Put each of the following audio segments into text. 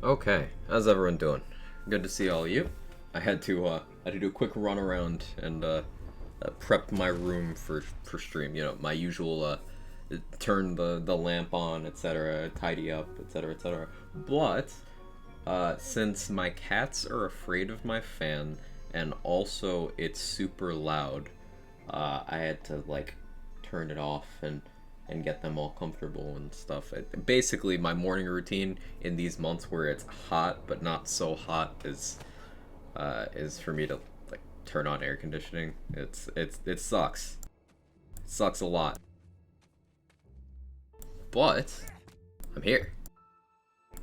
Okay, how's everyone doing? Good to see all of you. I had to do a quick run around and prep my room for stream. You know, my usual turn the lamp on, etc., tidy up, etc., etc. But since my cats are afraid of my fan and also it's super loud, I had to like turn it off and get them all comfortable and stuff. Basically, my morning routine in these months where it's hot but not so hot is for me to like turn on air conditioning. It sucks. It sucks a lot. But I'm here.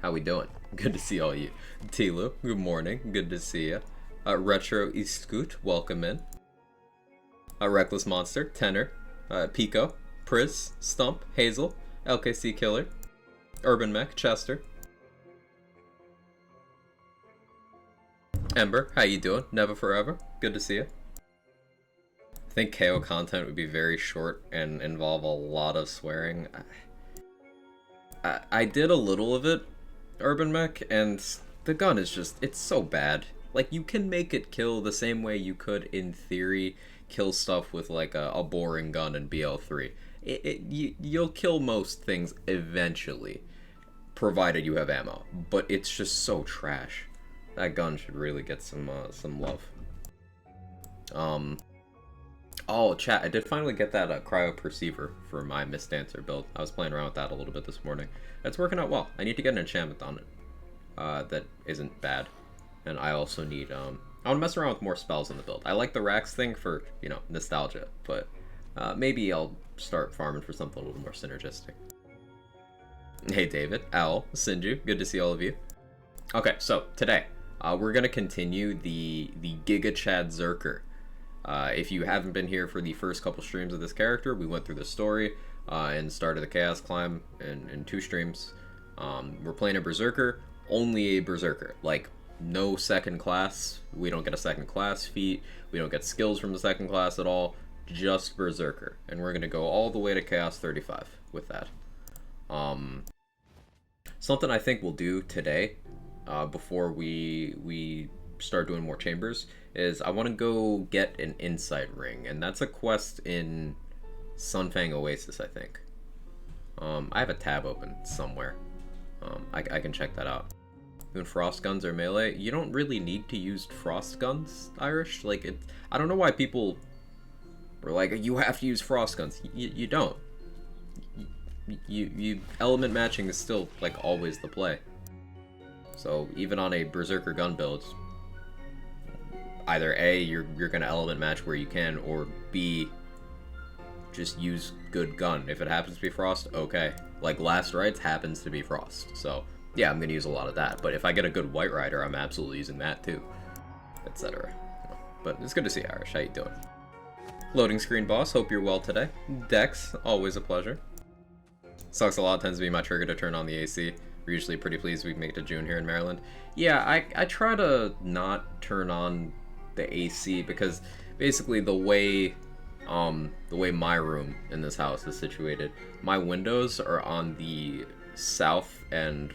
How we doing? Good to see all you. Tilo, good morning. Good to see you. Retro Iskut, welcome in. Reckless Monster, Tenor, Pico, Priz, Stump, Hazel, LKC Killer, Urban Mech, Chester, Ember, how you doing? Never Forever, good to see you. I think KO content would be very short and involve a lot of swearing. I did a little of it, Urban Mech, and the gun is just, it's so bad. Like, you can make it kill the same way you could, in theory, kill stuff with, like, a boring gun in BL3. You'll kill most things eventually, provided you have ammo. But it's just so trash. That gun should really get some love. Oh, chat, I did finally get that cryo perceiver for my Miss Dancer build. I was playing around with that a little bit this morning. It's working out well. I need to get an enchantment on it that isn't bad. And I also need, I want to mess around with more spells in the build. I like the Rax thing for, you know, nostalgia, but maybe I'll start farming for something a little more synergistic. Hey David, Owl, Sinju, good to see all of you. Okay, so today, we're going to continue the Giga Chad Brrzerker. If you haven't been here for the first couple streams of this character, we went through the story. and started the Chaos Climb in 2 streams. We're playing a Brrzerker, only a Brrzerker. Like, no second class. We don't get a second class feat. We don't get skills from the second class at all. Just Brrzerker. And we're going to go all the way to Chaos 35 with that. Something I think we'll do today, before we start doing more chambers, is I want to go get an insight ring, and that's a quest in Sunfang Oasis, I think. I have a tab open somewhere. I can check that out. Doing frost guns or melee, you don't really need to use frost guns, Irish. Like, I don't know why people were like, you have to use frost guns. You don't. You element matching is still like always the play. So even on a Brrzerker gun build, either A, you're gonna element match where you can, or B, just use good gun. If it happens to be frost, okay. Like Last Rites happens to be frost, so yeah, I'm gonna use a lot of that. But if I get a good White Rider, I'm absolutely using that too, etc. But it's good to see you, Irish. How you doing? Loading screen boss, hope you're well today. Dex, always a pleasure. Sucks a lot, tends to be my trigger to turn on the AC. We're usually pretty pleased we can make it to June here in Maryland. Yeah, I try to not turn on the AC because basically the way my room in this house is situated, my windows are on the south and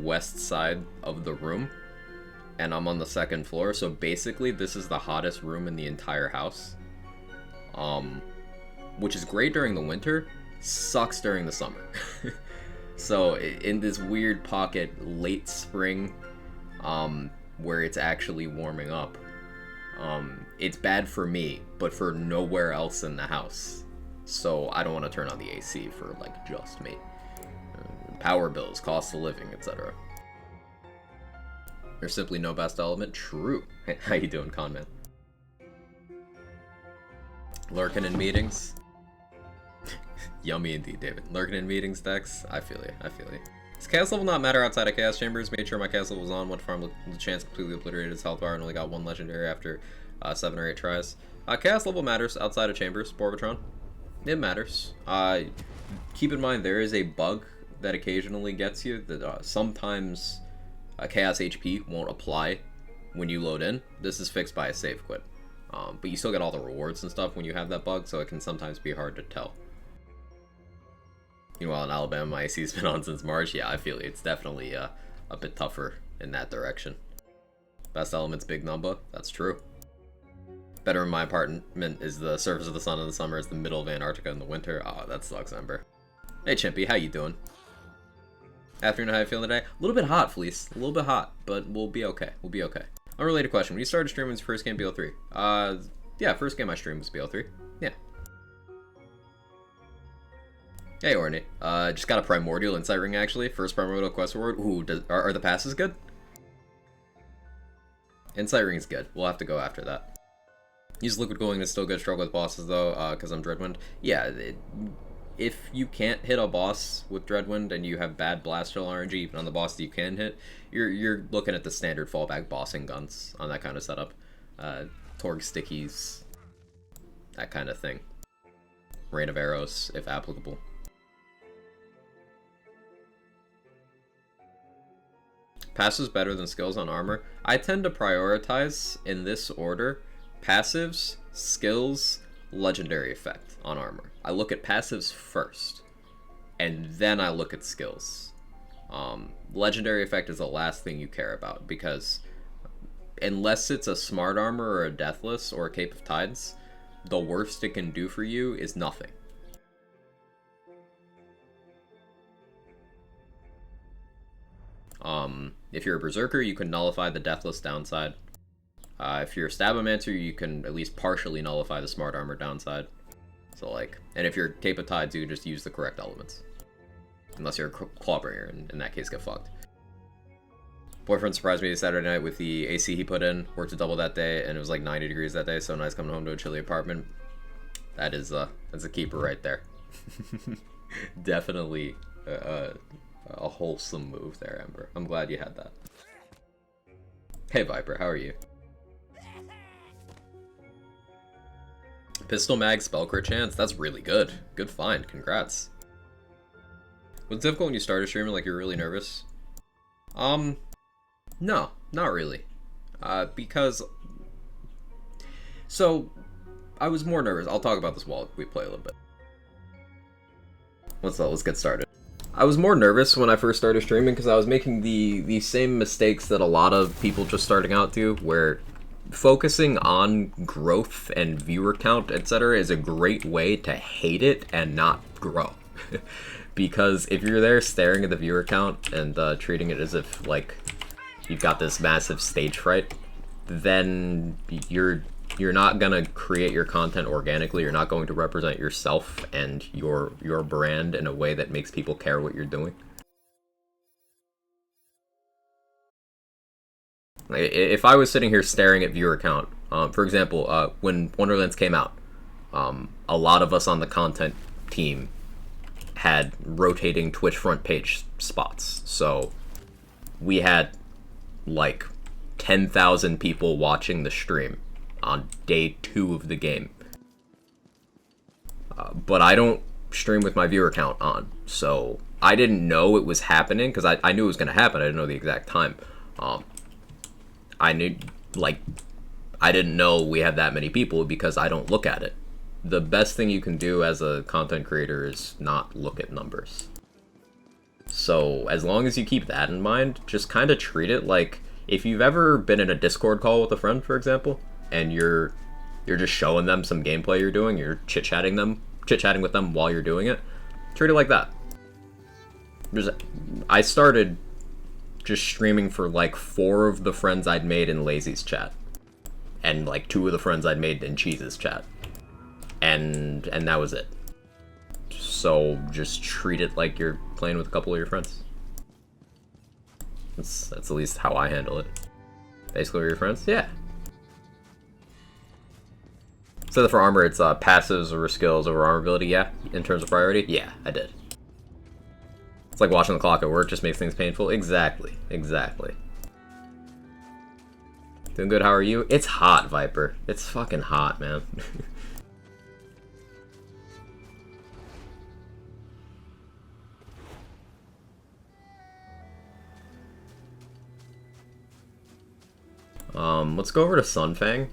west side of the room, and I'm on the 2nd floor, so basically this is the hottest room in the entire house. Which is great during the winter, sucks during the summer. So in this weird pocket late spring, where it's actually warming up, it's bad for me, but for nowhere else in the house. So I don't want to turn on the AC for like just me. Power bills, cost of living, etc. There's simply no best element. True. How you doing, Conman? Lurking in meetings. Yummy indeed, David. Lurking in meetings, Dex. I feel you. I feel you. Does chaos level not matter outside of chaos chambers? Made sure my chaos level was on. Went farm the chance completely obliterated his health bar and only got 1 legendary after 7 or 8 tries. Chaos level matters outside of chambers. Borbatron. It matters. Keep in mind there is a bug that occasionally gets you that sometimes chaos HP won't apply when you load in. This is fixed by a save quit. But you still get all the rewards and stuff when you have that bug, so it can sometimes be hard to tell. Meanwhile, in Alabama, my AC's been on since March. Yeah, I feel it. It's definitely a bit tougher in that direction. Best element's big number. That's true. Better in my apartment is the surface of the sun in the summer. It's the middle of Antarctica in the winter. Oh, that sucks, Ember. Hey, Chimpy, how you doing? Afternoon, how you feeling today? A little bit hot, Fleece. A little bit hot, but we'll be okay. We'll be okay. Unrelated question. When you started streaming, was your first game BL3? Yeah, first game I streamed was BL3. Yeah. Hey, Orny. Just got a Primordial Insight Ring, actually. First Primordial Quest Reward. Ooh, are the passes good? Insight Ring's good. We'll have to go after that. Use Liquid Cooling is still good. Struggle with bosses, though, because I'm Dreadwind. Yeah, if you can't hit a boss with Dreadwind and you have bad Blast Shell RNG, even on the boss that you can hit, you're looking at the standard fallback bossing guns on that kind of setup. Torg Stickies, that kind of thing. Rain of Arrows, if applicable. Passives better than skills on armor. I tend to prioritize, in this order, passives, skills, legendary effect on armor. I look at passives first, and then I look at skills. Legendary effect is the last thing you care about, because unless it's a smart armor or a deathless or a Cape of Tides, the worst it can do for you is nothing. If you're a Brrzerker, you can nullify the deathless downside. If you're a Stabomancer, you can at least partially nullify the smart armor downside. So like, and if you're Cape of Tides, you can just use the correct elements. Unless you're a Clawbringer, and in that case get fucked. Boyfriend surprised me Saturday night with the AC he put in. Worked a double that day, and it was like 90 degrees that day, so nice coming home to a chilly apartment. That is, that's a keeper right there. Definitely a wholesome move there, Ember. I'm glad you had that. Hey Viper, how are you? Pistol mag spell crit chance? That's really good. Good find. Congrats. Was it difficult when you started streaming? Like, you were really nervous? No, not really. Because... So, I was more nervous. I'll talk about this while we play a little bit. Let's get started. I was more nervous when I first started streaming because I was making the same mistakes that a lot of people just starting out do, where focusing on growth and viewer count, etc. is a great way to hate it and not grow. Because if you're there staring at the viewer count and treating it as if, like, you've got this massive stage fright, then you're not gonna create your content organically. You're not going to represent yourself and your brand in a way that makes people care what you're doing. If I was sitting here staring at viewer count, for example, when Wonderlands came out, a lot of us on the content team had rotating Twitch front page spots. So we had like 10,000 people watching the stream on day 2 of the game. But I don't stream with my viewer count on, so I didn't know it was happening, because I knew it was going to happen. I didn't know the exact time. I didn't know we had that many people because I don't look at it. The best thing you can do as a content creator is not look at numbers. So as long as you keep that in mind, just kind of treat it like if you've ever been in a Discord call with a friend, for example, and you're just showing them some gameplay you're doing, you're chit-chatting with them while you're doing it, treat it like that. I started just streaming for like 4 of the friends I'd made in Lazy's chat, and like 2 of the friends I'd made in Cheese's chat, and that was it. So just treat it like you're playing with a couple of your friends. That's at least how I handle it. Basically, with your friends, yeah. So for armor, it's passives over skills over armor ability, yeah? In terms of priority? Yeah, I did. It's like watching the clock at work, just makes things painful. Exactly. Doing good, how are you? It's hot, Viper. It's fucking hot, man. Let's go over to Sunfang.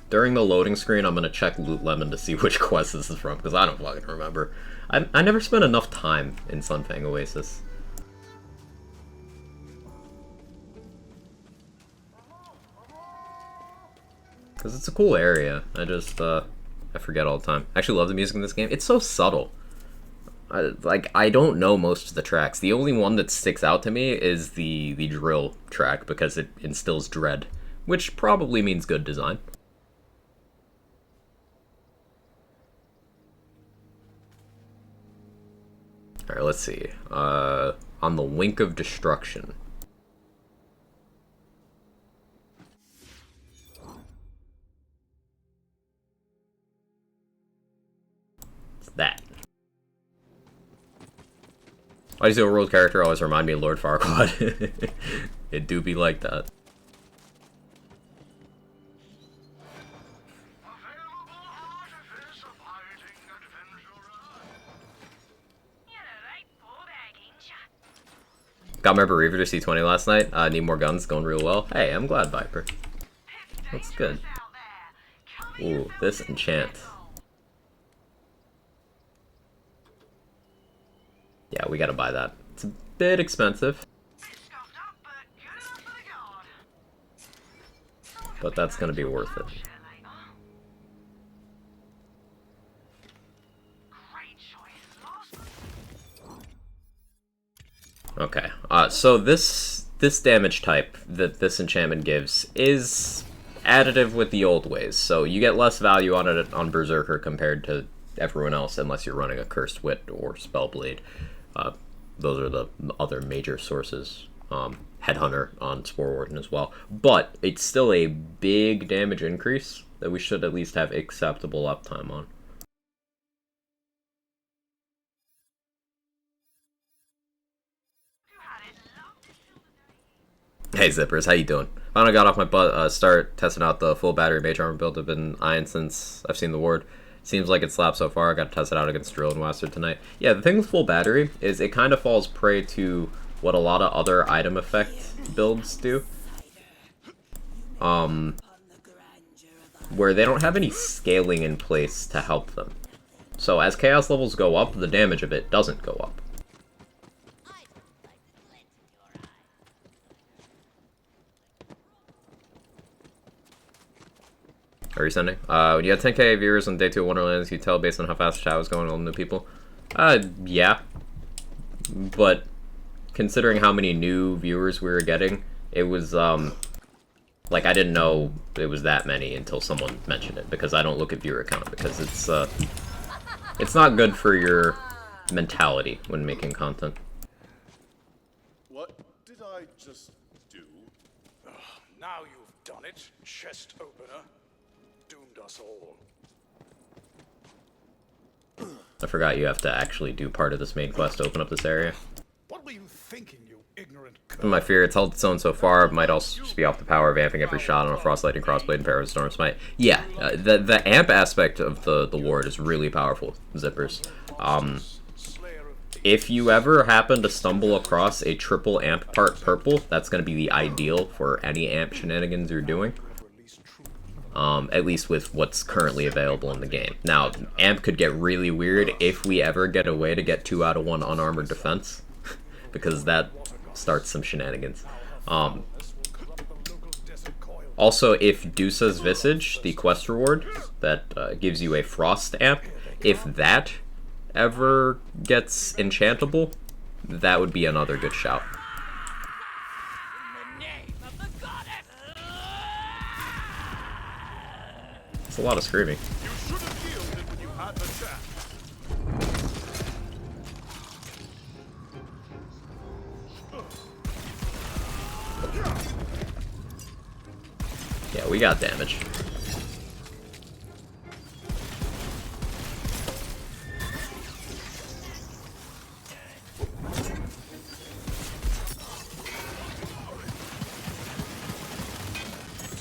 During the loading screen, I'm gonna check Loot Lemon to see which quest this is from, because I don't fucking remember. I never spent enough time in Sunfang Oasis. Because it's a cool area. I forget all the time. I actually love the music in this game. It's so subtle. I don't know most of the tracks. The only one that sticks out to me is the drill track, because it instills dread, which probably means good design. Alright, let's see. On the Wink of Destruction. It's that. Why does the overworld character always remind me of Lord Farquaad? It do be like that. Got my Bereaver to C20 last night. Need more guns, going real well. Hey, I'm glad, Viper. That's good. Ooh, this enchant. Yeah, we gotta buy that. It's a bit expensive. But that's gonna be worth it. Okay, so this damage type that this enchantment gives is additive with the old ways, so you get less value on it on Brrzerker compared to everyone else, unless you're running a Cursed Wit or Spellblade. Those are the other major sources. Headhunter on Spore Warden as well, but it's still a big damage increase that we should at least have acceptable uptime on. Hey Zippers, how you doing? Finally got off my butt, start testing out the full battery mage armor build I've been eyeing since I've seen the ward. Seems like it slaps so far. I got to test it out against Drill and Wastard tonight. Yeah, the thing with full battery is it kind of falls prey to what a lot of other item effect builds do. Where they don't have any scaling in place to help them. So as chaos levels go up, the damage of it doesn't go up. Are you sending? When you had 10k viewers on day 2 of Wonderlands, you tell based on how fast the chat was going, all the new people? Yeah. But considering how many new viewers we were getting, it was, like, I didn't know it was that many until someone mentioned it, because I don't look at viewer count, because it's not good for your mentality when making content. What did I just do? Now you've done it, chest opener. Doomed us all. I forgot you have to actually do part of this main quest to open up this area. What were you thinking, you ignorant My fear, it's held its own so far, might also just be off the power of amping every shot on a Frost Lightning Crossblade and Paragon Storm Smite. Yeah, the amp aspect of the ward is really powerful, Zippers. If you ever happen to stumble across a triple amp part purple, that's going to be the ideal for any amp shenanigans you're doing. At least with what's currently available in the game. Now, amp could get really weird if we ever get a way to get 2 out of 1 unarmored defense, because that starts some shenanigans. Also, if Dusa's Visage, the quest reward that gives you a frost amp, if that ever gets enchantable, that would be another good shout. It's a lot of screaming. You should have yielded when you had the chance. Yeah, we got damage.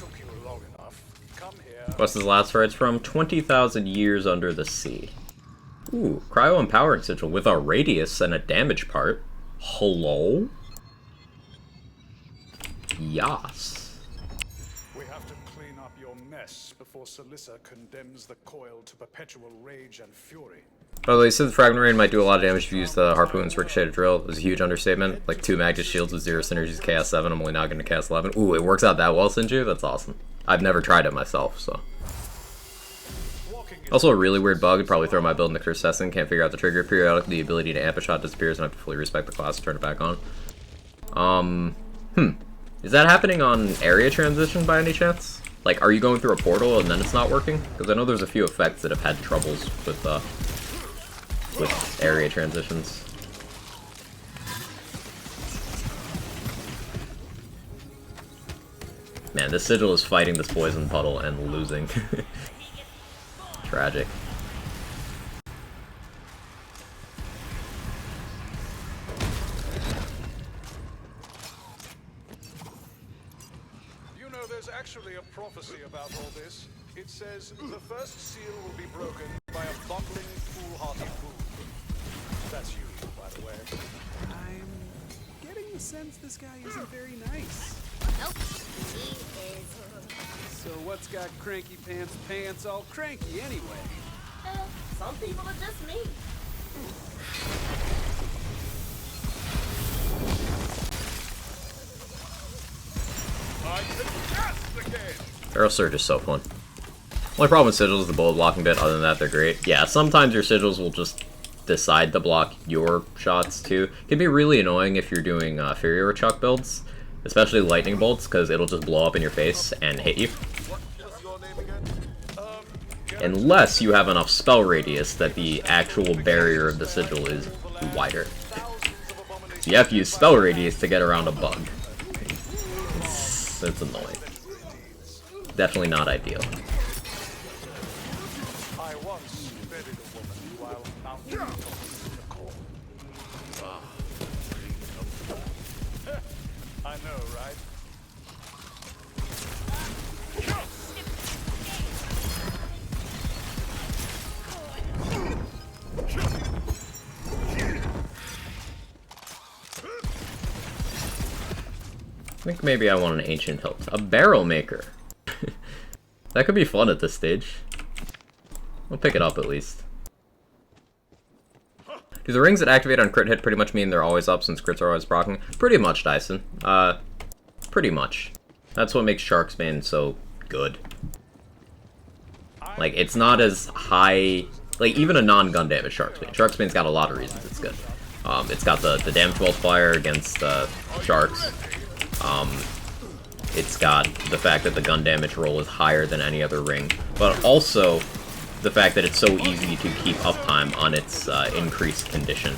took you long enough? Come here. What's his last words from? 20,000 years under the sea. Ooh, cryo empowering sigil with a radius and a damage part. Hello? Yas. We have to clean up your mess before Celissa condemns the coil to perpetual rage and fury. Oh, they said the Fragment Rain might do a lot of damage if you use the Harpoon's Ricocheted Drill. It was a huge understatement. Like 2 Magnus Shields with 0 synergies, Chaos 7. I'm only now going to cast 11. Ooh, it works out that well, Sinju? That's awesome. I've never tried it myself, so. Also a really weird bug. I'd probably throw my build in the Curse Testing. Can't figure out the trigger. Periodically, the ability to amp a shot disappears, and I have to fully respect the class to turn it back on. Is that happening on area transition by any chance? Like, are you going through a portal and then it's not working? Because I know there's a few effects that have had troubles with area transitions. Man, this sigil is fighting this poison puddle and losing. Tragic. You know, there's actually a prophecy about all this. It says the first seal will be broken by a bumbling, foolhardy fool. That's you, by the way. I'm getting the sense this guy isn't very nice. Nope, he is. So what's got Cranky Pants all cranky anyway? Some people are just me. I can cast again. Arrow Surge is so fun. Only problem with sigils is the bullet blocking bit. Other than that, they're great. Yeah, sometimes your sigils will just decide to block your shots too. It can be really annoying if you're doing Fury or Chuck builds, especially lightning bolts, because it'll just blow up in your face and hit you. What was your name again? Unless you have enough spell radius that the actual barrier of the sigil is wider. So you have to use spell radius to get around a bug. It's annoying. Definitely not ideal. I once buried a woman while mounting the coal. I know, right? think maybe I want an ancient hilt. A barrel maker. That could be fun at this stage. We'll pick it up at least. Do the rings that activate on crit hit pretty much mean they're always up since crits are always proccing? Pretty much, Dyson. Pretty much. That's what makes Sharksbane so good. Like, it's not as high... Like, even a non-gun damage Sharksbane. Sharksbane's got a lot of reasons it's good. It's got the damage multiplier against sharks. It's got the fact that the gun damage roll is higher than any other ring. But also, the fact that it's so easy to keep uptime on its increased condition.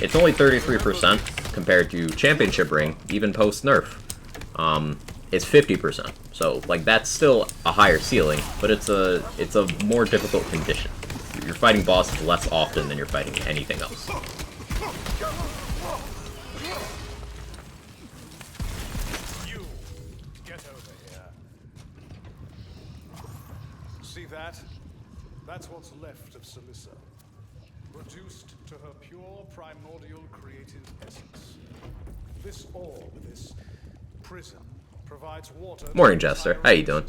It's only 33% compared to Championship Ring, even post-nerf. It's 50%. So, like, that's still a higher ceiling, but it's a more difficult condition. You're fighting bosses less often than you're fighting anything else. You get over here. See that? That's what's left of Celissa. Reduced to her pure primordial creative essence. This orb, this prison, provides water. Morning, Jester. How you doing?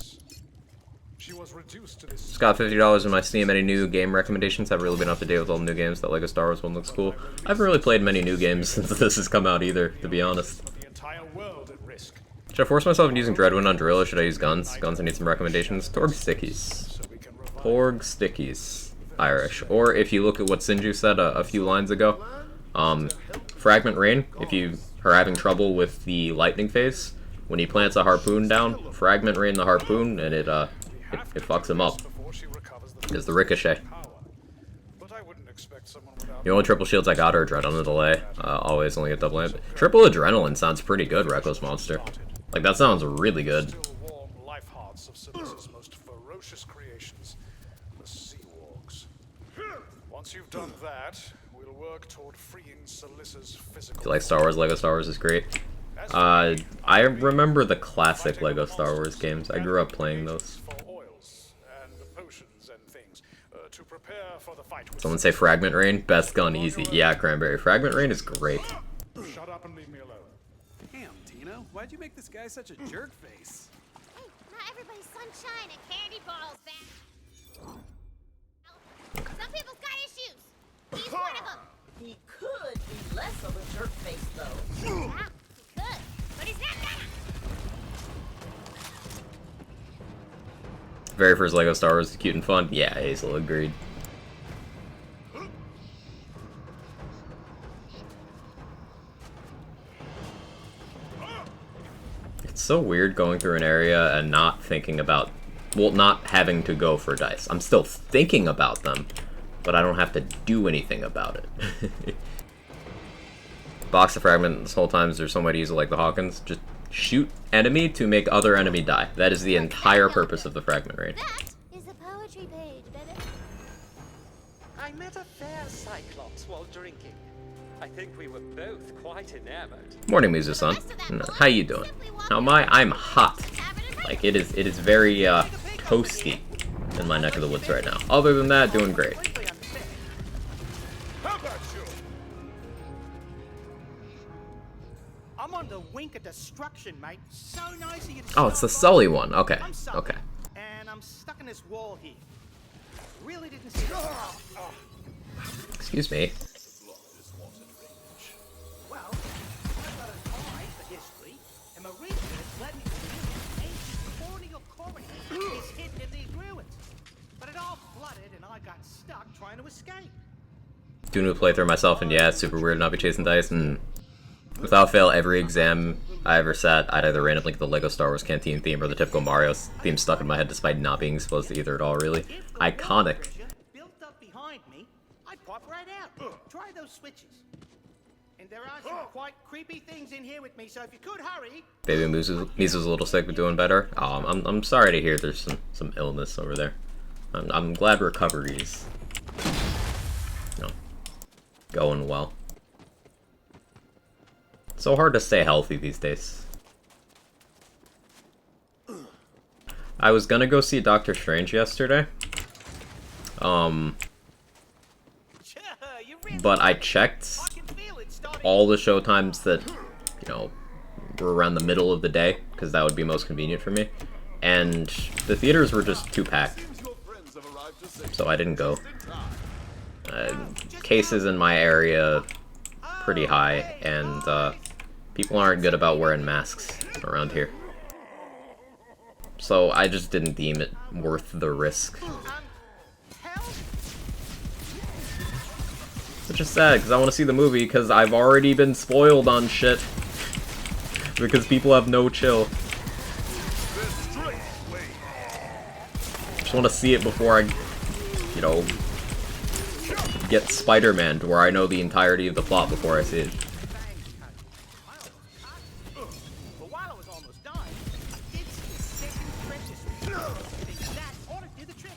She was reduced to this. Just got $50 in my Steam. Any new game recommendations? I've really been up to date with all the new games. That Lego Star Wars one looks cool. I haven't really played many new games since this has come out either, to be honest. The entire world at risk. Should I force myself into using Dreadwind on drill, or should I use guns? Guns, I need some recommendations. Torg Stickies. So we can revive. Torg Stickies. Irish. Or if you look at what Sinju said a few lines ago, Fragment Rain, if you are having trouble with the lightning phase, when he plants a harpoon down, Fragment Rain the harpoon, and it fucks him up. Is the ricochet. But I wouldn't expect someone without The only triple shields I got are Adrenaline Delay. Always only get double amp. Triple Adrenaline sounds pretty good, Reckless Monster. Like, that sounds really good. still warm life hearts of Celissa's most ferocious creations, the Sea Wargs. Once you've done that, we'll work toward freeing Celissa's physical. If you like Star Wars, Lego Star Wars is great. I remember the classic Lego Star Wars games. I grew up playing those. For oils and potions and things to prepare for the fight with. Someone say Fragment Rain, best gun easy. Yeah, Cranberry. Fragment Rain is great. Shut up and leave me alone. Damn, Tino, why'd you make this guy such a jerk face? Hey, not everybody's sunshine and candy balls, man. Some people's got issues. He's one of them. He could be less of a jerk face, though. Yeah, he could, but he's not gonna. Very first Lego Star Wars is cute and fun. Yeah, Hazel agreed. It's so weird going through an area and not thinking about, well, not having to go for dice. I'm still thinking about them, but I don't have to do anything about it. Box the fragment this whole time. Is there some way to use it like the Hawkins? Just shoot enemy to make other enemy die. That is the entire purpose of the fragment raid. That is a poetry page, baby. I met a fair Cyclops while drinking. I think we were both quite enamored. Morning, Musa-san. How you doing? How am I? I'm hot. Like, it is very, toasty in my neck of the woods right now. Other than that, doing great. How about you? I'm on the wink of destruction, mate. So nice of you to Oh, it's the stop Sully by. one. Okay, I'm Sully, okay. And I'm stuck in this wall here. Really didn't see Excuse me. Well, I've got an eye for history, and my research led me to believe ancient corneal coronet is hidden in these ruins. But it all flooded, and I got stuck trying to escape. Doing a playthrough myself, and yeah, it's super weird not be chasing dice, and without fail, every exam I ever sat, I'd either randomly get the Lego Star Wars Canteen theme or the typical Mario theme stuck in my head despite not being exposed to either at all, really. If the Iconic. wall built up behind me, I'd pop right out. Try those switches. And there are some quite creepy things in here with me, so if you could hurry. Baby Misa's a little sick, but doing better. I'm sorry to hear there's some illness over there. I'm glad recovery's, you know, going well. So hard to stay healthy these days. I was gonna go see Doctor Strange yesterday. But I checked all the showtimes that, you know, were around the middle of the day, because that would be most convenient for me. And the theaters were just too packed, so I didn't go. Cases in my area pretty high, and people aren't good about wearing masks around here. So I just didn't deem it worth the risk. Which is sad, because I want to see the movie, because I've already been spoiled on shit. Because people have no chill. Just want to see it before I, you know, get Spider-Man to where I know the entirety of the plot before I see it. But while I was almost done, I did see a second apprentice. That ought to do the trick.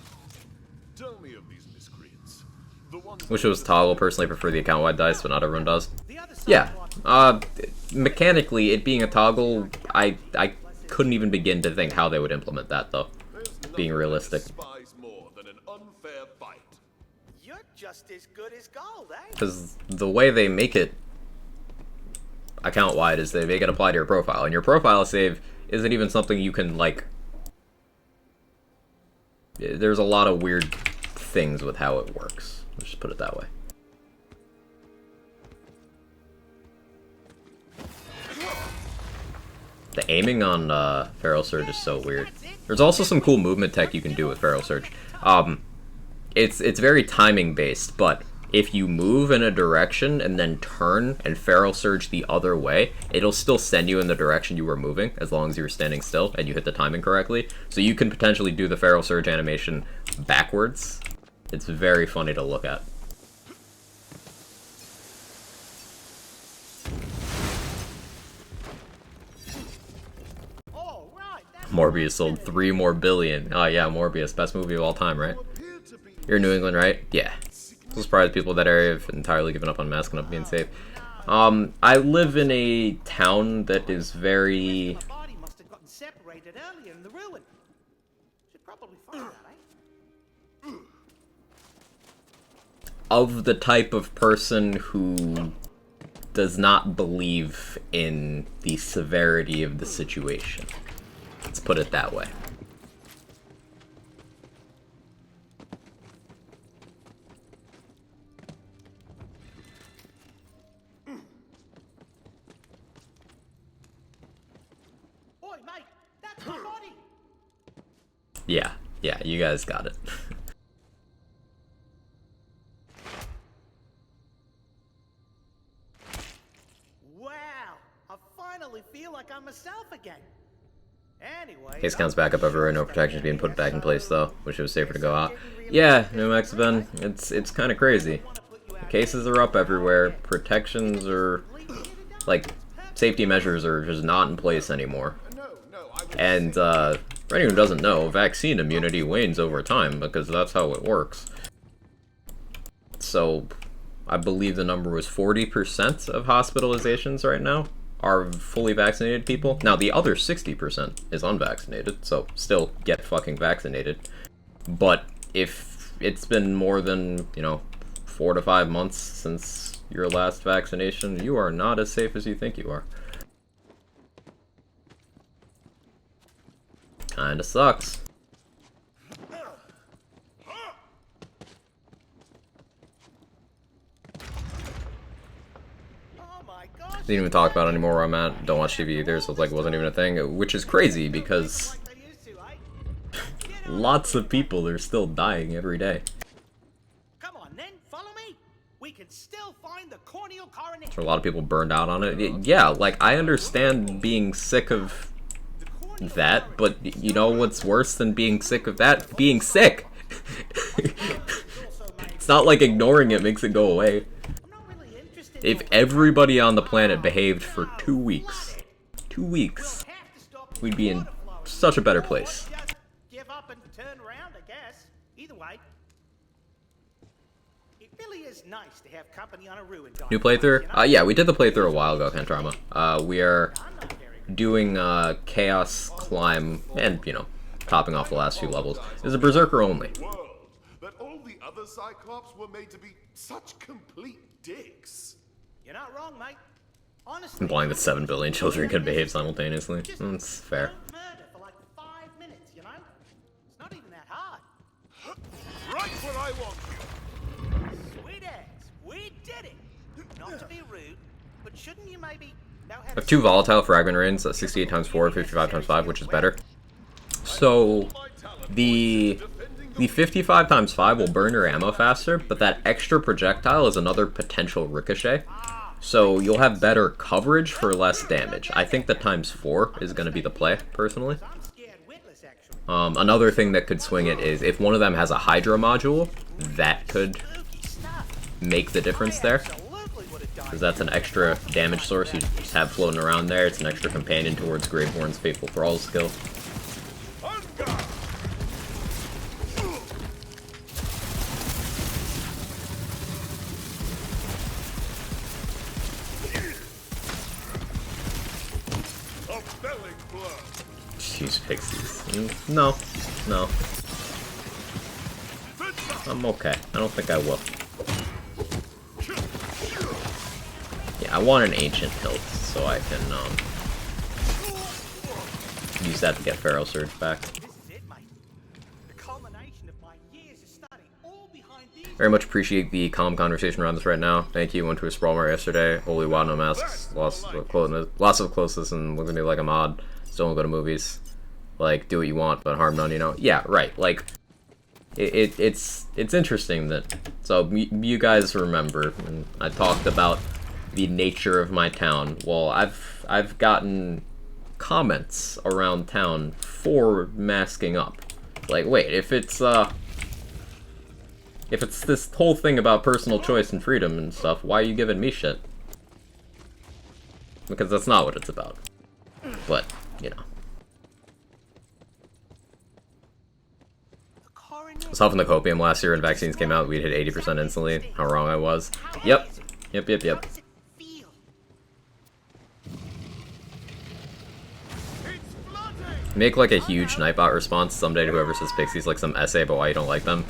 Tell me of these miscreants. The ones Wish it was toggle. Personally prefer the account-wide dice, but not everyone does. The other side Yeah, wants mechanically, it being a toggle, I couldn't even begin to think how they would implement that, though. Being realistic. despise more than an unfair fight. You're just as good as gold, eh? Because the way they make it account-wide is they make it apply to your profile, and your profile save isn't even something you can, like... There's a lot of weird things with how it works. Let's just put it that way. The aiming on Feral Surge is so weird. There's also some cool movement tech you can do with Feral Surge. It's very timing based, but if you move in a direction and then turn and Feral Surge the other way, it'll still send you in the direction you were moving as long as you were standing still and you hit the timing correctly. So you can potentially do the Feral Surge animation backwards. It's very funny to look at. All right, that's Morbius sold 3 more billion. Oh yeah, Morbius, best movie of all time, right? You're in New England, right? Yeah. So surprised people in that area have entirely given up on masking up being safe. I live in a town that is very... the body must have gotten separated earlier in the ruin. Should probably find that, eh? of the type of person who does not believe in the severity of the situation. Let's put it that way. Oi, mate, that's my body. Yeah, you guys got it. Wow, I finally feel like I'm myself again. Anyway, Case counts back up everywhere, no protections being put back in place though. Wish it was safer to go out. Yeah, New Mexico, it's kind of crazy. The cases are up everywhere, protections are, like, safety measures are just not in place anymore. And, for anyone who doesn't know, vaccine immunity wanes over time, because that's how it works. So, I believe the number was 40% of hospitalizations right now are fully vaccinated people. Now, the other 60% is unvaccinated, so still get fucking vaccinated. But if it's been more than, 4 to 5 months since your last vaccination, you are not as safe as you think you are. Kinda sucks. Didn't even talk about it anymore where I'm at. Don't watch TV either, so it's like it wasn't even a thing. Which is crazy because lots of people are still dying every day. Come on then, follow me. We can still find the corneal coronation. So a lot of people burned out on it. Yeah, like I understand being sick of that, but you know what's worse than being sick of that? Being sick! It's not like ignoring it makes it go away. If everybody on the planet behaved for 2 weeks, we'd be in such a better place. Give up and turn around, I guess. Either way, it really is nice to have company on a ruin. New playthrough? Yeah, we did the playthrough a while ago, Kentrama. We are doing Chaos Climb and, topping off the last few levels. This is a Brrzerker only. World, that all the other Cyclops were made to be such complete dicks. You're not wrong, mate. Honestly, Implying that 7 billion children can behave simultaneously. just That's fair. don't murder for like 5 minutes, you know? It's not even that hard. Right where I want you. Sweet ass, we did it. Not to be rude, but shouldn't you maybe know how I to have 2 volatile fragment rings, 68 times 4, 55 times 5, which is better. So the 55 times 5 will burn your ammo faster, but that extra projectile is another potential ricochet. So you'll have better coverage for less damage. I think the times 4 is going to be the play, personally. I'm scared witless, actually. Another thing that could swing it is if one of them has a Hydra module, that could Spooky stuff. make the difference there. Absolutely would have done Because that's an extra damage source you just have floating around there. It's an extra companion towards Graveborn's Faithful Thrall skill. A belly blow. Use pixies. No. No. I'm okay. I don't think I will. Yeah, I want an ancient hilt so I can use that to get Pharaoh Surge back. This is it, mate. The culmination of my years of study, all behind these. Very much appreciate the calm conversation around this right now. Thank you. Went to a sprawl mart yesterday. Holy wow, no masks. Lots of closeness and looking at me like a mod. Still don't go to movies. Like, do what you want, but harm none, you know? Yeah, right. Like, it's interesting that... So, you guys remember, and I talked about the nature of my town. Well, I've gotten comments around town for masking up. Like, wait, if it's this whole thing about personal choice and freedom and stuff, why are you giving me shit? Because that's not what it's about. But, you know. I was huffing the copium last year when vaccines came out. We'd hit 80% instantly. How wrong I was. Yep. Yep. How does it feel? Make like a huge Nightbot response someday to whoever says Pixies, like some essay about why you don't like them.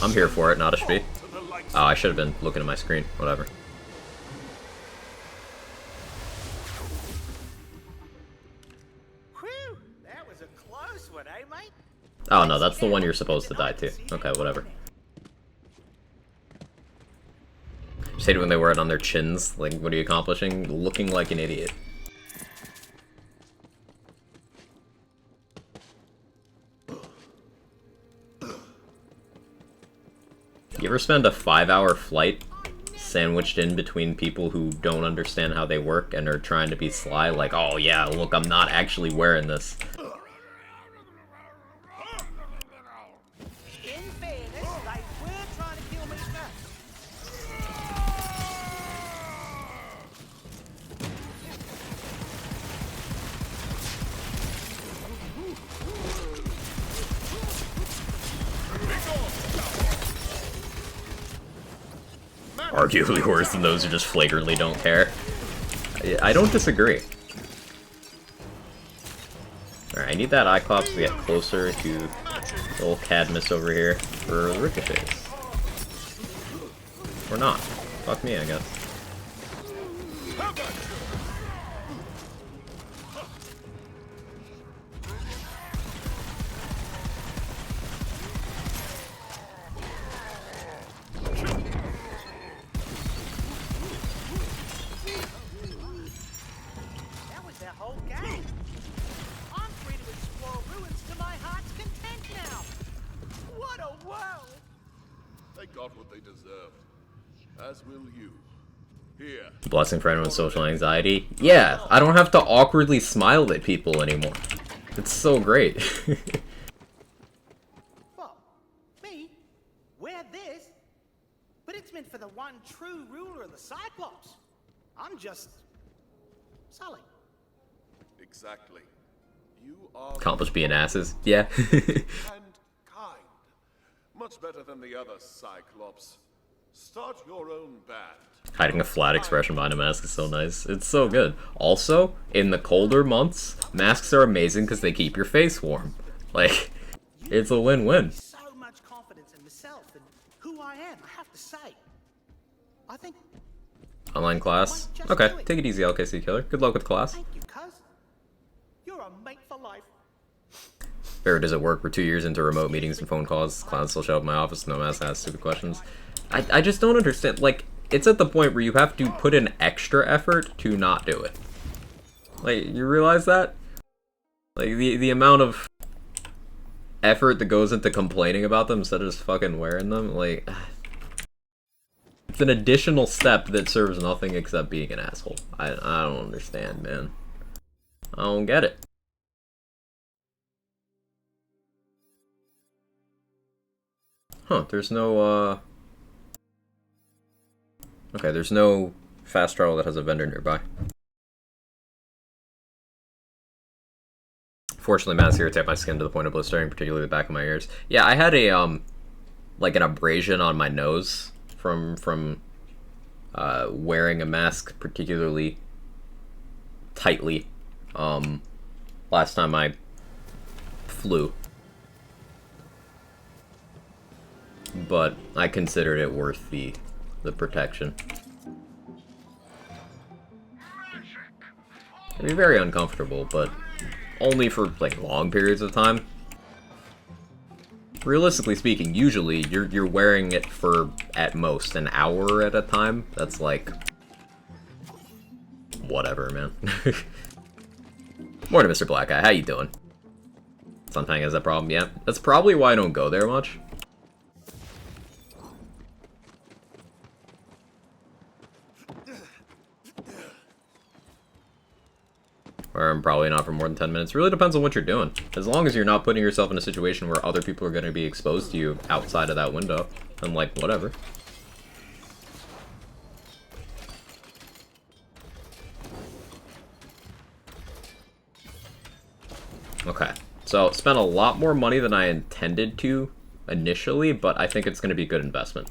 I'm here for it, not a shpee. Oh, I should have been looking at my screen. Whatever. Whew, that was a close one, eh, mate? Oh no, that's the one you're supposed to die to. Okay, whatever. Just hate it when they wear it on their chins. Like, what are you accomplishing? Looking like an idiot. You ever spend a 5-hour flight sandwiched in between people who don't understand how they work and are trying to be sly? Like, oh yeah, look, I'm not actually wearing this. In fairness, they were trying to kill me first. Arguably worse than those who just flagrantly don't care. I don't disagree. Alright, I need that Cyclops to get closer to the old Cadmus over here for ricochets. Or not. Fuck me, I guess. That was their whole game. I'm free to explore ruins to my heart's content now. What a world! They got what they deserved. As will you. Here. Blessing for anyone with social anxiety. Yeah, I don't have to awkwardly smile at people anymore. It's so great. Well, me? Wear this? But it's meant for the one true ruler of the Cyclops. I'm just... Sully. Exactly. You are Accomplish being asses. Yeah. and kind. Much better than the other Cyclops. Start your own band. Hiding a flat expression behind a mask is so nice. It's so good. Also, in the colder months, masks are amazing because they keep your face warm. Like, it's a win-win. So much confidence in myself and who I am, I have to say. I think Online class? Okay, take it easy, LKC Killer. Good luck with class. Thank you, cuz. You're a mate for life. Fair, does it work? We're 2 years into remote meetings and phone calls. Clowns still show up in my office, no mask, ask stupid questions. I just don't understand. Like, it's at the point where you have to put in extra effort to not do it. Like, you realize that? Like, the amount of effort that goes into complaining about them instead of just fucking wearing them, like... It's an additional step that serves nothing except being an asshole. I don't understand, man. I don't get it. Huh, there's no, okay, there's no fast travel that has a vendor nearby. Fortunately, masks irritate my skin to the point of blistering, particularly the back of my ears. Yeah, I had a, like an abrasion on my nose from wearing a mask particularly tightly, last time I flew. But I considered it worth the protection. It'd be very uncomfortable, but only for like long periods of time. Realistically speaking, usually you're wearing it for at most an hour at a time. That's like whatever, man. Morning, Mr. Black Eye. How you doing? Sometimes has that problem. Yeah, that's probably why I don't go there much. Or I'm probably not for more than 10 minutes. Really depends on what you're doing. As long as you're not putting yourself in a situation where other people are going to be exposed to you outside of that window, then like, whatever. Okay, so spent a lot more money than I intended to initially, but I think it's going to be a good investment.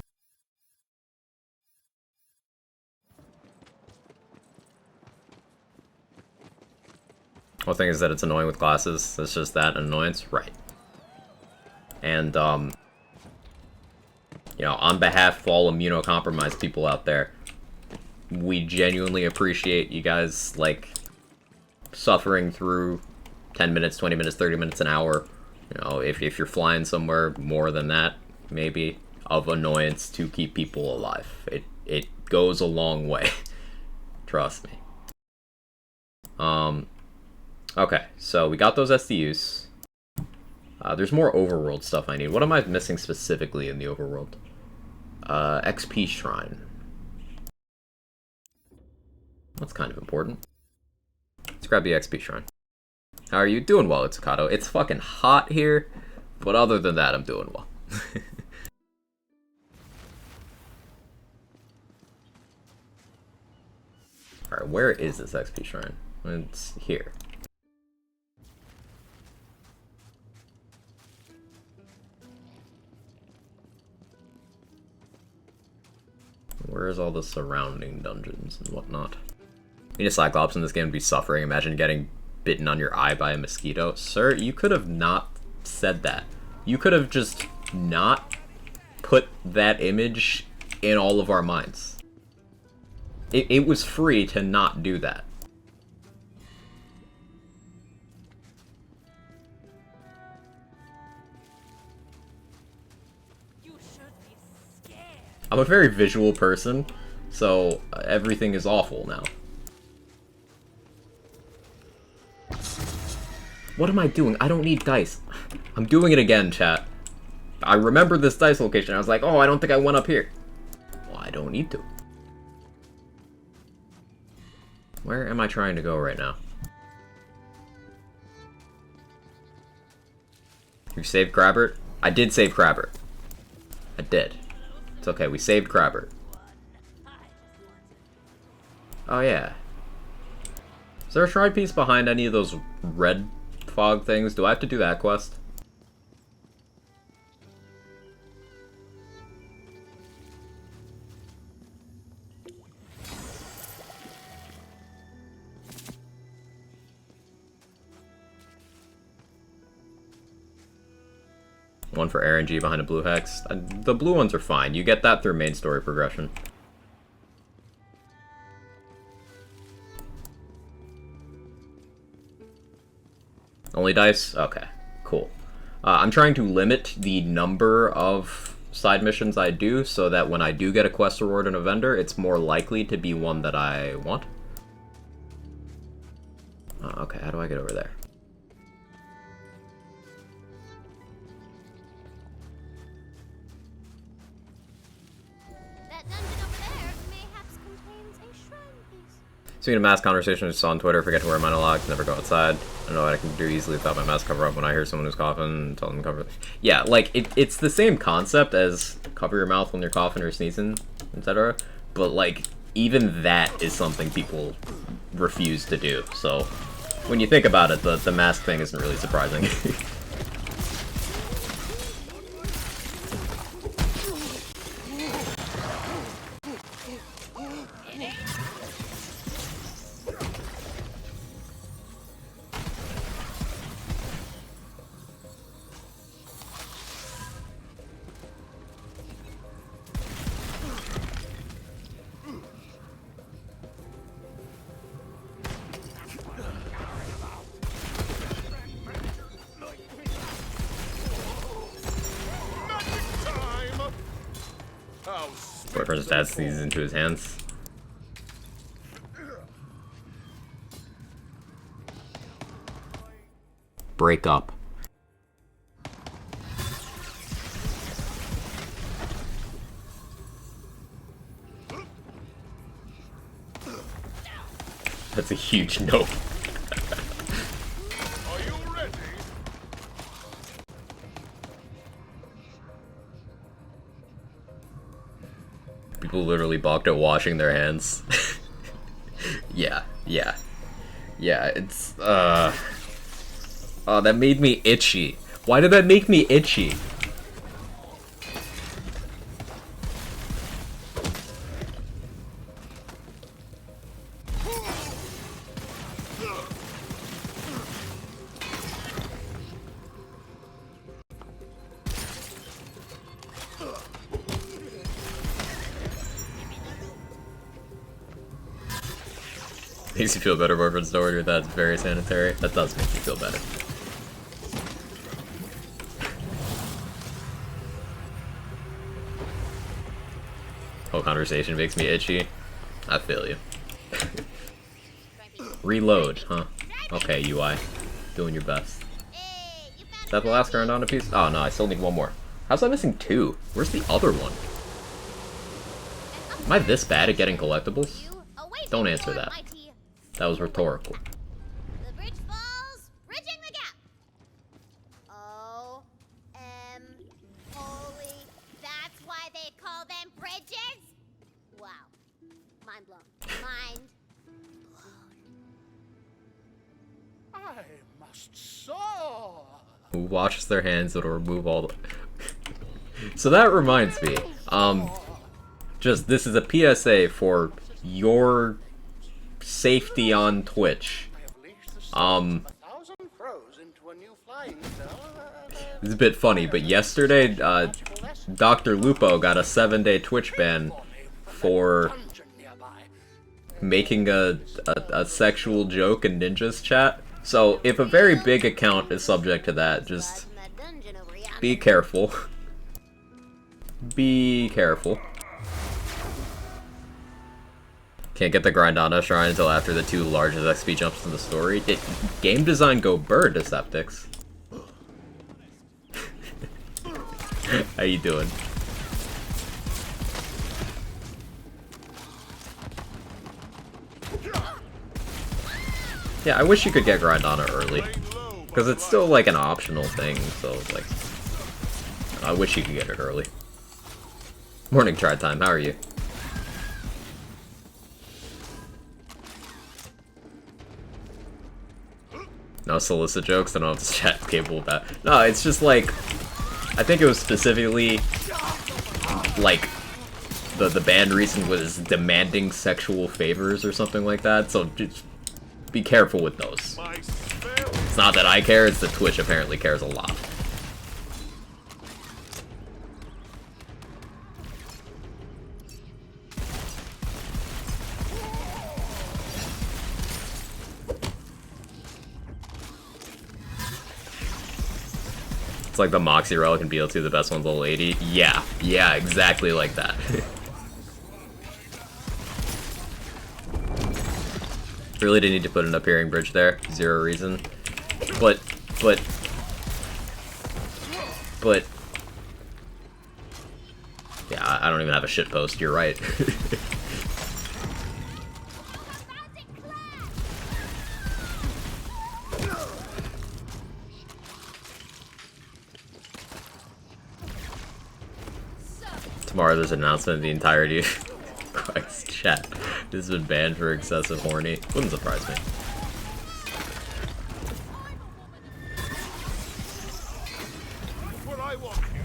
One thing is that it's annoying with glasses. It's just that annoyance, right? And you know, on behalf of all immunocompromised people out there, we genuinely appreciate you guys like suffering through 10 minutes, 20 minutes, 30 minutes, an hour. You know, if you're flying somewhere more than that, maybe of annoyance to keep people alive. It goes a long way. Trust me. Okay, so we got those SDUs. There's more overworld stuff I need. What am I missing specifically in the overworld? XP Shrine. That's kind of important. Let's grab the XP Shrine. How are you? Doing well, Itsukato. It's fucking hot here, but other than that, I'm doing well. Alright, where is this XP Shrine? It's here. Where's all the surrounding dungeons and whatnot? You need a Cyclops in this game to be suffering. Imagine getting bitten on your eye by a mosquito. Sir, you could have not said that. You could have just not put that image in all of our minds. It was free to not do that. I'm a very visual person, so everything is awful now. What am I doing? I don't need dice. I'm doing it again, chat. I remember this dice location. I was like, oh, I don't think I went up here. Well, I don't need to. Where am I trying to go right now? You saved Crabbert? I did save Crabbert. I did. It's okay, we saved Crabbert. Oh yeah. Is there a shrine piece behind any of those red fog things? Do I have to do that quest? One for RNG behind a blue hex. The blue ones are fine. You get that through main story progression. family dice? Okay, cool. I'm trying to limit the number of side missions I do so that when I do get a quest reward in a vendor, it's more likely to be one that I want. Okay, how do I get over there? That dungeon over there mayhaps contains a shrine piece. Speaking of mask conversations, I saw on Twitter, forget to wear monologues, never go outside. I don't know what I can do easily without my mask cover up when I hear someone who's coughing and tell them to cover. Yeah, like, it's the same concept as cover your mouth when you're coughing or sneezing, etc. But, like, even that is something people refuse to do. So, when you think about it, the mask thing isn't really surprising. Boyfriend's dad sneezes into his hands. Break up. That's a huge no. Are you ready? People literally balked at washing their hands. Yeah, it's, oh, that made me itchy. Why did that make me itchy? Makes you feel better, boyfriend's door, or that's very sanitary. That does make you feel better. Whole conversation makes me itchy. I feel you. Reload, huh? Okay, UI. Doing your best. Is that the last Garandana piece? Oh no, I still need one more. How's I missing two? Where's the other one? Am I this bad at getting collectibles? Don't answer that. That was rhetorical. The bridge falls, bridging the gap. O-M, holy, that's why they call them bridges? Wow, mind blown, mind blown. I must soar. Who washes their hands, it'll remove all the... So that reminds me, just, this is a PSA for your safety on Twitch. It's a bit funny, but yesterday, Dr. Lupo got a 7-day Twitch ban for making a sexual joke in Ninja's chat. So, if a very big account is subject to that, just be careful. Be careful. Can't get the Grindana Shrine until after the 2 largest XP jumps in the story. Did game design go bird, Deceptix? How you doing? Yeah, I wish you could get Grindana early. Because it's still like an optional thing, so like... I wish you could get it early. Morning try time, how are you? No solicit jokes, I don't know if this chat's capable of that. No, it's just like... I think it was specifically... like... The ban reason was demanding sexual favors or something like that, so just be careful with those. It's not that I care, it's that Twitch apparently cares a lot. It's like the Moxie Relic and BL2, the best one's level 80. Yeah, yeah, exactly like that. Really didn't need to put an appearing bridge there. Zero reason. But... Yeah, I don't even have a shit post, you're right. Tomorrow there's an announcement of the entirety of Christ, chat. This has been banned for excessive horny. Wouldn't surprise me. What I want you.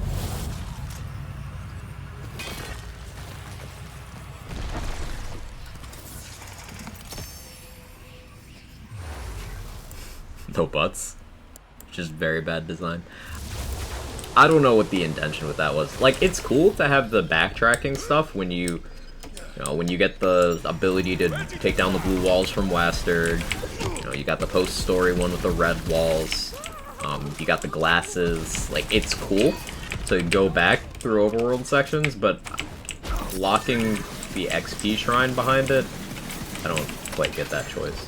No butts. Just very bad design. I don't know what the intention with that was. Like, it's cool to have the backtracking stuff when you know, when you get the ability to take down the blue walls from Wastard. You know, you got the post-story one with the red walls. You got the glasses. Like, it's cool to go back through overworld sections, but locking the XP shrine behind it, I don't quite get that choice.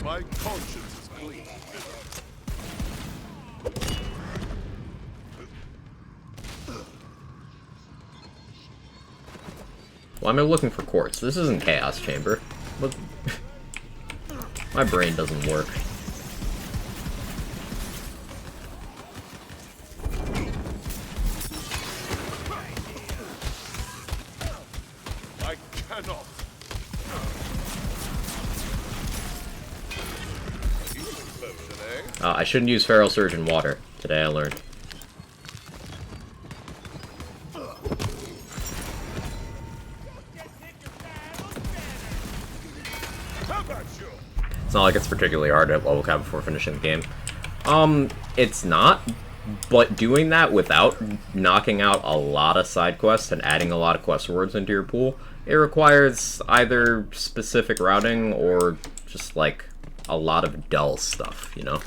My conscience is clean. Why am I looking for quartz? This isn't Chaos Chamber. What? My brain doesn't work. I cannot. I shouldn't use Feral Surge in water. Today I learned. It's not like it's particularly hard to level cap before finishing the game. It's not, but doing that without knocking out a lot of side quests and adding a lot of quest rewards into your pool, it requires either specific routing or just like a lot of dull stuff, you know?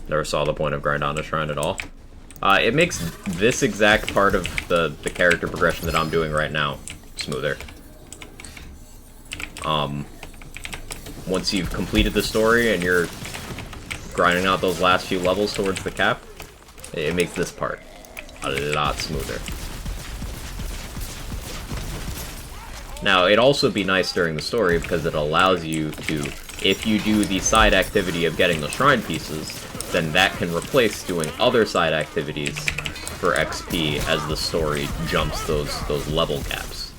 Never saw the point of grind on a shrine at all. It makes this exact part of the character progression that I'm doing right now smoother. Once you've completed the story and you're grinding out those last few levels towards the cap, it makes this part a lot smoother. Now, it'd also be nice during the story because it allows you to, if you do the side activity of getting the shrine pieces, then that can replace doing other side activities for XP as the story jumps those level gaps.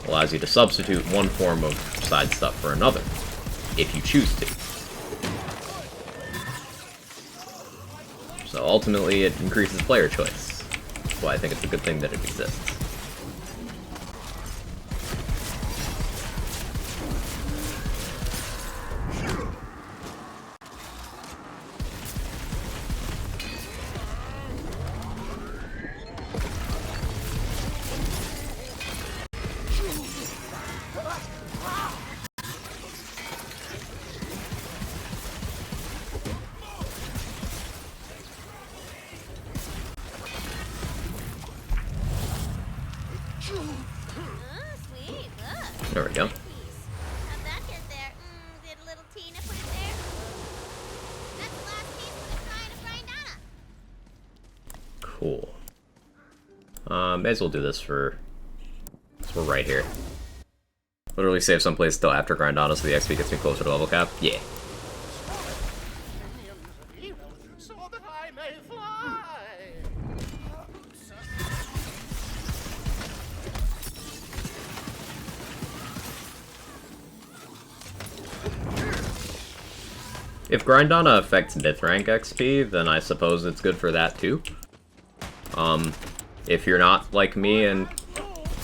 Allows you to substitute one form of side stuff for another, if you choose to. So ultimately, it increases player choice. That's why I think it's a good thing that it exists. There we go. How'd that get there? Did a little Tina put it there? That's the last piece of the shrine of Grindana. Cool. May as well do this for... So we're right here. Literally save someplace still after Grindana so the XP gets me closer to level cap. Yeah. So that I may fly. If Grindana affects myth rank XP, then I suppose it's good for that too. If you're not like me and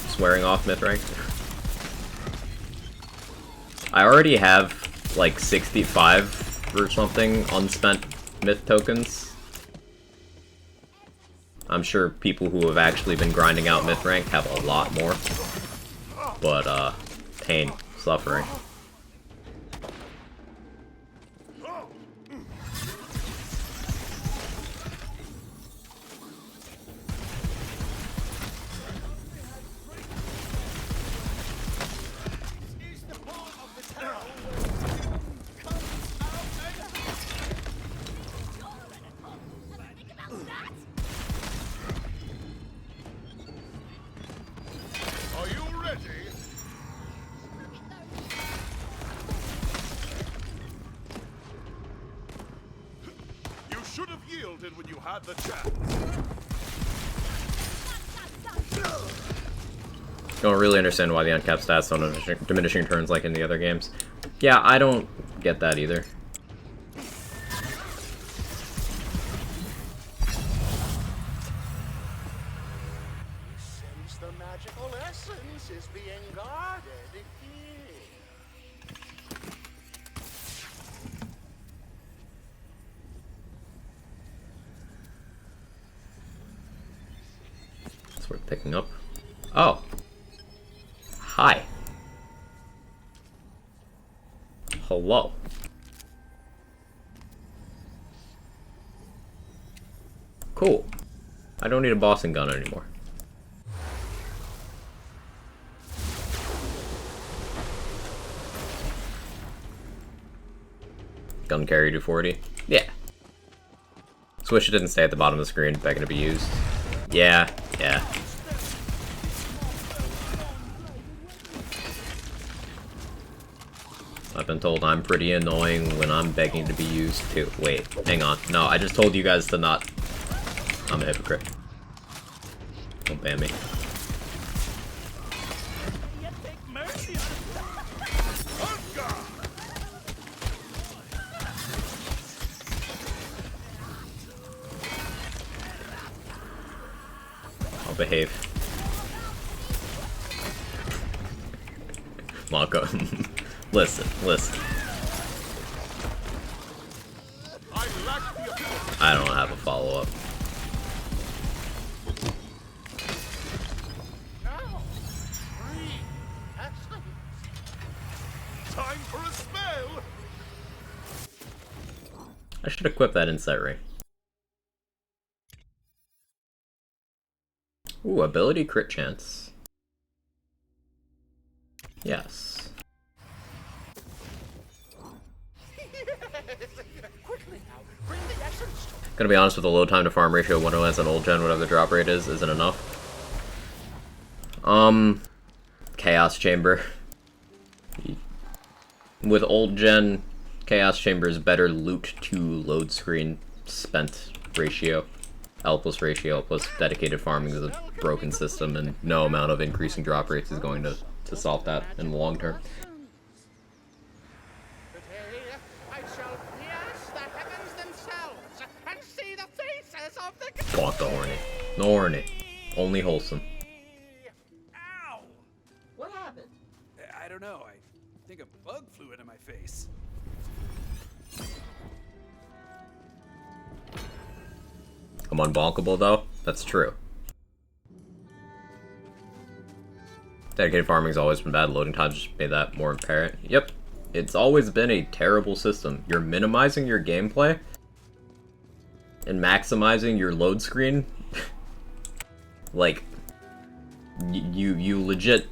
swearing off myth rank. I already have like 65 or something unspent myth tokens. I'm sure people who have actually been grinding out myth rank have a lot more. But, pain, suffering. Are you ready? You should have yielded when you had the chance. Don't really understand why the uncapped stats don't have diminishing turns like in the other games. Yeah, I don't get that either. Since the magical essence is being guarded here. It's worth picking up. Oh. Hi. Hello. Cool. I don't need a bossing gun anymore. Gun carry 240? Yeah. Switch didn't stay at the bottom of the screen, begging to be used. Yeah, yeah. I've been told I'm pretty annoying when I'm begging to be used too. Wait, hang on. No, I just told you guys to not. I'm a hypocrite. Don't ban me. I'll behave. Mako. Listen. I don't have a follow-up. Time for a spell. I should equip that insight ring. Ooh, ability crit chance. Yes. Gonna be honest with the load time to farm ratio of Wonderlands and old gen, whatever the drop rate is, isn't enough. Chaos Chamber. With old gen, Chaos Chamber is better loot to load screen spent ratio. L plus ratio plus dedicated farming is a broken system, and no amount of increasing drop rates is going to solve that in the long term. Today, I shall pierce the heavens themselves and see the faces of the Got the horny. No horny. Only wholesome. Ow! What happened? I don't know. I think a bug flew into my face. I'm unbonkable though? That's true. Dedicated farming's always been bad. Loading times just made that more apparent. Yep. It's always been a terrible system. You're minimizing your gameplay and maximizing your load screen. Like, you legit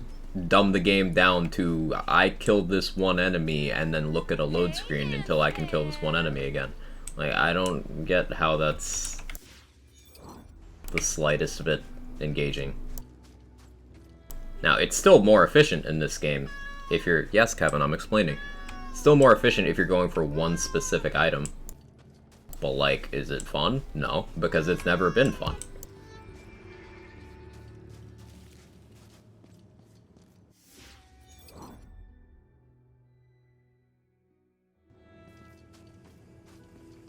dumb the game down to, I killed this one enemy and then look at a load screen until I can kill this one enemy again. Like, I don't get how that's the slightest bit engaging. Now, it's still more efficient in this game if you're... Yes, Kevin, I'm explaining. Still more efficient if you're going for one specific item. But, like, is it fun? No, because it's never been fun.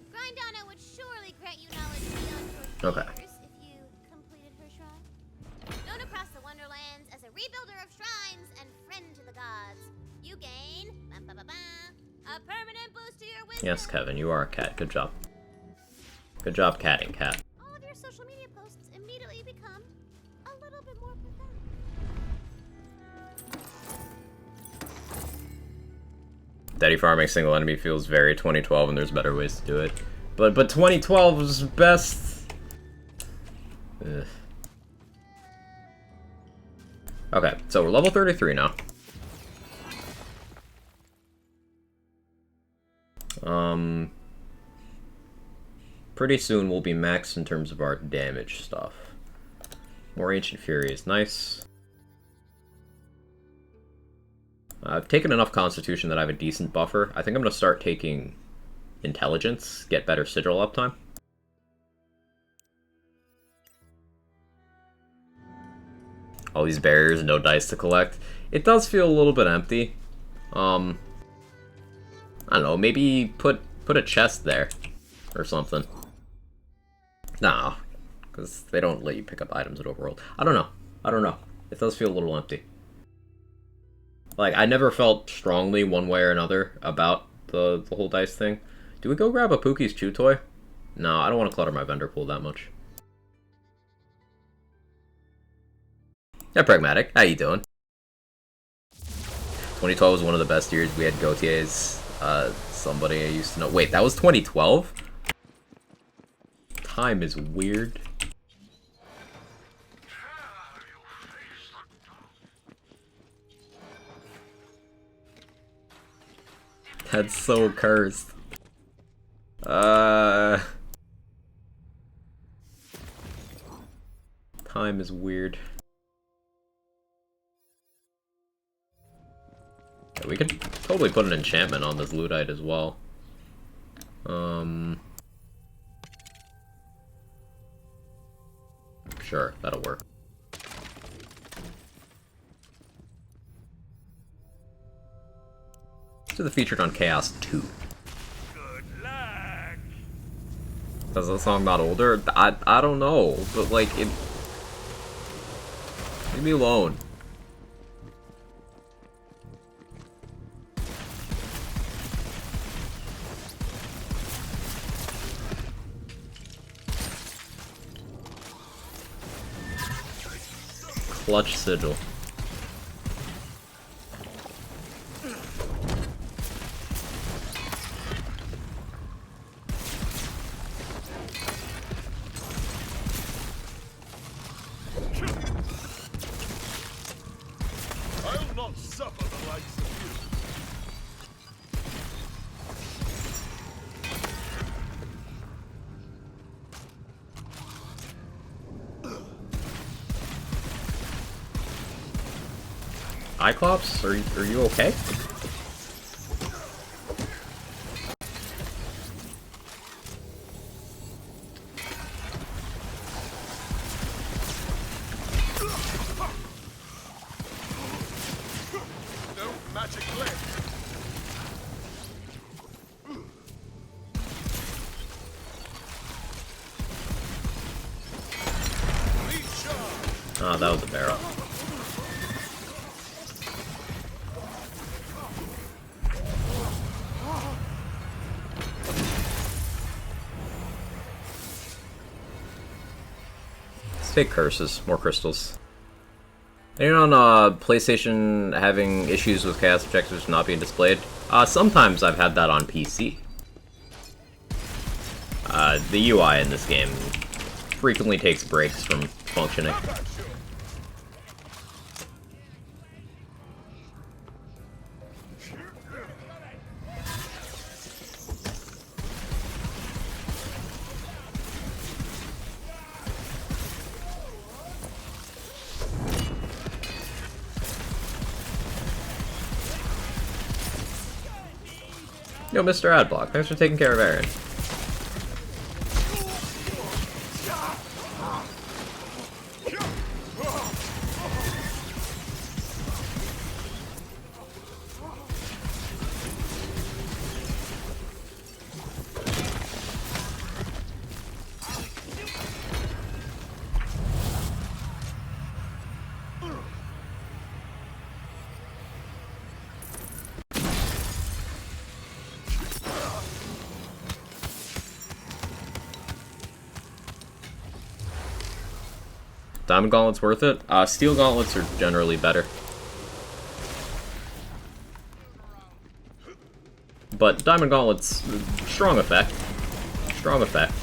Grindana would surely grant you knowledge beyond your Okay. years if you completed her shrine. Known across the Wonderlands as a rebuilder of shrines and friend to the gods, you gain A permanent boost to your wisdom. Yes, Kevin, you are a cat. Good job. Good job catting, cat. All of your social media posts immediately become a little bit more profound. Daddy farming single enemy feels very 2012 and there's better ways to do it. But 2012 was best. Ugh. Okay, so we're level 33 now. Pretty soon we'll be maxed in terms of our damage stuff. More Ancient Fury is nice. I've taken enough Constitution that I have a decent buffer. I think I'm going to start taking Intelligence, get better Sigil uptime. All these barriers, no dice to collect. It does feel a little bit empty. I don't know, maybe put a chest there or something. Nah, because they don't let you pick up items at Overworld. I don't know. It does feel a little empty. Like, I never felt strongly one way or another about the whole dice thing. Do we go grab a Pookie's Chew Toy? No, I don't want to clutter my vendor pool that much. Yeah, Pragmatic. How you doing? 2012 was one of the best years. We had Gautier's, somebody I used to know. Wait, that was 2012? Time is weird. That's so cursed. Time is weird. Yeah, we could totally put an enchantment on this Luddite as well. Sure, that'll work. To the featured on Chaos 2. Good luck. Does that song not older? I don't know, but like it. Leave me alone. Clutch Sigil. I'll not suffer the likes of Cyclops, are you okay? no magic left. Recharge. Oh, that was a barrel. Take curses, more crystals. Anyone on PlayStation having issues with chaos objectives not being displayed? Sometimes I've had that on PC. The UI in this game frequently takes breaks from functioning. Yo, Mr. Adblock, thanks for taking care of Aaron. Diamond Gauntlet's worth it. Steel Gauntlets are generally better. But Diamond Gauntlet's strong effect. Strong effect.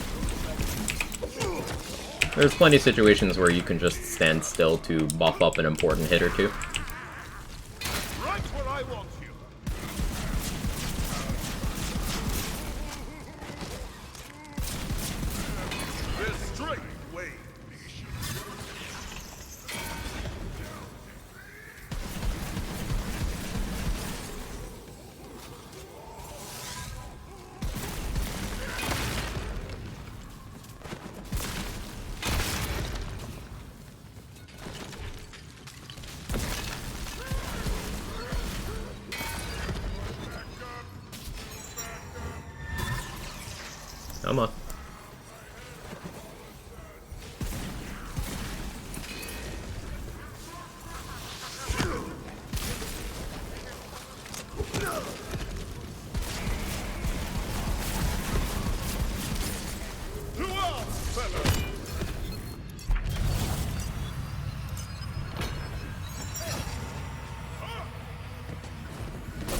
There's plenty of situations where you can just stand still to buff up an important hit or two. Right where I want you. There's straight way. Come on. Who else, fella?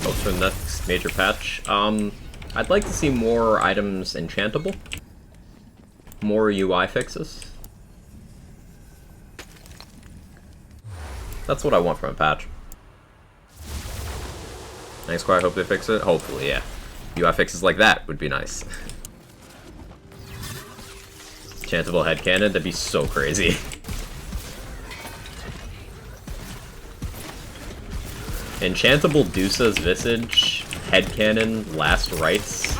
Hope for the next major patch. I'd like to see more items enchantable. More UI fixes. That's what I want from a patch. Next Squad, I hope they fix it. Hopefully, yeah. UI fixes like that would be nice. Enchantable headcanon, that'd be so crazy. Enchantable Dusa's Visage, headcanon, Last Rites,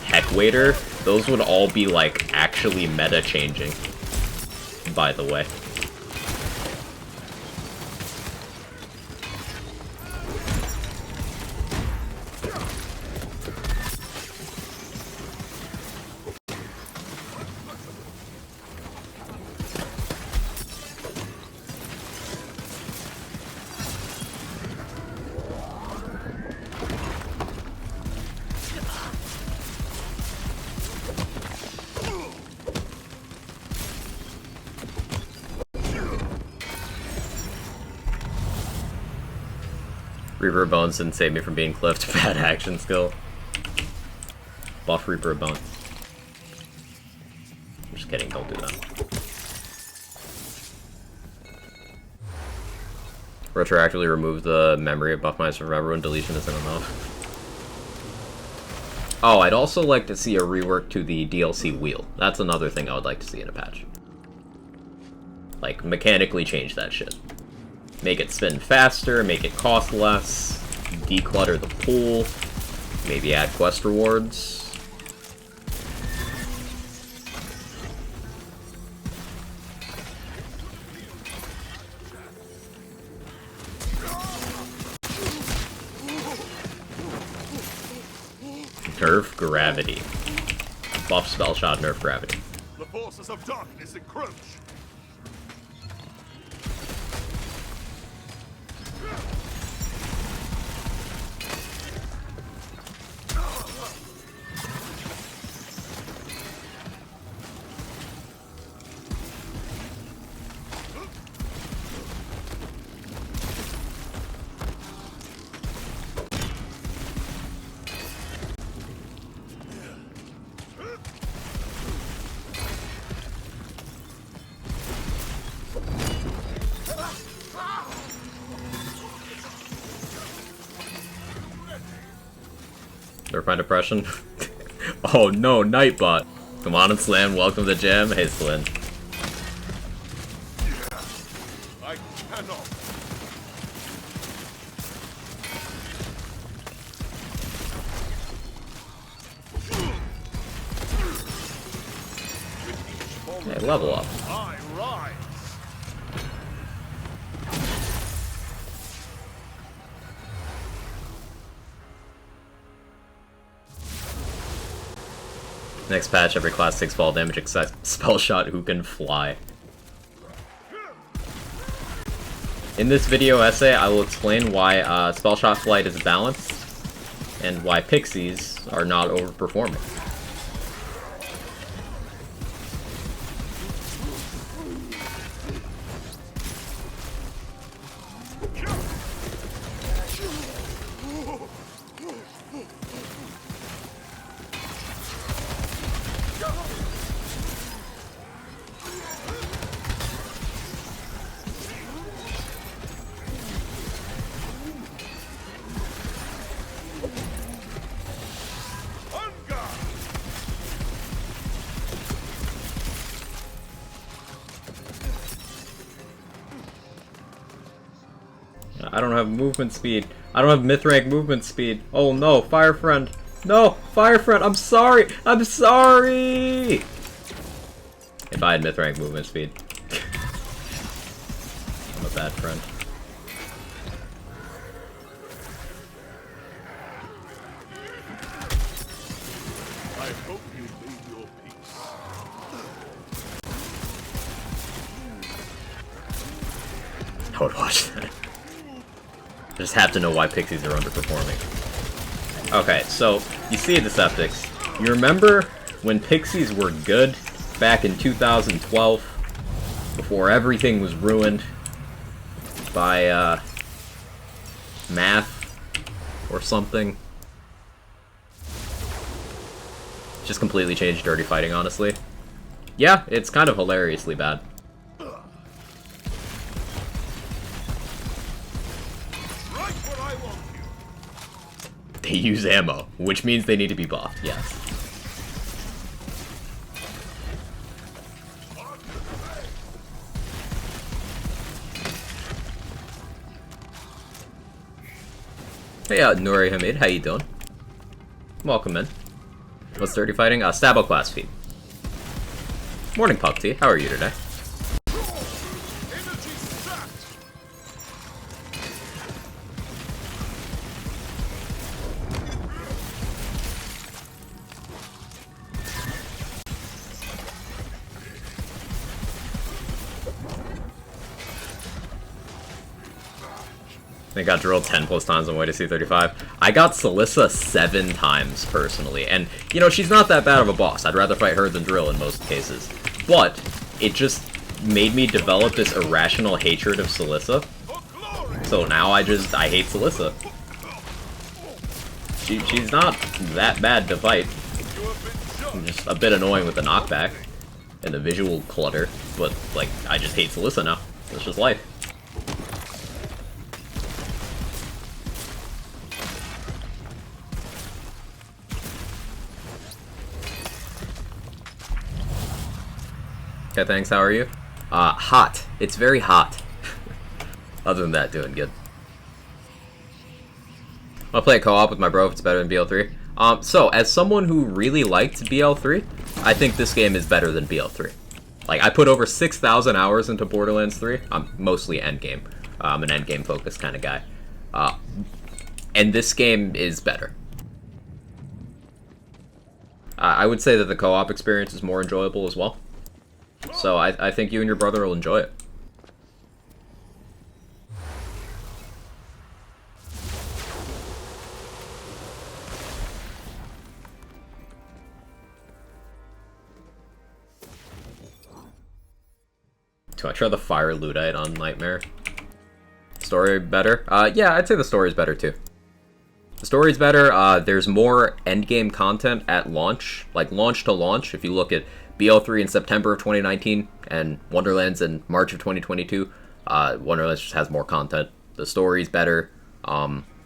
Heckwaiter, those would all be, like, actually meta-changing, by the way. Reaper of Bones didn't save me from being clipped. Bad action skill. Buff Reaper of Bones. I'm just kidding, don't do that. Retroactively remove the memory of Buff Meister Forever when deletion isn't enough. Oh, I'd also like to see a rework to the DLC wheel. That's another thing I would like to see in a patch. Like, mechanically change that shit. Make it spin faster, make it cost less, declutter the pool, maybe add quest rewards. Nerf gravity. Buff spell shot, nerf gravity. The forces of darkness encroach. Never find depression. Oh no, Nightbot. Come on and Slam, welcome to the jam. Hey Slim. I cannot. Hey, level up. I rise. Next patch, every class takes fall damage except Spell Shot who can fly. In this video essay, I will explain why Spell Shot Flight is balanced, and why Pixies are not overperforming. I don't have movement speed. I don't have myth rank movement speed. Oh no, Fire Friend. No, Fire Friend, I'm sorry! I'm sorry! If I had myth rank movement speed. I'm a bad friend. I hope you made your peace. I would watch that. I just have to know why Pixies are underperforming. Okay, so, you see Deceptics. You remember when Pixies were good back in 2012? Before everything was ruined by, math or something? Just completely changed Dirty Fighting, honestly. Yeah, it's kind of hilariously bad. Right where I want you. They use ammo, which means they need to be buffed, yes. Hey, Nuri Hamid, how you doing? Welcome in. What's Dirty Fighting? Stabo class feed. Morning, Puck T. How are you today? Energy sapped. I got drilled 10 plus times on way to C35. I got Celissa 7 times, personally. And, you know, she's not that bad of a boss. I'd rather fight her than Drill in most cases. But, it just made me develop this irrational hatred of Celissa. So now I hate Celissa. She's not that bad to fight. Just a bit annoying with the knockback and the visual clutter. But, like, I just hate Celissa now. That's just life. Okay, thanks. How are you? Hot. It's very hot. Other than that, doing good. I'll play a co-op with my bro if it's better than BL3. So, as someone who really liked BL3, I think this game is better than BL3. Like, I put over 6,000 hours into Borderlands 3. I'm mostly endgame. I'm an endgame focused kind of guy. And this game is better. I would say that the co-op experience is more enjoyable as well. So I think you and your brother will enjoy it. Do I try the fire Ludite on Nightmare? Story better? Yeah, I'd say the story's better too. The story's better, there's more endgame content at launch, like launch to launch. If you look at BL3 in September of 2019 and Wonderlands in March of 2022, Wonderlands just has more content. The story's better.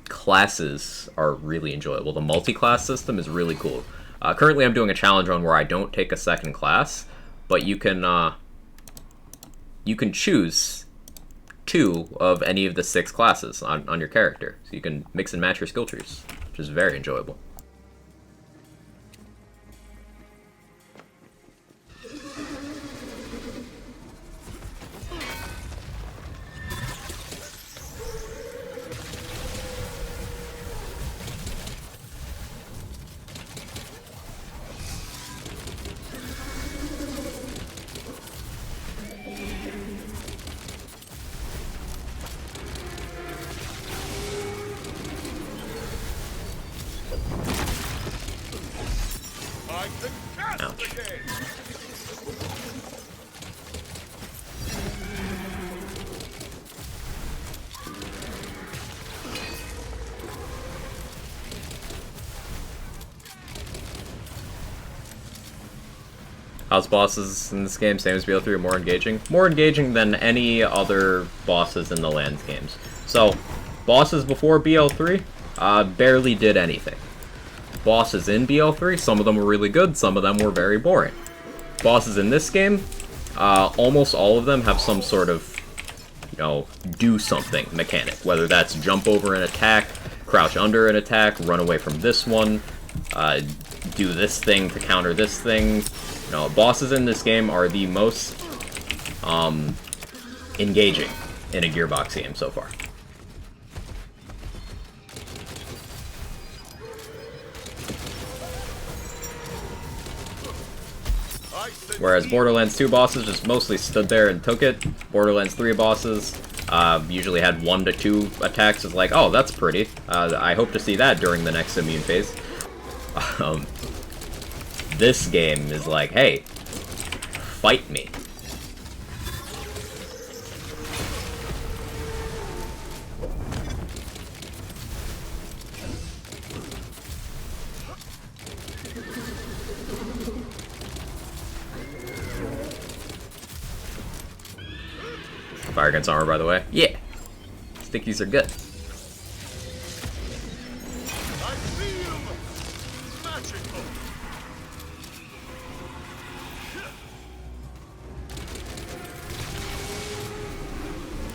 Classes are really enjoyable. The multi-class system is really cool. Currently I'm doing a challenge run where I don't take a second class, but you can choose 2 of any of the 6 classes on your character. So you can mix and match your skill trees, which is very enjoyable. I can cast Ouch. the game. How's bosses in this game? Same as BL3 or more engaging? More engaging than any other bosses in the Lands games. So, bosses before BL3 barely did anything. Bosses in BL3, some of them were really good, some of them were very boring. Bosses in this game, almost all of them have some sort of you know, do something mechanic. Whether that's jump over an attack, crouch under an attack, run away from this one, do this thing to counter this thing. You know, bosses in this game are the most engaging in a Gearbox game so far. Whereas Borderlands 2 bosses just mostly stood there and took it. Borderlands 3 bosses usually had 1 to 2 attacks. It's like, oh, that's pretty. I hope to see that during the next immune phase. This game is like, hey, fight me. Fire against armor, by the way. Yeah! Stickies are good. I feel magical.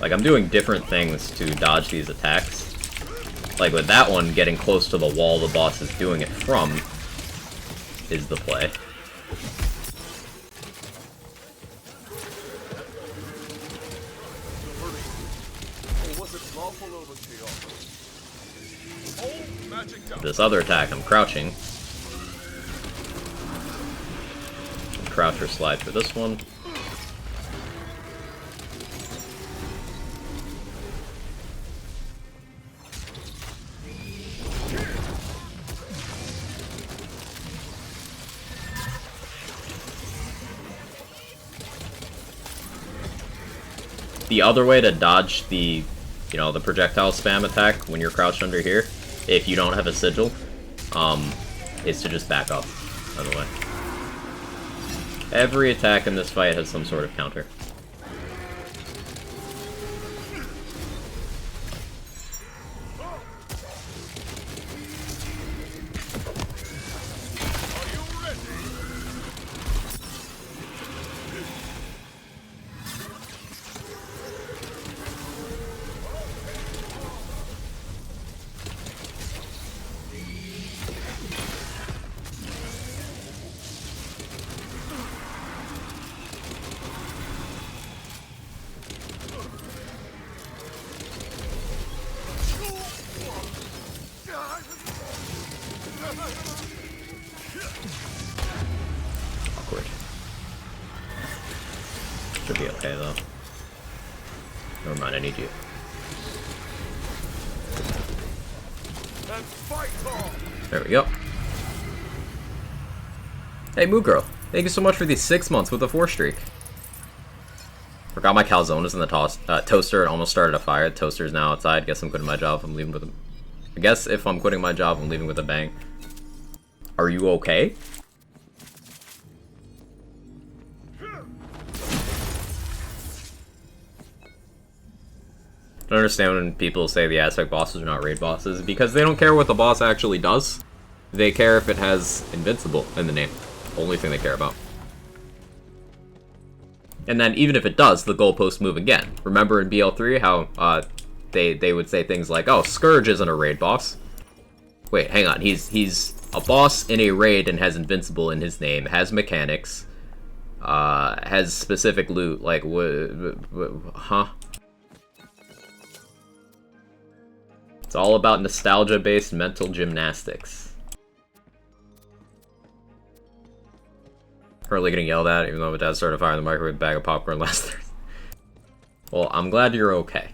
Like, I'm doing different things to dodge these attacks. Like, with that one, getting close to the wall the boss is doing it from is the play. This other attack, I'm crouching. Crouch or slide for this one. The other way to dodge the, you know, the projectile spam attack when you're crouched under here, if you don't have a sigil, is to just back up, by the way. Every attack in this fight has some sort of counter. Awkward. Should be okay though. Never mind, I need you. There we go. Hey, Moo Girl. Thank you so much for these 6 months with a 4 streak. Forgot my calzones in the toaster and almost started a fire. The toaster is now outside. Guess I'm quitting my job. I'm leaving with a... I guess if I'm quitting my job, I'm leaving with a bang. Are you okay? I don't understand when people say the aspect bosses are not raid bosses, because they don't care what the boss actually does. They care if it has invincible in the name. Only thing they care about. And then even if it does, the goalposts move again. Remember in BL3 how they would say things like, oh, Scourge isn't a raid boss. Wait, hang on. He's a boss in a raid and has invincible in his name, has mechanics, has specific loot, like, huh? It's all about nostalgia-based mental gymnastics. Currently getting yelled at, even though my dad started a fire in the microwave, a bag of popcorn last Thursday. Well, I'm glad you're okay.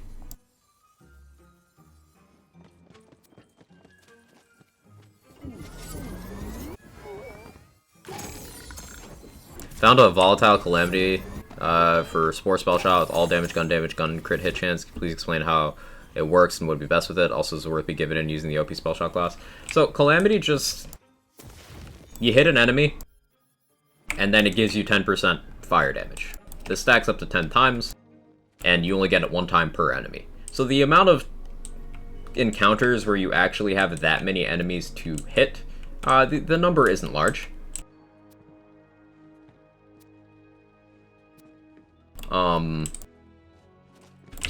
Found a volatile calamity for Spore Spell Shot with all damage, gun, crit hit chance. Please explain how it works and what would be best with it. Also, is it worth be given in using the OP Spell Shot class? So, Calamity just... You hit an enemy, and then it gives you 10% fire damage. This stacks up to 10 times, and you only get it 1 time per enemy. So the amount of encounters where you actually have that many enemies to hit, the number isn't large.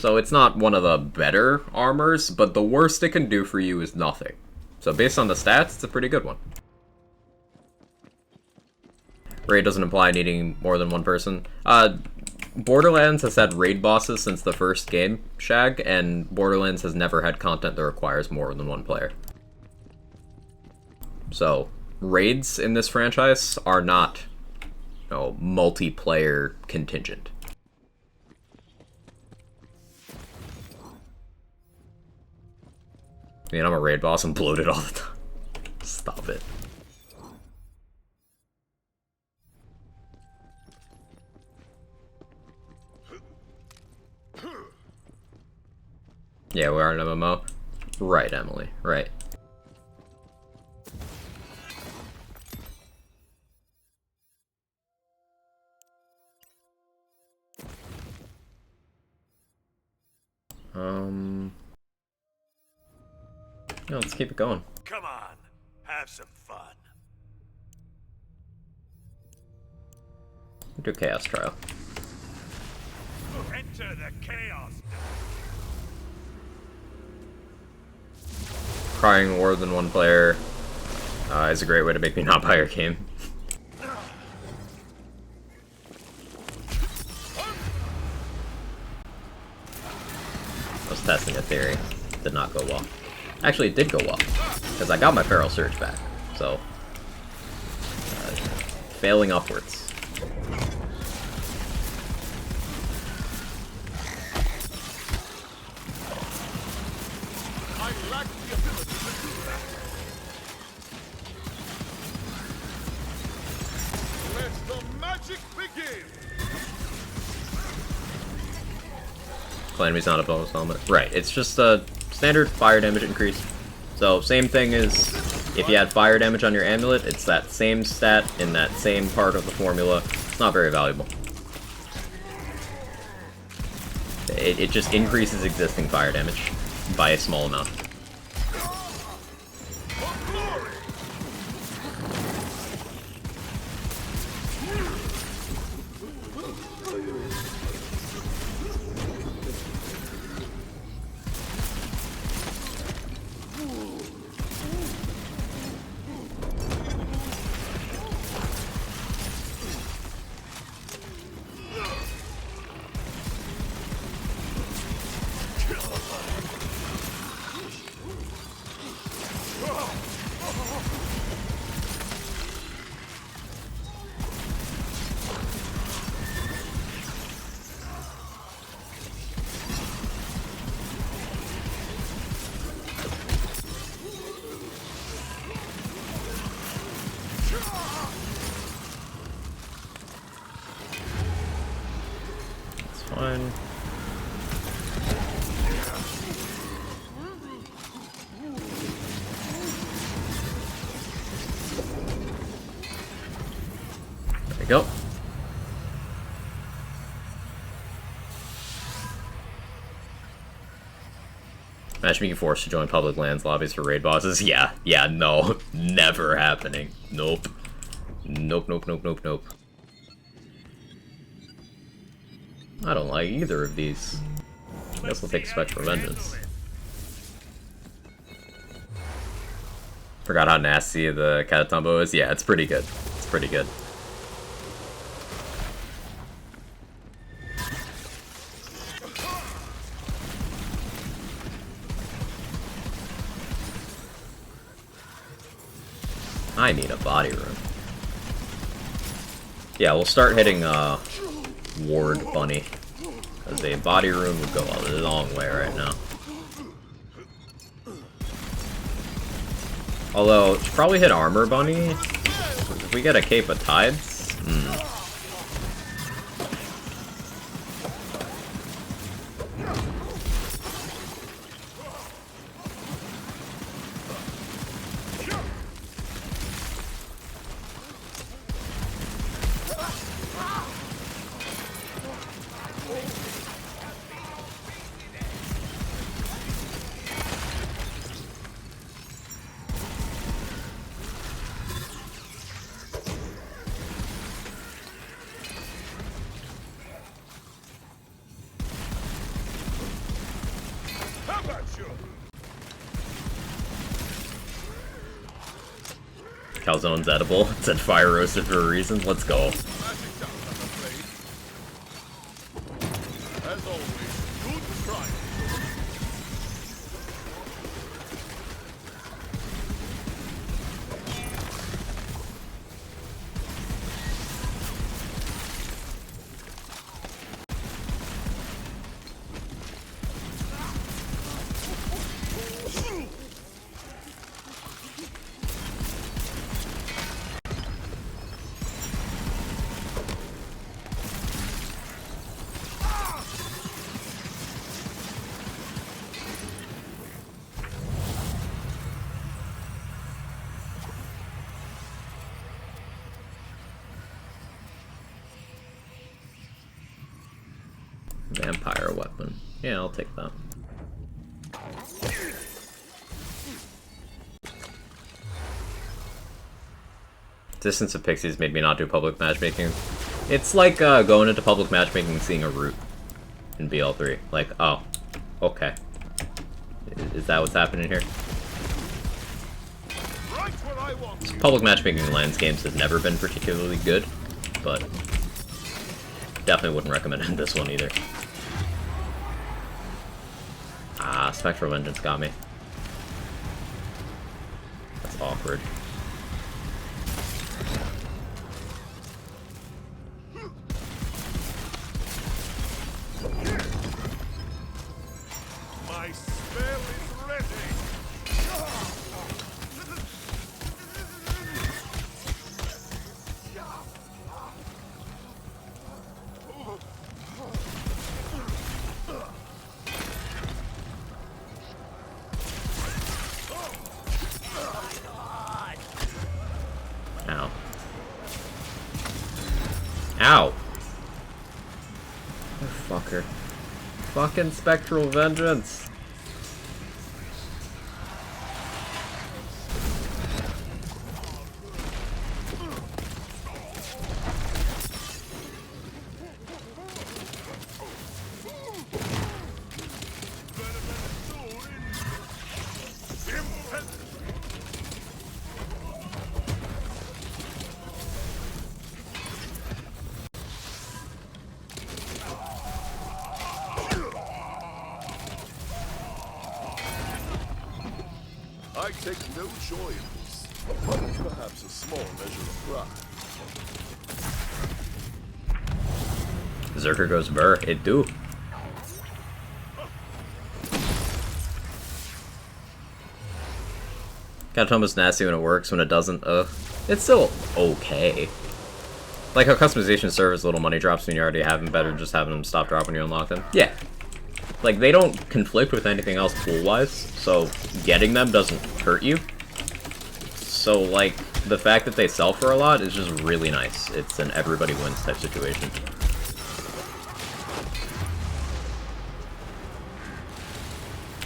So it's not one of the better armors, but the worst it can do for you is nothing. So based on the stats, it's a pretty good one. Raid doesn't imply needing more than one person. Borderlands has had raid bosses since the first game, Shag, and Borderlands has never had content that requires more than one player. So, raids in this franchise are not, you know, multiplayer contingent. I mean, I'm a raid boss and bloated all the time. Stop it. Yeah, we are an MMO. Right, Emily. Right. Yeah, let's keep it going. Come on, have some fun. Do Chaos Trial. Enter the chaos. Crying more than one player is a great way to make me not buy your game. I was testing a theory. Did not go well. Actually, it did go well, because I got my Feral Surge back, so... failing upwards. I lack the ability to do that. Let the magic begin. Enemy's not a bonus element. Right, it's just a standard fire damage increase. So, same thing as if you had fire damage on your amulet, it's that same stat in that same part of the formula. It's not very valuable. It just increases existing fire damage by a small amount. Fine. There we go. Imagine being forced to join public lands lobbies for raid bosses. Yeah, no. Never happening. Nope. Nope. I don't like either of these. I guess we'll take Spectral Vengeance. Forgot how nasty the Catatumbo is. Yeah, it's pretty good. It's pretty good. I need a body room. Yeah, we'll start hitting Ward Bunny, because a body room would go a long way right now. Although, should probably hit Armor Bunny. If we get a Cape of Tides, calzone's edible. It said fire roasted for a reason. Let's go. Magic dust, I'm afraid. As always, good try. Vampire weapon. Yeah, I'll take that. Distance of Pixies made me not do public matchmaking. It's like going into public matchmaking and seeing a root in BL3. Like, oh, okay. Is that what's happening here? Right where I want you. Public matchmaking in Lands games has never been particularly good, but definitely wouldn't recommend this one either. Ah, Spectral Vengeance got me. That's awkward. My spell is ready. Ow. Ow! Oh, fucker. Fucking Spectral Vengeance! I take no joy in this, but perhaps a small measure of pride. Brrzerker goes burr. It do. Catatoma's nasty when it works, when it doesn't, it's still okay. Like how customization serves little money drops when you already have them, better just having them stop dropping when you unlock them. Yeah. Like, they don't conflict with anything else pool-wise, so getting them doesn't hurt you. So, like, the fact that they sell for a lot is just really nice. It's an everybody wins type situation.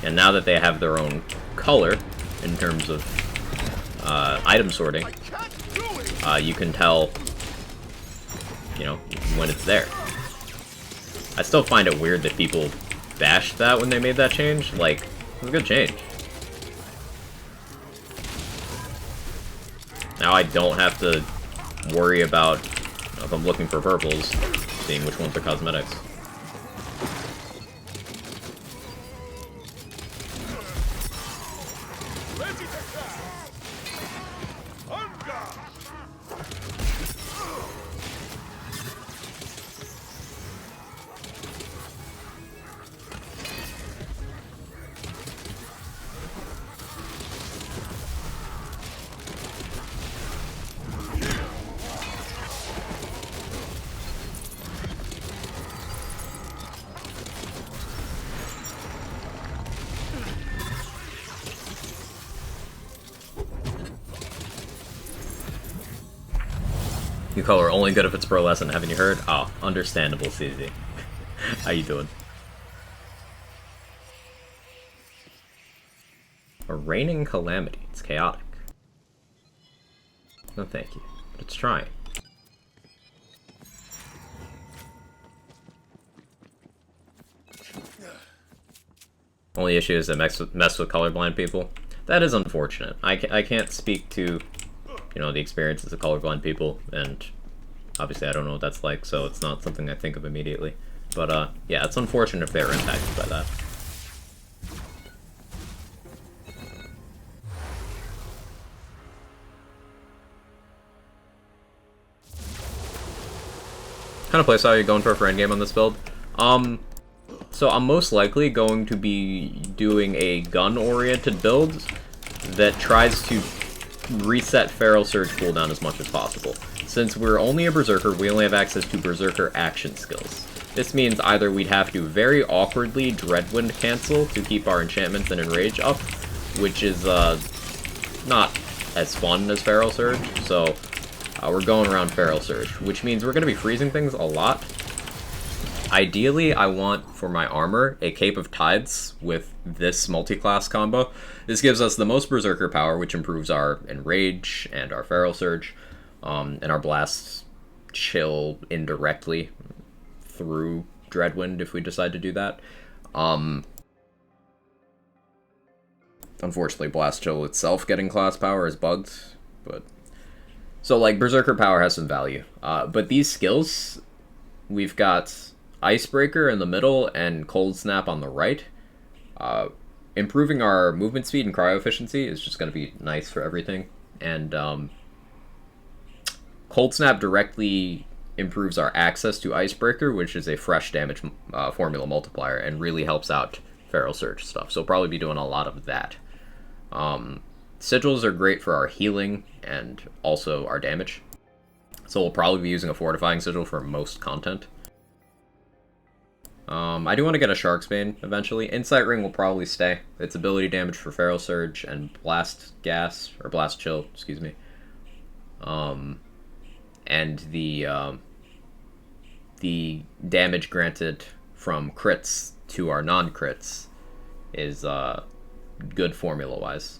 And now that they have their own color, in terms of item sorting, you can tell, you know, when it's there. I still find it weird that people bashed that when they made that change. Like, it was a good change. Now I don't have to worry about, if I'm looking for purples, seeing which ones are cosmetics. New color only good if it's pearlescent, haven't you heard? Oh, understandable, CZ. How you doing? A raining calamity. It's chaotic. No thank you. But it's trying. Only issue is that mess with colorblind people. That is unfortunate. I can't speak to you know, the experiences of colorblind people, and obviously I don't know what that's like, so it's not something I think of immediately. But yeah, it's unfortunate if they were impacted by that. Kind of playstyle are you going for endgame on this build? So I'm most likely going to be doing a gun-oriented build that tries to reset Feral Surge cooldown as much as possible. Since we're only a Berserker, we only have access to Berserker action skills. This means either we'd have to very awkwardly Dreadwind cancel to keep our enchantments and enrage up, which is not as fun as Feral Surge, so we're going around Feral Surge, which means we're going to be freezing things a lot. Ideally, I want, for my armor, a Cape of Tides with this multi-class combo. This gives us the most Berserker power, which improves our Enrage and our Feral Surge, and our Blast Chill indirectly through Dreadwind if we decide to do that. Unfortunately, Blast Chill itself getting class power is bugged, but... So, like, Berserker power has some value. But these skills, we've got Icebreaker in the middle and Cold Snap on the right. Improving our movement speed and cryo efficiency is just going to be nice for everything. And Cold Snap directly improves our access to Icebreaker, which is a fresh damage formula multiplier, and really helps out Feral Surge stuff. So we'll probably be doing a lot of that. Sigils are great for our healing and also our damage. So we'll probably be using a Fortifying Sigil for most content. I do want to get a Shark's Bane eventually. Insight Ring will probably stay. Its ability damage for Feral Surge and Blast Gas, or Blast Chill, excuse me. And the damage granted from crits to our non-crits is good formula-wise.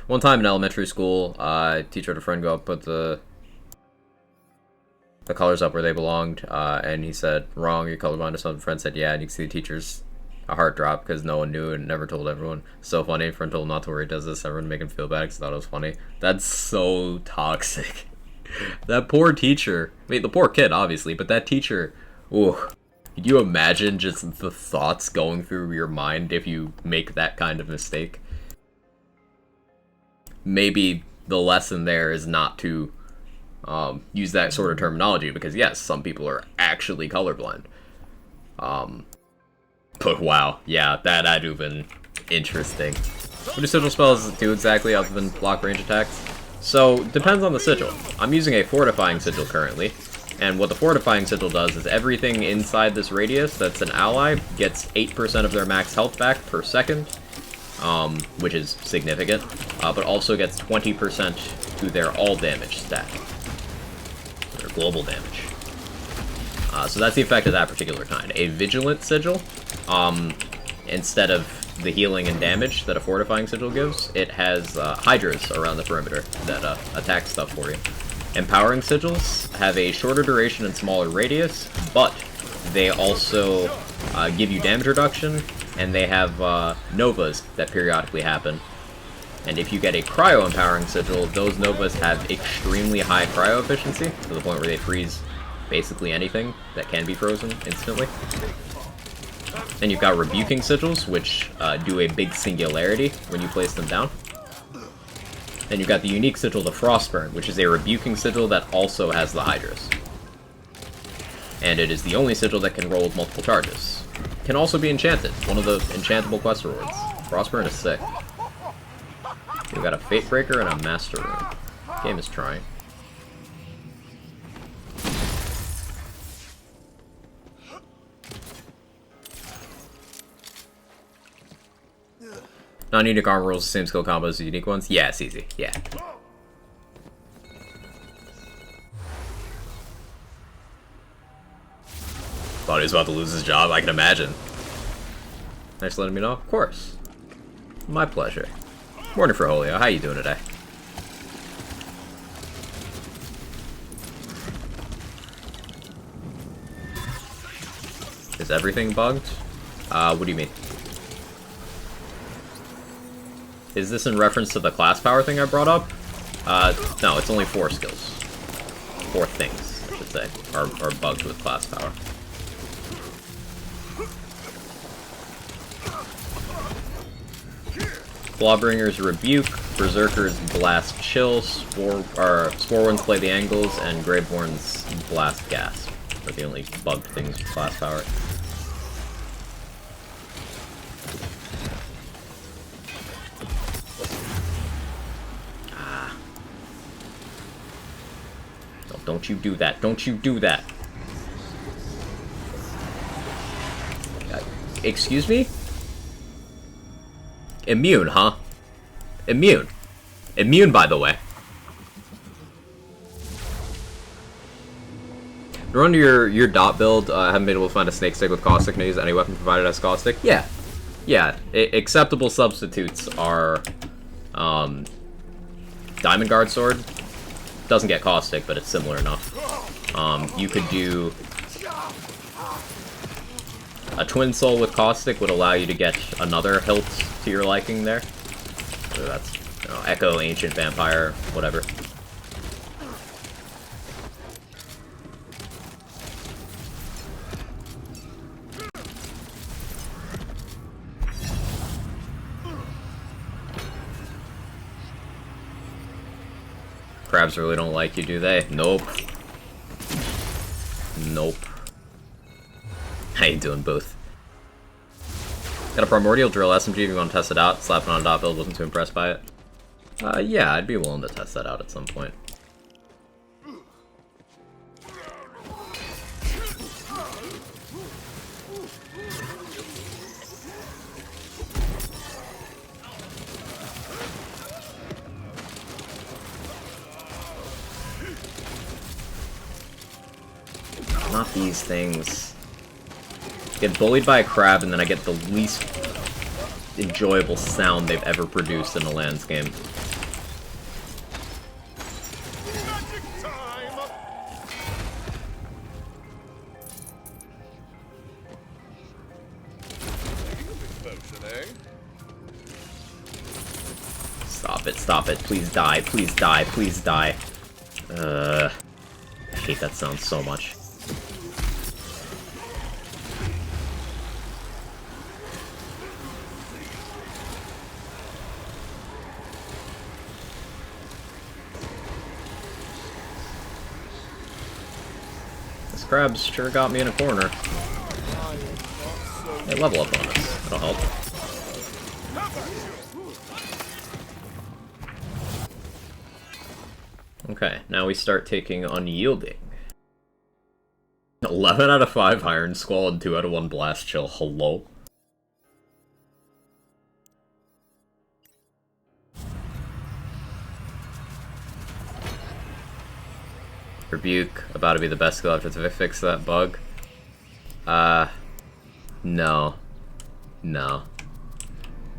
One time in elementary school, teacher had a friend go up, put the colors up where they belonged, and he said, "Wrong, you're colorblind," or something. Friend said, "Yeah," and you can see the teacher's a heart drop because no one knew and never told everyone. So funny. Friend told him not to worry, he does this. Everyone make him feel bad because thought it was funny. That's so toxic. That poor teacher. I mean, the poor kid, obviously, but that teacher. Ooh. Could you imagine just the thoughts going through your mind if you make that kind of mistake? Maybe the lesson there is not to use that sort of terminology, because yes, some people are actually colorblind. But wow, yeah, that had to have been interesting. What do sigil spells do exactly other than block range attacks? So, depends on the sigil. I'm using a Fortifying Sigil currently, and what the Fortifying Sigil does is everything inside this radius that's an ally gets 8% of their max health back per second, which is significant, but also gets 20% to their all damage stat, their global damage. So that's the effect of that particular kind. A Vigilant Sigil, instead of the healing and damage that a Fortifying Sigil gives, it has Hydras around the perimeter that attack stuff for you. Empowering Sigils have a shorter duration and smaller radius, but they also give you damage reduction, and they have Novas that periodically happen. And if you get a Cryo Empowering Sigil, those Novas have extremely high cryo efficiency, to the point where they freeze basically anything that can be frozen instantly. And you've got Rebuking Sigils, which do a big singularity when you place them down. And you've got the unique sigil, the Frostburn, which is a Rebuking Sigil that also has the Hydras. And it is the only sigil that can roll with multiple charges. Can also be enchanted, one of the enchantable quest rewards. Frostburn is sick. We've got a Fate Breaker and a Master Rune. Game is trying. Non-unique armor rolls the same skill combos as unique ones? Yeah, it's easy. Yeah. Thought he was about to lose his job, I can imagine. Thanks for letting me know. Of course. My pleasure. Morning, Froholio. How you doing today? Is everything bugged? What do you mean? Is this in reference to the class power thing I brought up? No, it's only 4 skills. 4 things, I should say, are bugged with class power. Clawbringer's Rebuke, Brrzerker's Blast Chill, Spore Play the Angles, and Graveborn's Blast Gasp are the only bugged things with class power. Don't you do that. Don't you do that. Excuse me? Immune, huh? Immune. Immune, by the way. You're under your dot build, haven't been able to find a snake stick with caustic and use any weapon provided as caustic? Yeah. Yeah. Acceptable substitutes are Diamond Guard Sword. Doesn't get caustic, but it's similar enough. You could do a Twin Soul with caustic would allow you to get another hilt to your liking there. So that's, you know, Echo, Ancient Vampire, whatever. Crabs really don't like you, do they? Nope. Nope. How you doing, both? Got a Primordial Drill SMG if you want to test it out. Slapping on a dot build, wasn't too impressed by it. Yeah, I'd be willing to test that out at some point. Not these things. Get bullied by a crab and then I get the least enjoyable sound they've ever produced in a Lands game. Magic time! Potion, eh? Stop it, stop it. Please die, please die, please die. I hate that sound so much. This crab's sure got me in a corner. Hey, level up on us. That'll help. Okay, now we start taking Unyielding. 11 out of 5 Iron Squall and 2 out of 1 Blast Chill. Hello? Rebuke, about to be the best skill after to fix that bug. No. No.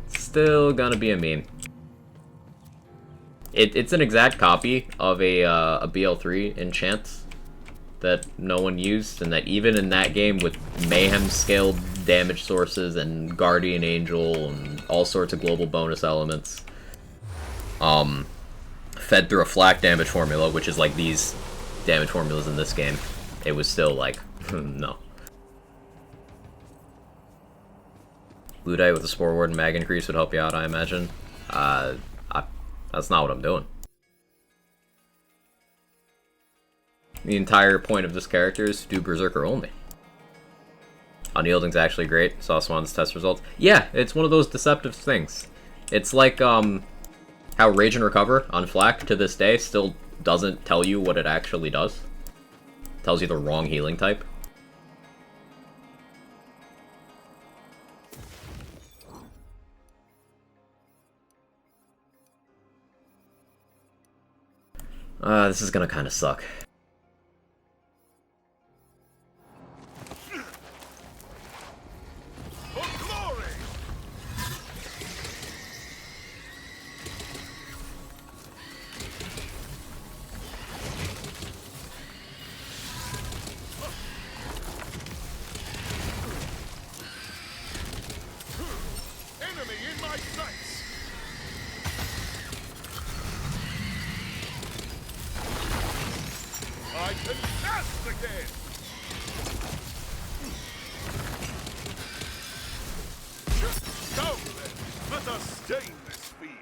Still gonna be a meme. It's an exact copy of a BL3 enchant that no one used, and that even in that game with Mayhem scaled damage sources and Guardian Angel and all sorts of global bonus elements, fed through a flak damage formula, which is like these damage formulas in this game, it was still like, no. Ludite with a Spore Ward and Mag Increase would help you out, I imagine. That's not what I'm doing. The entire point of this character is to do Brrzerker only. Unyielding's actually great. Saw Swan's test results. Yeah, it's one of those deceptive things. It's like how Rage and Recover on Flak to this day still doesn't tell you what it actually does. It tells you the wrong healing type. This is gonna kind of suck. For glory! Enemy in my sights! again. Go then. Let us stain this field.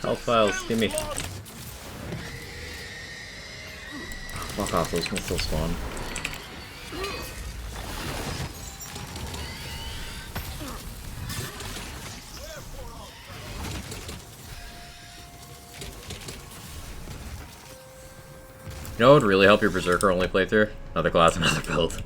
Health files, give me. Fuck off, those can still spawn. You know what would really help your Berserker only playthrough? Another class, another build.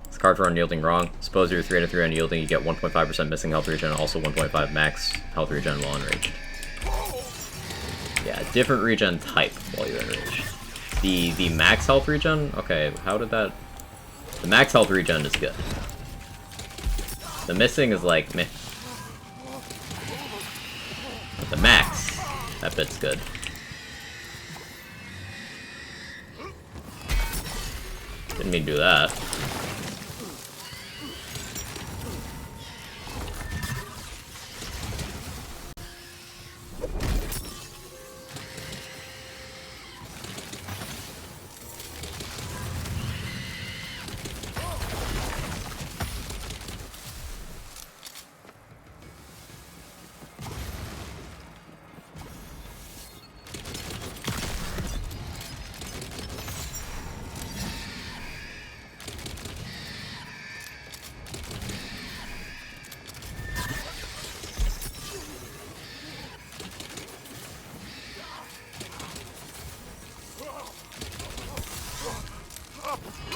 This card for unyielding wrong. Suppose you're 3/3 unyielding, you get 1.5% missing health regen, and also 1.5 max health regen while enraged. Yeah, different regen type while you're enraged. The max health regen? Okay, how did that... The max health regen is good. The missing is like meh. But the max, that bit's good. Didn't mean to do that.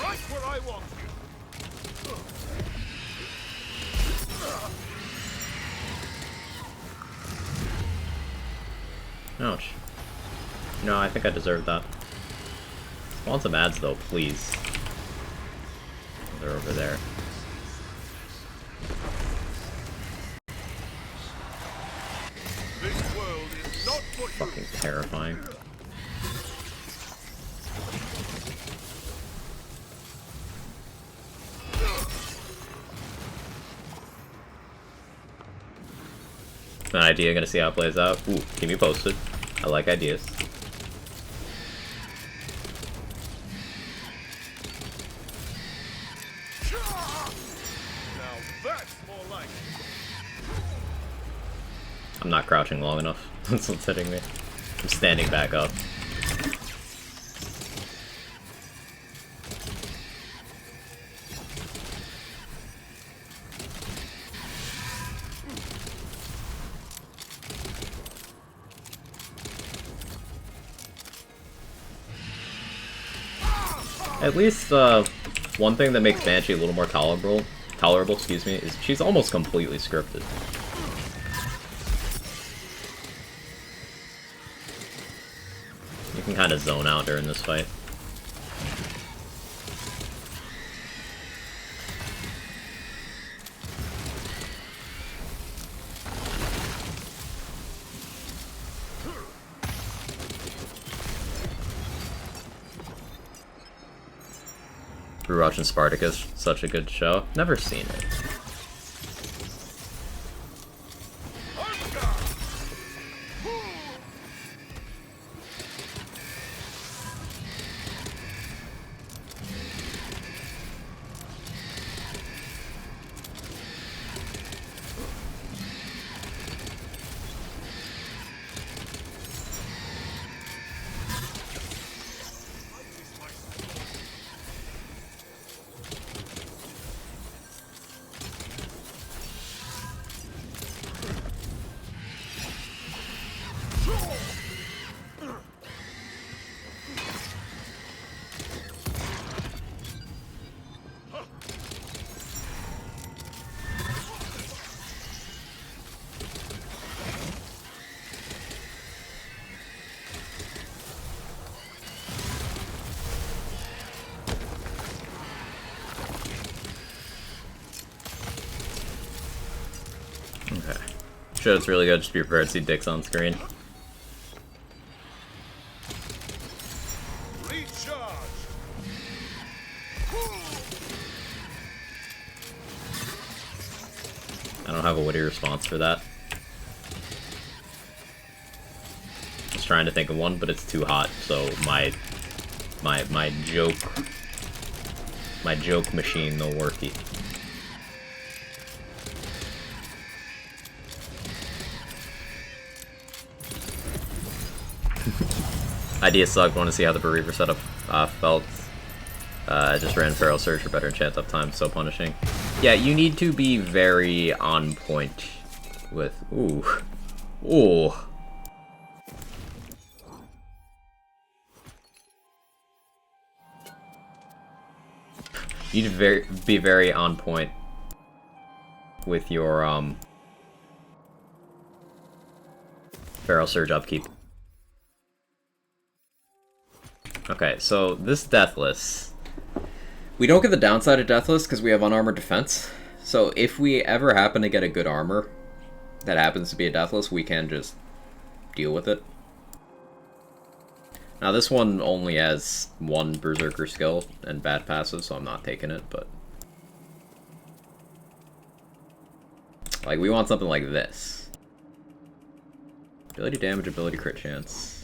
Right where I want you. Ouch. No, I think I deserved that. Want some ads though, please. They're over there. This world is not for you. Fucking terrifying. An idea, gonna see how it plays out. Ooh, keep me posted. I like ideas. Now that's more like it. I'm not crouching long enough. That's what's hitting me. I'm standing back up. At least, one thing that makes Banshee a little more tolerable, excuse me, is she's almost completely scripted. You can kind of zone out during this fight. Rewatching Spartacus, such a good show. Never seen it. Sure, it's really good. Just be prepared to see dicks on screen. Recharge. I don't have a witty response for that. I was trying to think of one, but it's too hot, so my joke machine no worky. Idea sucked. Want to see how the Brrzerker setup felt. I just ran Feral Surge for better enchant uptime. So punishing. Yeah, you need to be very on point with. Ooh. Ooh. You need to be very on point with your Feral Surge upkeep. Okay, so this Deathless. We don't get the downside of Deathless because we have unarmored defense. So if we ever happen to get a good armor that happens to be a Deathless, we can just deal with it. Now this one only has one Brrzerker skill and bad passive, so I'm not taking it, but... like, we want something like this. Ability damage, ability crit chance.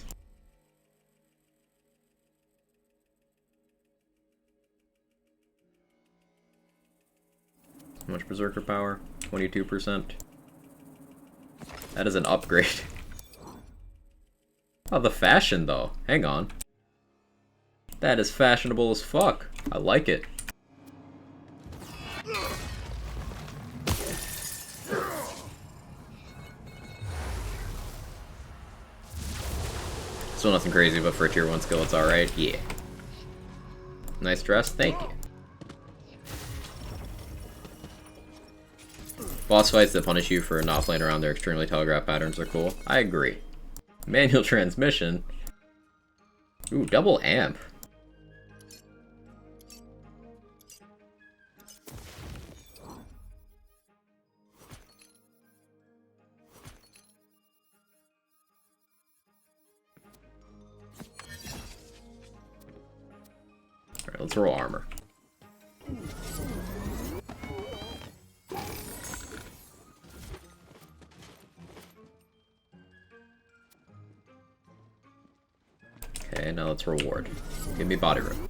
How much Brrzerker power? 22%. That is an upgrade. Oh, the fashion, though. Hang on. That is fashionable as fuck. I like it. So nothing crazy, but for a tier 1 skill, it's alright. Yeah. Nice dress. Thank you. Boss fights that punish you for not playing around their extremely telegraphed patterns are cool. I agree. Manual transmission. Ooh, double amp. Alright, let's roll armor. Okay, now let's reward. Give me body room.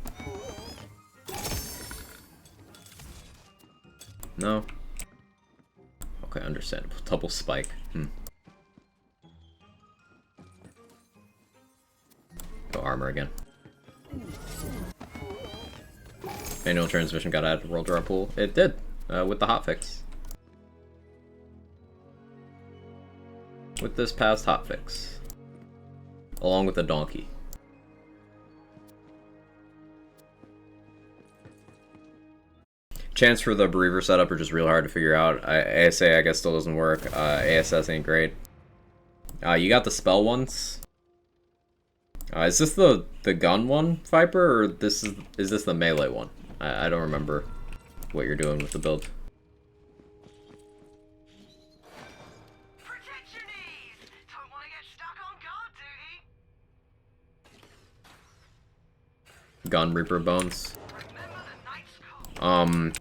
No? Okay, understandable. Double spike. Go armor again. Manual transmission got added to World Draw Pool. It did, with the hotfix. With this past hotfix. Along with the donkey. Chance for the Bereaver setup are just real hard to figure out. ASA, I guess, still doesn't work. ASS ain't great. You got the spell ones. Is this the gun one, Viper, or is this the melee one? I don't remember what you're doing with the build. Protect your knees! Don't want to get stuck on guard duty! Gun Reaper Bones. Remember the night's call.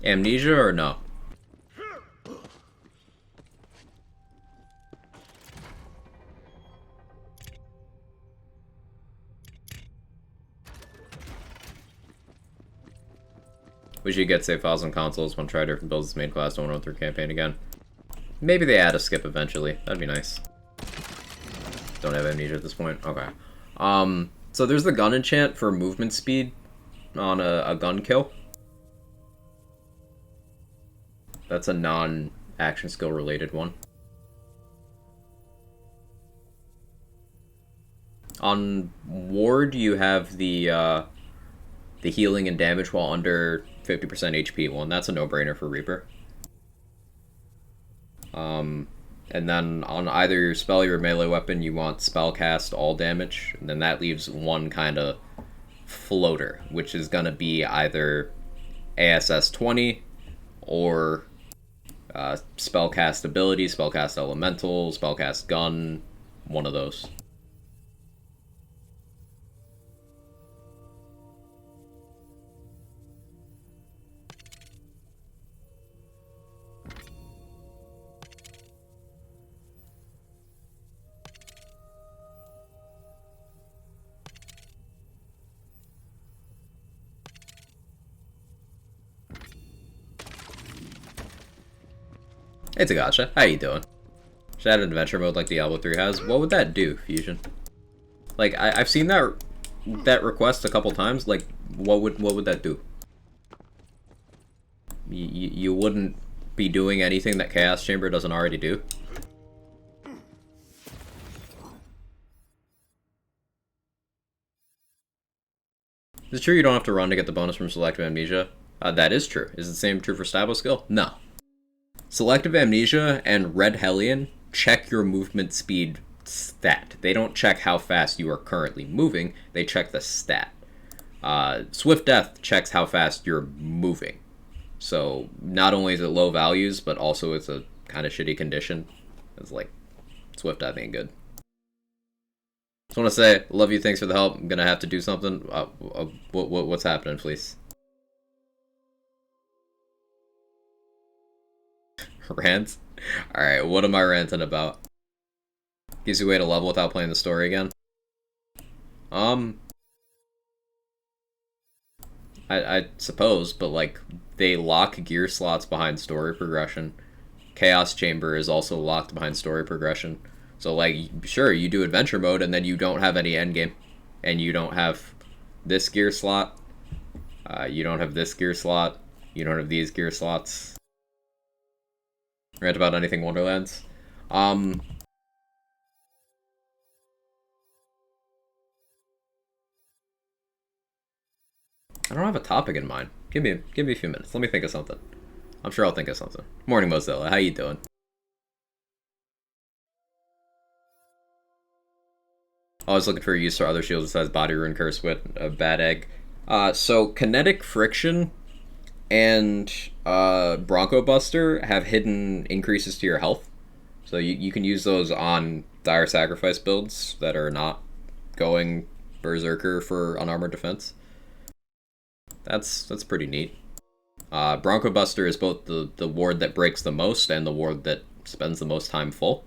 Amnesia or no? We should get save files on consoles when try different builds as main class don't run through campaign again. Maybe they add a skip eventually. That'd be nice. Don't have amnesia at this point. Okay. So there's the gun enchant for movement speed on a gun kill. That's a non-action skill related one. On ward, you have the healing and damage while under 50% HP one. That's a no-brainer for Reaper. And then on either your spell or your melee weapon, you want spellcast all damage. And then that leaves one kind of floater, which is gonna be either ASS 20, or spellcast ability, spellcast elemental, spellcast gun, one of those. It's a gotcha. How you doing? Should I add an adventure mode like Diablo 3 has? What would that do, Fusion? Like, I've seen that request a couple times. Like, what would that do? You wouldn't be doing anything that Chaos Chamber doesn't already do? Is it true you don't have to run to get the bonus from Selective Amnesia? That is true. Is the same true for Stablo Skill? No. Selective Amnesia and Red Hellion check your movement speed stat. They don't check how fast you are currently moving, they check the stat. Swift Death checks how fast you're moving. So not only is it low values, but also it's a kind of shitty condition. It's like, Swift Death ain't good. Just want to say, love you, thanks for the help. I'm gonna have to do something. What's happening, please? Rants? Alright, what am I ranting about? Gives you a way to level without playing the story again? I suppose, but like, they lock gear slots behind story progression. Chaos Chamber is also locked behind story progression. So like, sure, you do adventure mode and then you don't have any endgame. And you don't have this gear slot. You don't have this gear slot. You don't have these gear slots. Rant about anything Wonderlands. I don't have a topic in mind. Give me a few minutes. Let me think of something. I'm sure I'll think of something. Morning, Mozilla. How you doing? Always looking for a use for other shields besides Body Rune, Curse Wit, a Bad Egg. So Kinetic Friction and Bronco Buster have hidden increases to your health. So you can use those on Dire Sacrifice builds that are not going Brrzerker for unarmored defense. That's pretty neat. Bronco Buster is both the ward that breaks the most and the ward that spends the most time full.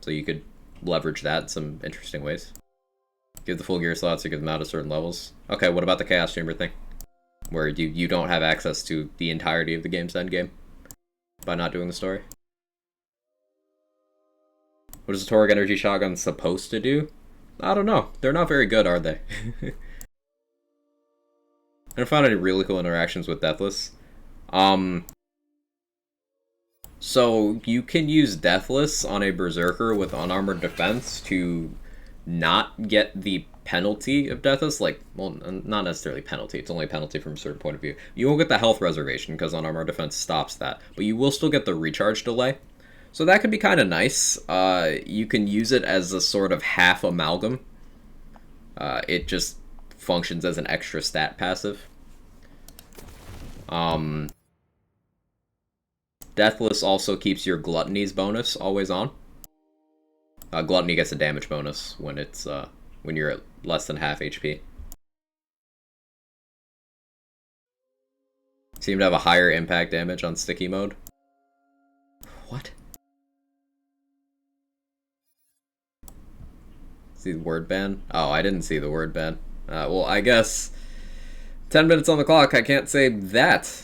So you could leverage that in some interesting ways. Give the full gear slots or give them out at certain levels. Okay, what about the Chaos Chamber thing? Where you don't have access to the entirety of the game's endgame by not doing the story. What is the Torg Energy Shotgun supposed to do? I don't know. They're not very good, are they? I haven't found any really cool interactions with Deathless. So you can use Deathless on a Berserker with unarmored defense to not get the penalty of Deathless. Like, well, not necessarily penalty. It's only a penalty from a certain point of view. You won't get the health reservation because unarmored defense stops that, but you will still get the recharge delay. So that could be kind of nice. You can use it as a sort of half amalgam. It just functions as an extra stat passive. Deathless also keeps your Gluttony's bonus always on. Gluttony gets a damage bonus when it's when you're at less than half HP. Seem to have a higher impact damage on sticky mode. What? See the word ban? Oh, I didn't see the word ban. Well, I guess 10 minutes on the clock, I can't say that.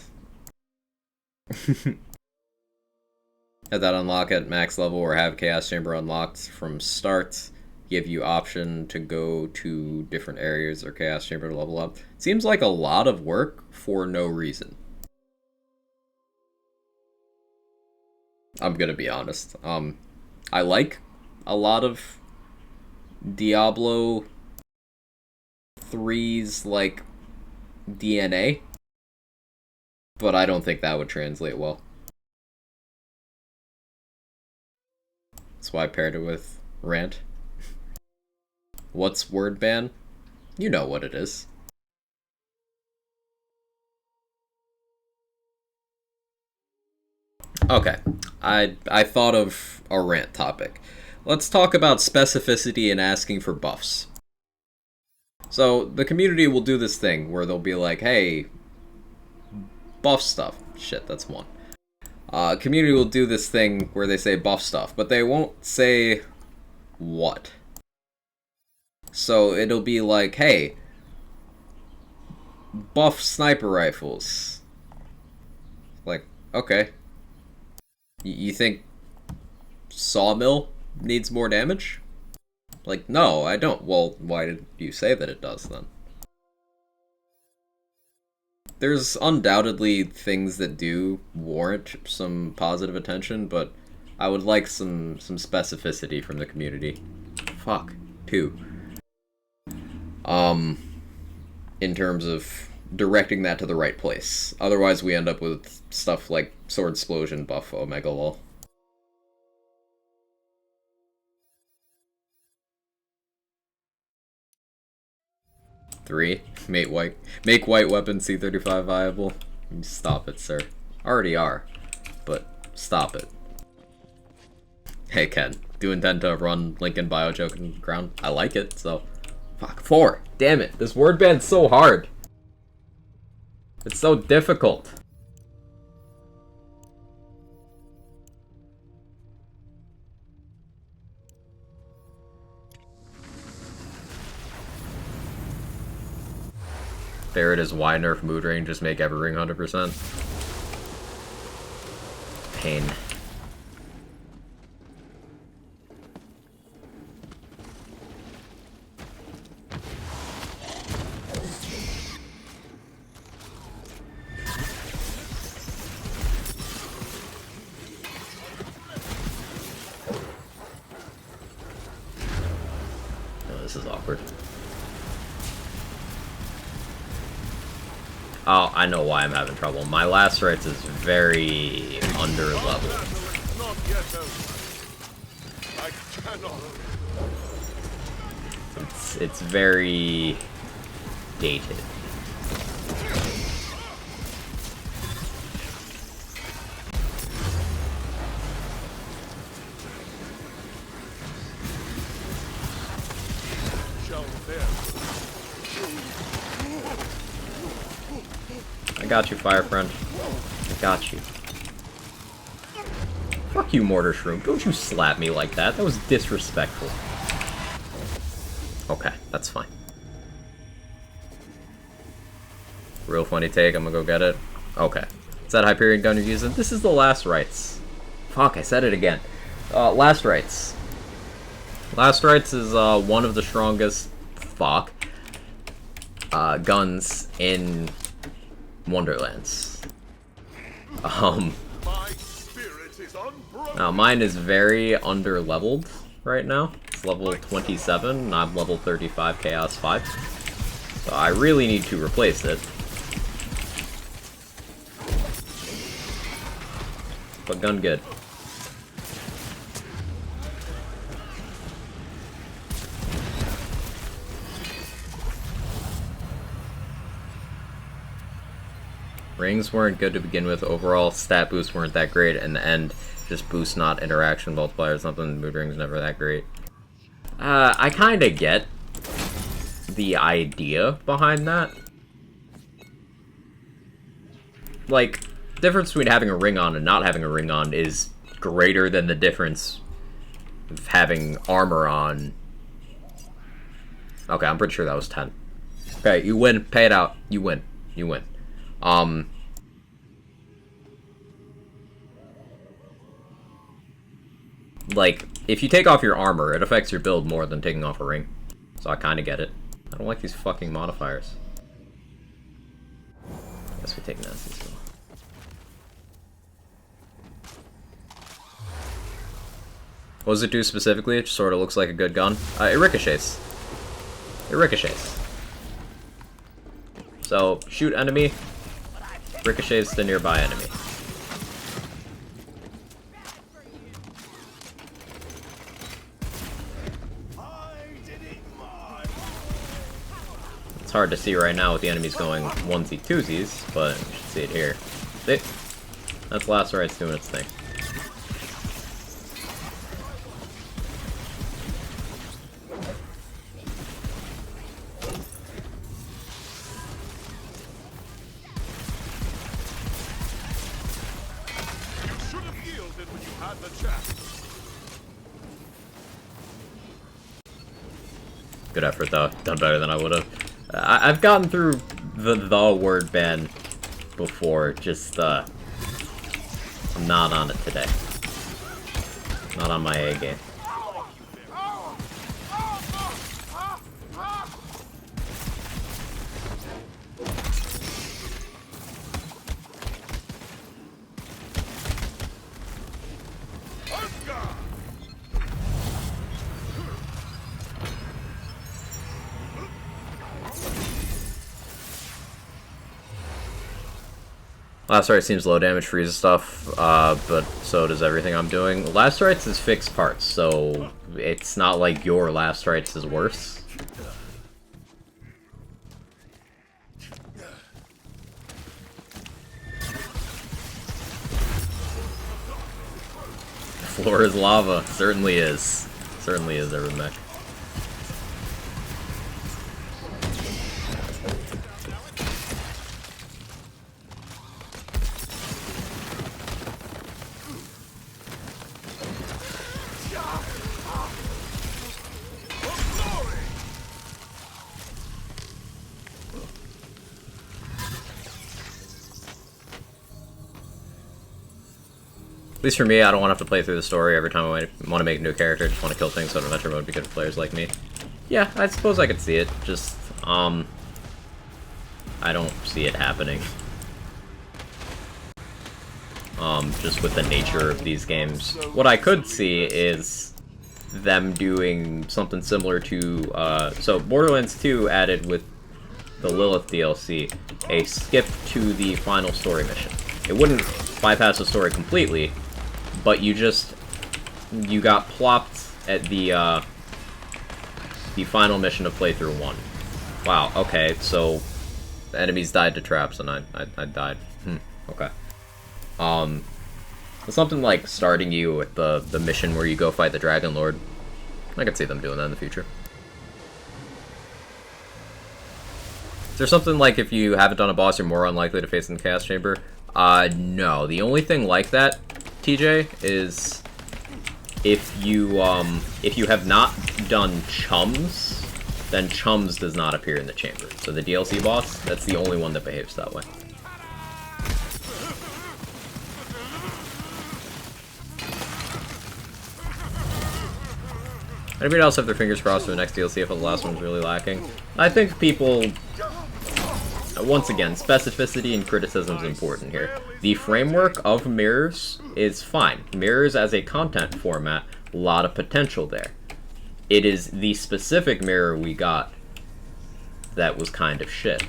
Have that unlock at max level or have Chaos Chamber unlocked from start. Give you option to go to different areas or Chaos Chamber to level up. Seems like a lot of work for no reason. I'm gonna be honest. I like a lot of Diablo 3's like DNA, but I don't think that would translate well. That's why I paired it with Rant. What's word ban? You know what it is. Okay, I thought of a rant topic. Let's talk about specificity and asking for buffs. So, the community will do this thing where they'll be like, hey, buff stuff. Shit, that's one. Community will do this thing where they say buff stuff, but they won't say what. So, it'll be like, hey, buff sniper rifles. Like, okay. You think Sawmill needs more damage? Like, no, I don't. Well, why did you say that it does, then? There's undoubtedly things that do warrant some positive attention, but I would like some specificity from the community. Fuck. 2. In terms of directing that to the right place. Otherwise, we end up with stuff like Sword Explosion buff Omega Lol. Three, make white weapon C35 viable. Stop it, sir. Already are, but stop it. Hey Ken, do you intend to run Lincoln Biojoke in the ground? I like it, so fuck. 4. Damn it, this word band's so hard. It's so difficult. There it is. Why nerf mood range? Just make every ring 100%. Pain. Oh, this is awkward. Oh, I know why I'm having trouble. My last rights is very under level. It's very dated. I got you, Fire Friend. I got you. Fuck you, Mortar Shroom. Don't you slap me like that. That was disrespectful. Okay, that's fine. Real funny take. I'm gonna go get it. Okay. Is that Hyperion gun you're using? This is the last rights. Fuck, I said it again. Last rights. Last rights is one of the strongest guns in Wonderlands. Now mine is very under leveled right now. It's level 27 and I'm level 35 Chaos 5. So I really need to replace it. But gun good. Rings weren't good to begin with. Overall, stat boosts weren't that great. In the end, just boost not interaction multiplier or something. Mood rings never that great. I kind of get the idea behind that. Like, the difference between having a ring on and not having a ring on is greater than the difference of having armor on. Okay, I'm pretty sure that was 10. Okay, you win. Pay it out. You win. You win. Like, if you take off your armor, it affects your build more than taking off a ring. So I kind of get it. I don't like these fucking modifiers. I guess we take nasty still. What does it do specifically? It just sort of looks like a good gun. It ricochets. It ricochets. So, shoot enemy, ricochets the nearby enemy. It's hard to see right now with the enemies going onesie twosies, but you should see it here. See? That's last rights doing its thing. had the chance. Good effort, though. Done better than I would have. I've gotten through the word ban before, just, I'm not on it today. Not on my A game. Last Rites seems low damage freeze stuff, but so does everything I'm doing. Last Rites is fixed parts, so it's not like your Last Rites is worse. Floor is lava. Certainly is. Certainly is, Evermech. At least for me, I don't want to have to play through the story every time I want to make a new character. I just want to kill things, so adventure mode would be good for players like me. Yeah, I suppose I could see it. Just, I don't see it happening. Just with the nature of these games. What I could see is them doing something similar to, so Borderlands 2 added with the Lilith DLC a skip to the final story mission. It wouldn't bypass the story completely, but you got plopped at the final mission of playthrough 1. Wow, okay, so the enemies died to traps and I died. Okay. Something like starting you at the mission where you go fight the Dragon Lord. I could see them doing that in the future. Is there something like if you haven't done a boss, you're more unlikely to face in the Chaos Chamber? No. The only thing like that, TJ, is if you have not done Chums, then Chums does not appear in the chamber. So the DLC boss, that's the only one that behaves that way. Anybody else have their fingers crossed for the next DLC if the last one's really lacking? I think people... Once again, specificity and criticism is important here. The framework of mirrors is fine. Mirrors as a content format, a lot of potential there. It is the specific mirror we got that was kind of shit.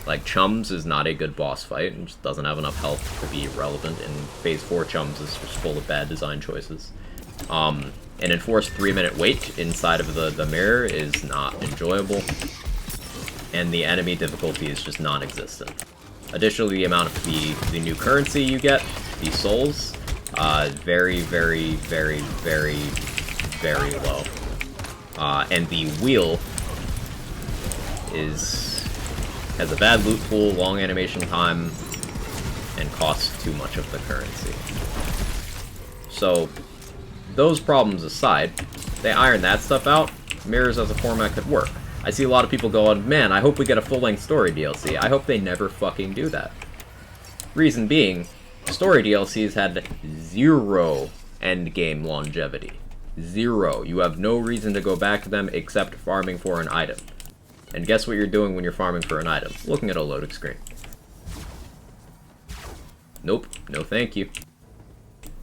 Like, Chums is not a good boss fight, and just doesn't have enough health to be relevant, and Phase 4 Chums is just full of bad design choices. An enforced 3-minute wait inside of the mirror is not enjoyable, and the enemy difficulty is just non-existent. Additionally, the amount of the new currency you get, the souls, very, very, very, very, very low. And the wheel has a bad loot pool, long animation time, and costs too much of the currency. So, those problems aside, they iron that stuff out, mirrors as a format could work. I see a lot of people going, man, I hope we get a full-length story DLC. I hope they never fucking do that. Reason being, story DLCs had 0 endgame longevity. 0. You have no reason to go back to them except farming for an item. And guess what you're doing when you're farming for an item? Looking at a loading screen. Nope. No thank you.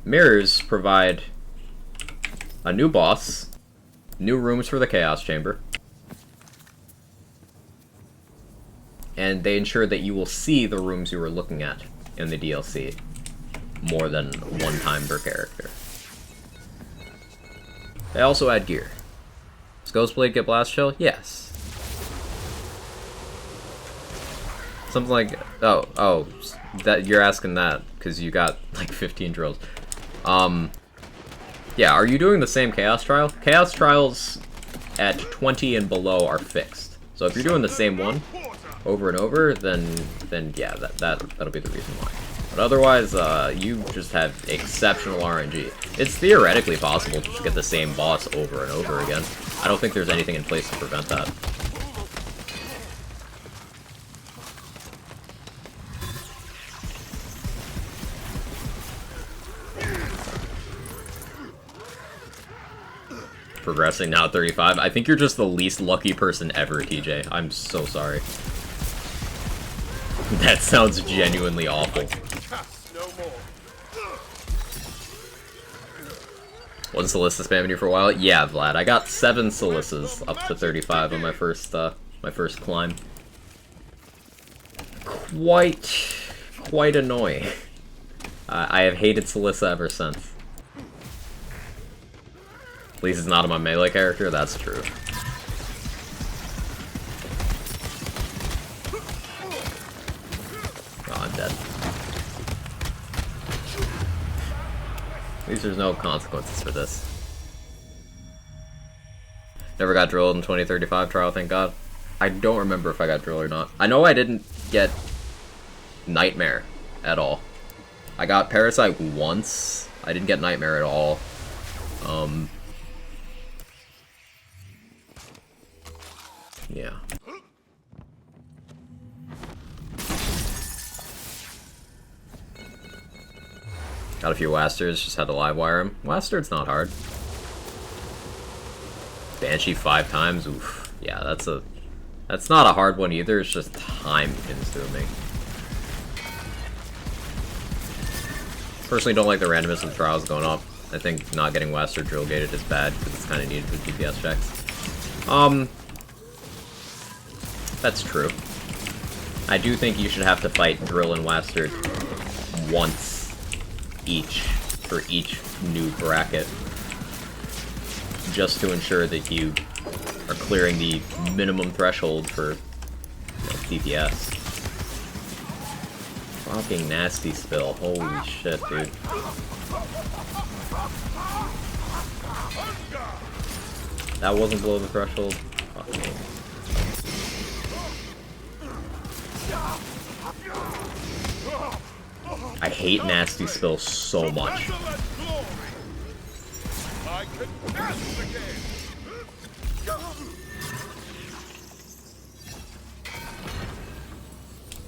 Mirrors provide a new boss, new rooms for the Chaos Chamber, and they ensure that you will see the rooms you were looking at in the DLC more than one time per character. They also add gear. Does Ghostblade get Blast Shell? Yes. Something like... Oh, that you're asking that because you got like 15 drills. Yeah, are you doing the same Chaos Trial? Chaos Trials at 20 and below are fixed. So if you're doing the same one over and over, then yeah, that'll be the reason why. But otherwise, you just have exceptional RNG. It's theoretically possible to just get the same boss over and over again. I don't think there's anything in place to prevent that. Progressing now at 35. I think you're just the least lucky person ever, TJ. I'm so sorry. That sounds genuinely awful. Wasn't Celissa spamming you for a while? Yeah, Vlad. I got 7 Celissas up to 35 on my first climb. Quite annoying. I have hated Celissa ever since. At least it's not on my melee character, that's true. Oh, I'm dead. At least there's no consequences for this. Never got drilled in 2035 trial, thank God. I don't remember if I got drilled or not. I know I didn't get Nightmare at all. I got Parasite once. I didn't get Nightmare at all. Yeah. Got a few Wasters, just had to live wire him. Wastard's not hard. Banshee 5 times, oof. Yeah, that's not a hard one either, it's just time consuming. Personally don't like the randomness of the trials going up. I think not getting West or drill gated is bad because it's kind of needed for DPS checks. That's true. I do think you should have to fight Drill and Westard once each for each new bracket, just to ensure that you are clearing the minimum threshold for DPS. Fucking nasty spill. Holy shit, dude. That wasn't below the threshold. Fucking. I hate nasty spill so much.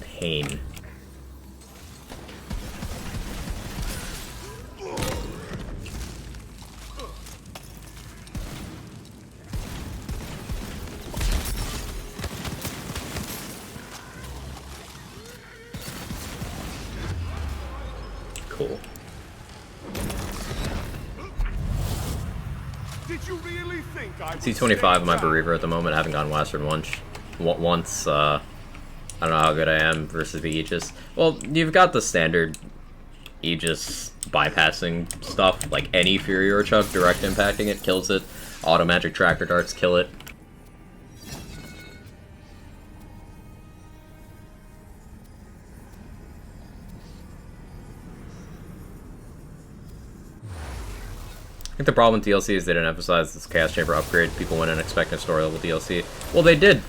Pain. Cool. Did you really think I C25 on my Bereaver at the moment. I haven't gotten Western once. I don't know how good I am versus the Aegis. Well, you've got the standard Aegis bypassing stuff, like any Fury or Chuck, direct impacting it, kills it. Auto magic tracker darts kill it. I think the problem with DLC is they didn't emphasize this Chaos Chamber upgrade. People went in expecting a story level DLC. Well, they did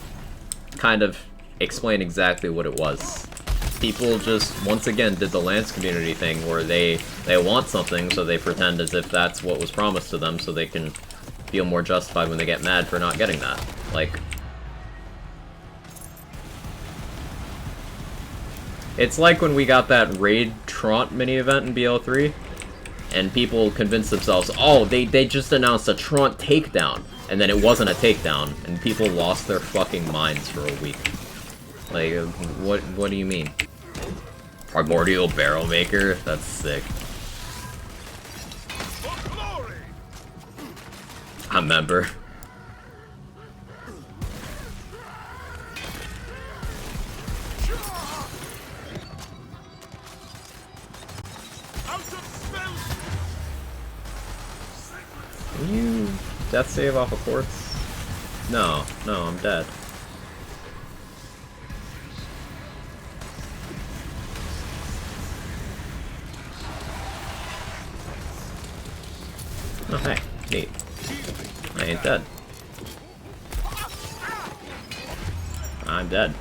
kind of explain exactly what it was. People just, once again, did the Lance community thing where they want something, so they pretend as if that's what was promised to them, so they can feel more justified when they get mad for not getting that. Like, it's like when we got that Raid Traunt mini-event in BL3, and people convinced themselves, oh, they just announced a Traunt takedown, and then it wasn't a takedown, and people lost their fucking minds for a week. Like, what do you mean? Primordial Barrel Maker? That's sick. I remember. Can you death save off a quartz? No, I'm dead. Oh, hey, neat. I ain't dead. I'm dead.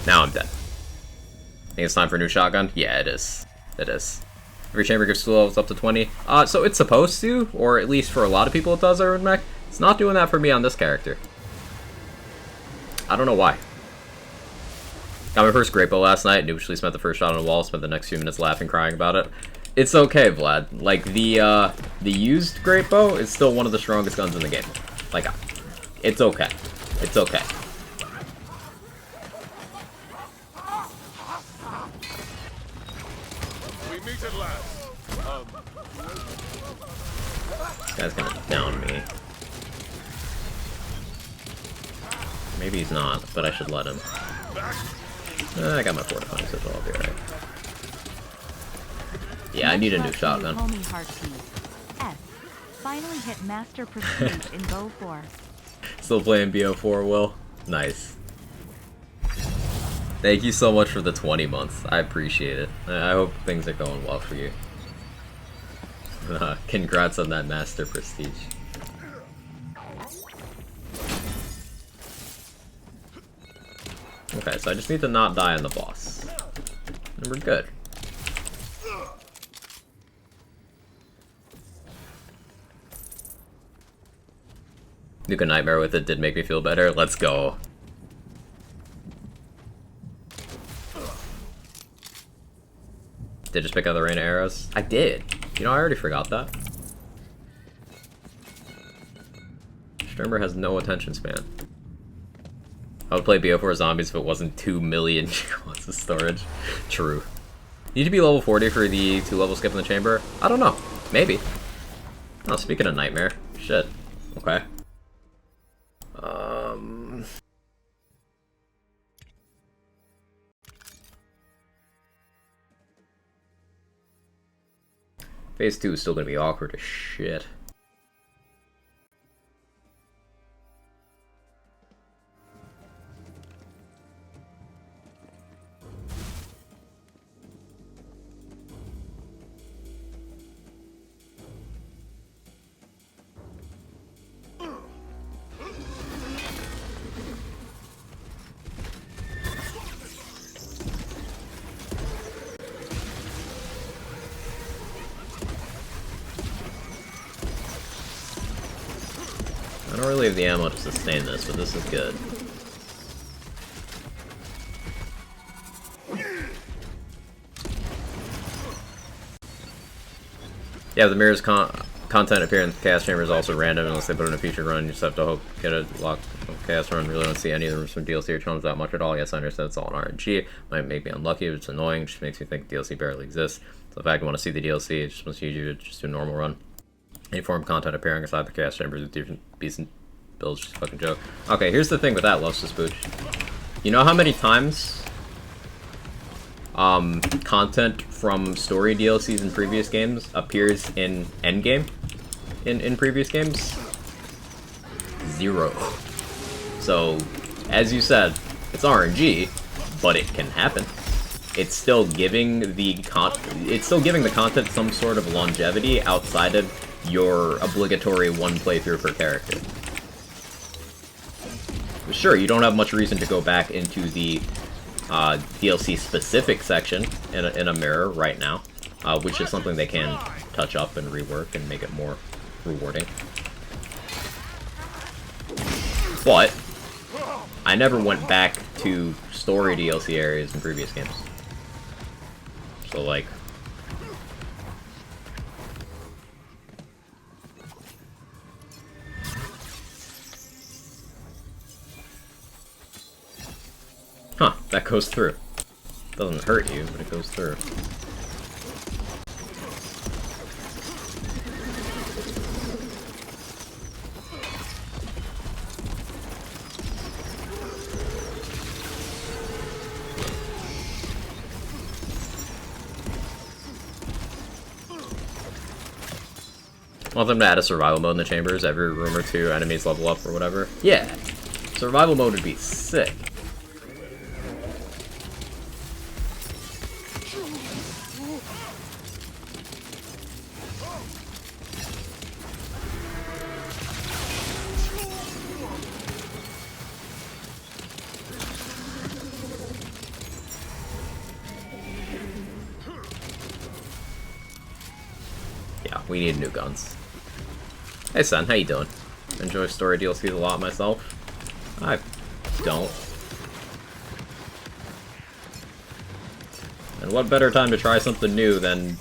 Now I'm dead. Think it's time for a new shotgun? Yeah, it is. It is. Every chamber gives 2 levels up to 20. So it's supposed to, or at least for a lot of people it does, Iron Mech. It's not doing that for me on this character. I don't know why. Got my first great bow last night, noobishly spent the first shot on a wall, spent the next few minutes laughing, crying about it. It's okay, Vlad. Like, the used great bow is still one of the strongest guns in the game. Like, it's okay. It's okay. We meet at last. This guy's gonna down me. Maybe he's not, but I should let him. I got my fortifying sigil, I'll be alright. Yeah, I need a new shotgun. F. Finally hit Master Prestige in Bow 4. Still playing BO4, Will? Nice. Thank you so much for the 20 months. I appreciate it. I hope things are going well for you. Congrats on that Master Prestige. Okay, so I just need to not die on the boss. And we're good. Nuke a Nightmare with it did make me feel better. Let's go. Did I just pick out the rain of arrows? I did. You know, I already forgot that. Strimmer has no attention span. I would play BO4 Zombies if it wasn't 2 million gigawatts of storage. True. Need to be level 40 for the 2-level skip in the chamber? I don't know. Maybe. Oh, speaking of Nightmare. Shit. Okay. Phase 2 is still gonna be awkward as shit. I don't really have the ammo to sustain this, but this is good. Yeah, the mirror's content appearing in the Chaos Chamber is also random unless they put in a feature run. You just have to hope get a locked Chaos run. Really don't see any of the rooms from DLC or challenges that much at all. Yes, I understand it's all in RNG. Might make me unlucky, but it's annoying. It just makes me think DLC barely exists. So the fact I want to see the DLC, it just wants you to just do a normal run. Any form of content appearing inside the Chaos Chambers with different beasts and builds, just a fucking joke. Okay, here's the thing with that, Loves to Spooch. You know how many times content from story DLCs in previous games appears in endgame in previous games? 0. So, as you said, it's RNG, but it can happen. It's still giving the content some sort of longevity outside of your obligatory one playthrough per character. Sure, you don't have much reason to go back into the DLC specific section in a mirror right now, which is something they can touch up and rework and make it more rewarding. But I never went back to story DLC areas in previous games. So like, huh, that goes through. Doesn't hurt you, but it goes through. Want them to add a survival mode in the chambers, every room or 2 enemies level up or whatever? Yeah. Survival mode would be sick. We need new guns. Hey, son, how you doing? Enjoy story DLCs a lot myself. I don't. And what better time to try something new than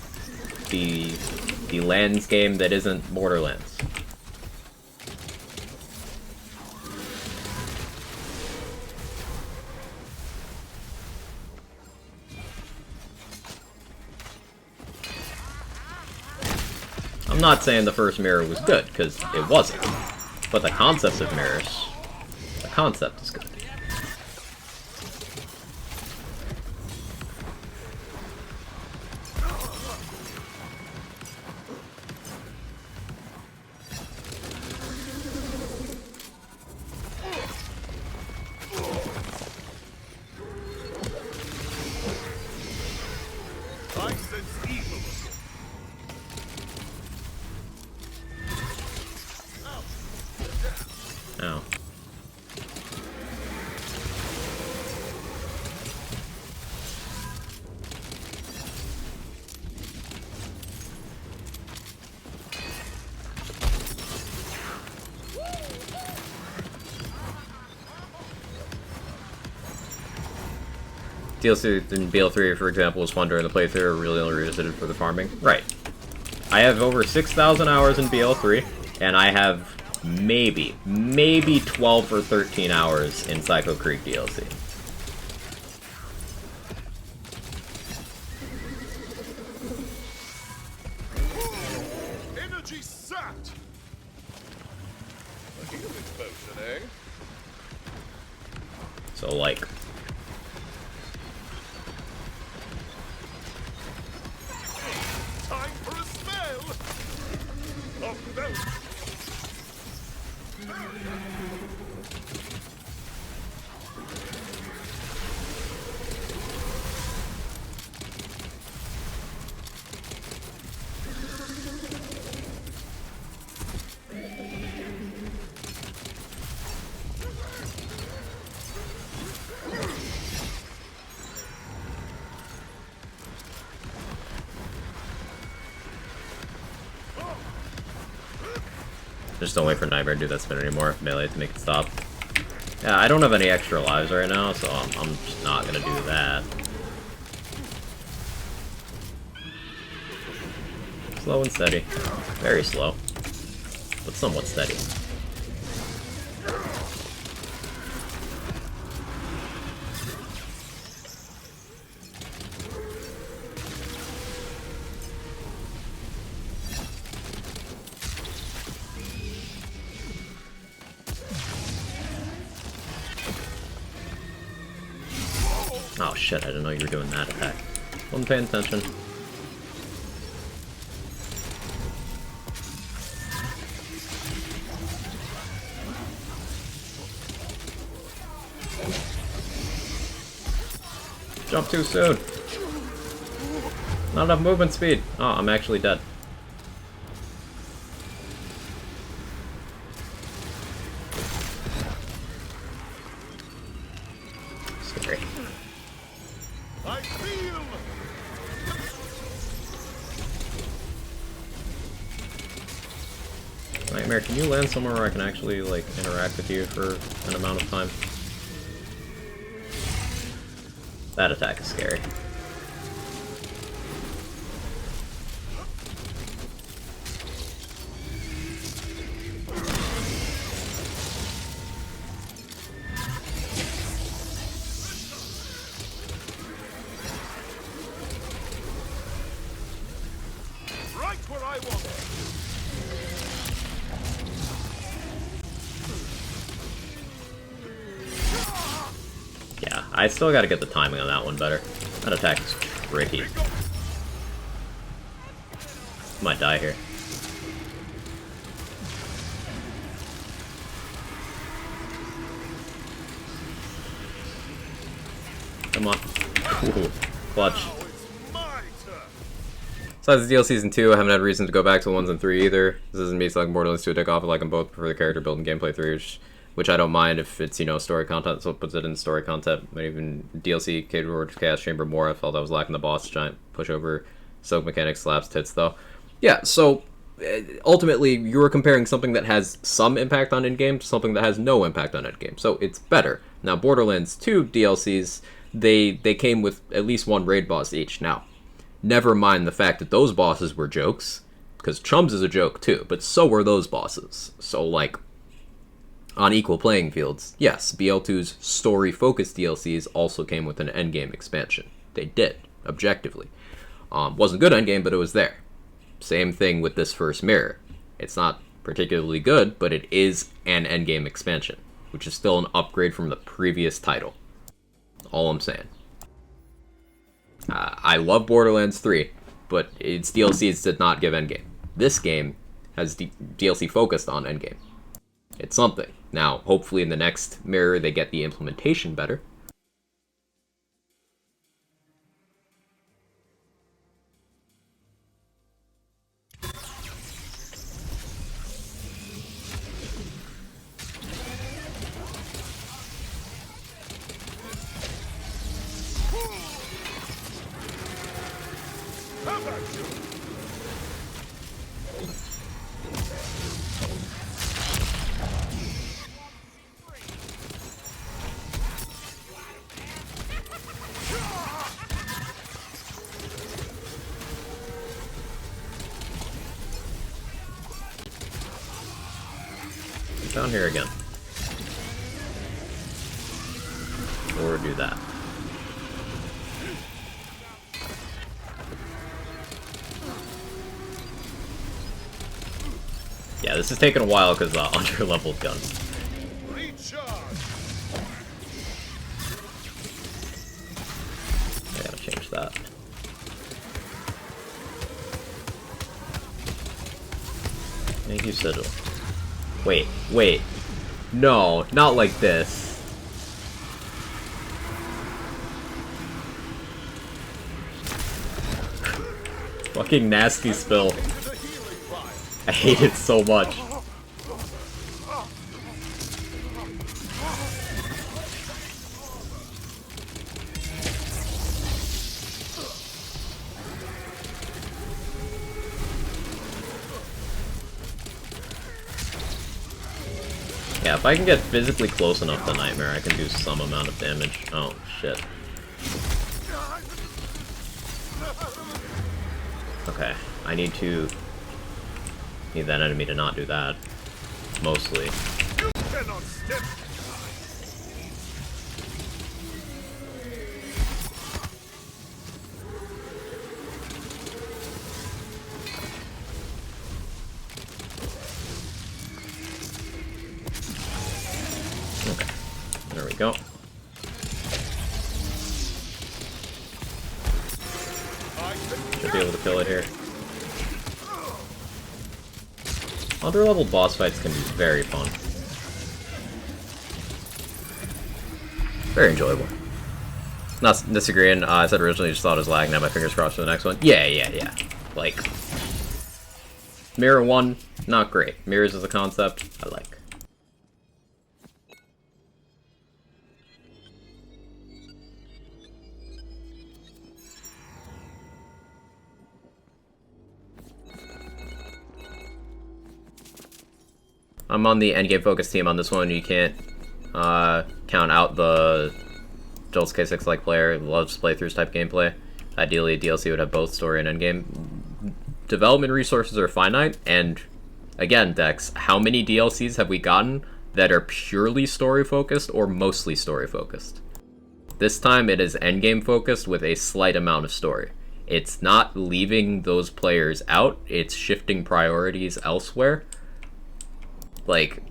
the lands game that isn't Borderlands? I'm not saying the first mirror was good, because it wasn't. But the concept of mirrors, the concept is good. I sense evil. Oh. DLC in BL3, for example, was fun during the playthrough, really only revisited for the farming. Right. I have over 6,000 hours in BL3, and I have maybe 12 or 13 hours in Psycho Creek DLC. Energy sapped. A healing potion, eh? So, like, Time for a spell. Of those. just don't wait for Nightmare to do that spin anymore. Melee to make it stop. Yeah, I don't have any extra lives right now, so I'm just not gonna do that. Slow and steady. Very slow, but somewhat steady. Oh shit, I didn't know you were doing that attack. Wasn't paying attention. Jump too soon. Not enough movement speed. Oh, I'm actually dead. Scary. I feel. Nightmare, can you land somewhere where I can actually, like, interact with you for an amount of time? That attack is scary. Right where I want it. Yeah, I still gotta get the timing on that one better. That attack is tricky. Might die here. Come on. Ooh, clutch. Now it's my turn. Besides the DLCs in 2, I haven't had reason to go back to the ones in 3 either. This isn't me selecting Borderlands 2 to take off. I like them both. Prefer the character build and gameplay 3, which I don't mind if it's, you know, story content, so it puts it in story content. But even DLC, Cade Road, Chaos Chamber more, I felt I was lacking the boss giant pushover. Soak mechanics slaps tits, though. Yeah, so ultimately, you were comparing something that has some impact on endgame to something that has no impact on endgame. So it's better. Now, Borderlands 2 DLCs, they came with at least one raid boss each. Now, never mind the fact that those bosses were jokes, because Chums is a joke too, but so were those bosses. So, like, on equal playing fields, yes, BL2's story-focused DLCs also came with an endgame expansion. They did, objectively. Wasn't good endgame, but it was there. Same thing with this first mirror. It's not particularly good, but it is an endgame expansion, which is still an upgrade from the previous title. All I'm saying. I love Borderlands 3, but its DLCs did not give endgame. This game has DLC focused on endgame. It's something. Now, hopefully in the next mirror they get the implementation better. Down here again. Or do that. Yeah, this is taking a while because under-leveled guns. I gotta change that. Thank you, Sigil. Wait. No, not like this. Fucking nasty spill. I hate it so much. Yeah, if I can get physically close enough to Nightmare, I can do some amount of damage. Oh, shit. Okay, I need that enemy to not do that. Mostly. You cannot step. Okay, there we go. Should be able to kill it here. Under-leveled boss fights can be very fun. Very enjoyable. Not disagreeing, I said originally just thought it was lagging, now my fingers crossed for the next one. Yeah. Like, Mirror 1, not great. Mirrors as a concept, I like. I'm on the endgame focus team on this one. You can't count out the Jolt's K6-like player who loves playthroughs type gameplay. Ideally, a DLC would have both story and endgame. Development resources are finite, and again, Dex, how many DLCs have we gotten that are purely story-focused or mostly story-focused? This time, it is endgame focused with a slight amount of story. It's not leaving those players out, it's shifting priorities elsewhere. Like,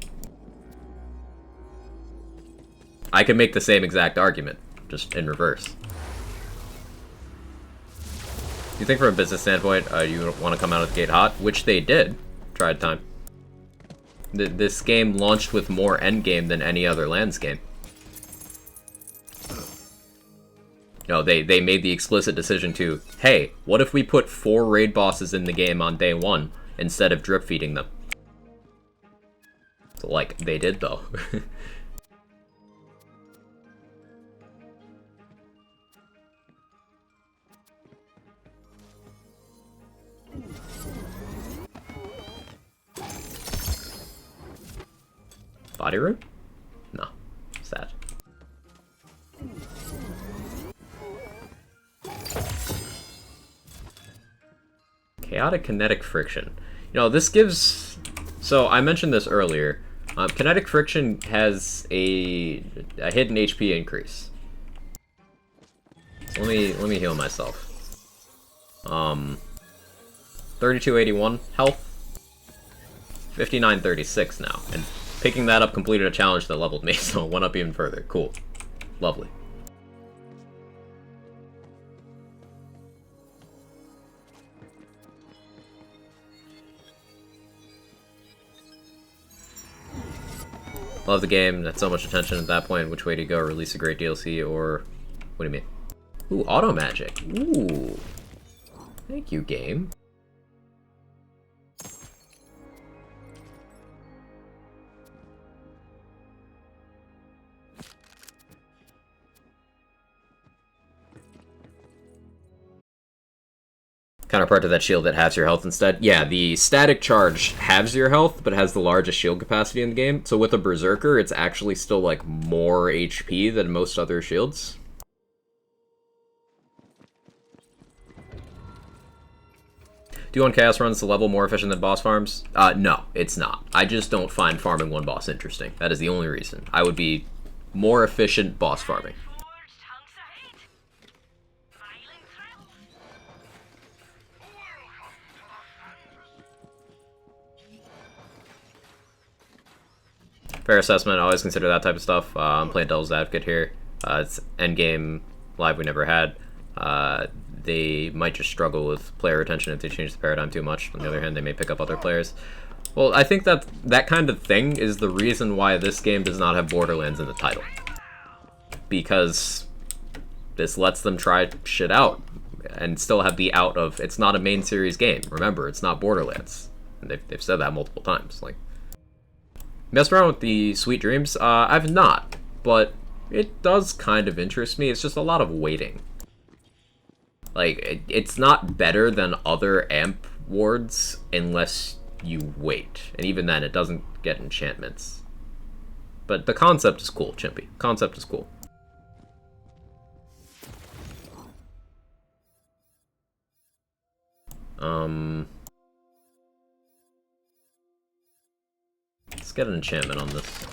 I can make the same exact argument, just in reverse. You think from a business standpoint, you want to come out of the gate hot? Which they did. Tried time. This game launched with more endgame than any other Lands game. No, they made the explicit decision to, hey, what if we put 4 raid bosses in the game on day 1 instead of drip feeding them? So, like, they did, though. Body root? No. Sad. Chaotic kinetic friction. You know, this gives... So, I mentioned this earlier. Kinetic friction has a hidden HP increase. So let me heal myself. 3281 health. 5936 now. And picking that up completed a challenge that leveled me, so it went up even further. Cool. Lovely. Love the game. That's so much attention at that point. Which way do you go? Release a great DLC or... What do you mean? Ooh, auto magic. Ooh. Thank you, game. Counterpart to that shield that halves your health instead. Yeah, the static charge halves your health, but has the largest shield capacity in the game. So with a Brrzerker, it's actually still, like, more HP than most other shields. Do you want Chaos runs to level more efficient than boss farms? No, it's not. I just don't find farming one boss interesting. That is the only reason. I would be more efficient boss farming. Fair assessment, always consider that type of stuff. I'm playing Devil's Advocate here. It's endgame live we never had. They might just struggle with player retention if they change the paradigm too much. On the other hand, they may pick up other players. Well, I think that that kind of thing is the reason why this game does not have Borderlands in the title. Because this lets them try shit out and still have the out of, it's not a main series game. Remember, it's not Borderlands. And they've said that multiple times. Like, messed around with the Sweet Dreams? I've not, but it does kind of interest me. It's just a lot of waiting. Like, it's not better than other amp wards unless you wait. And even then, it doesn't get enchantments. But the concept is cool, Chimpy. Concept is cool. Let's get an enchantment on this.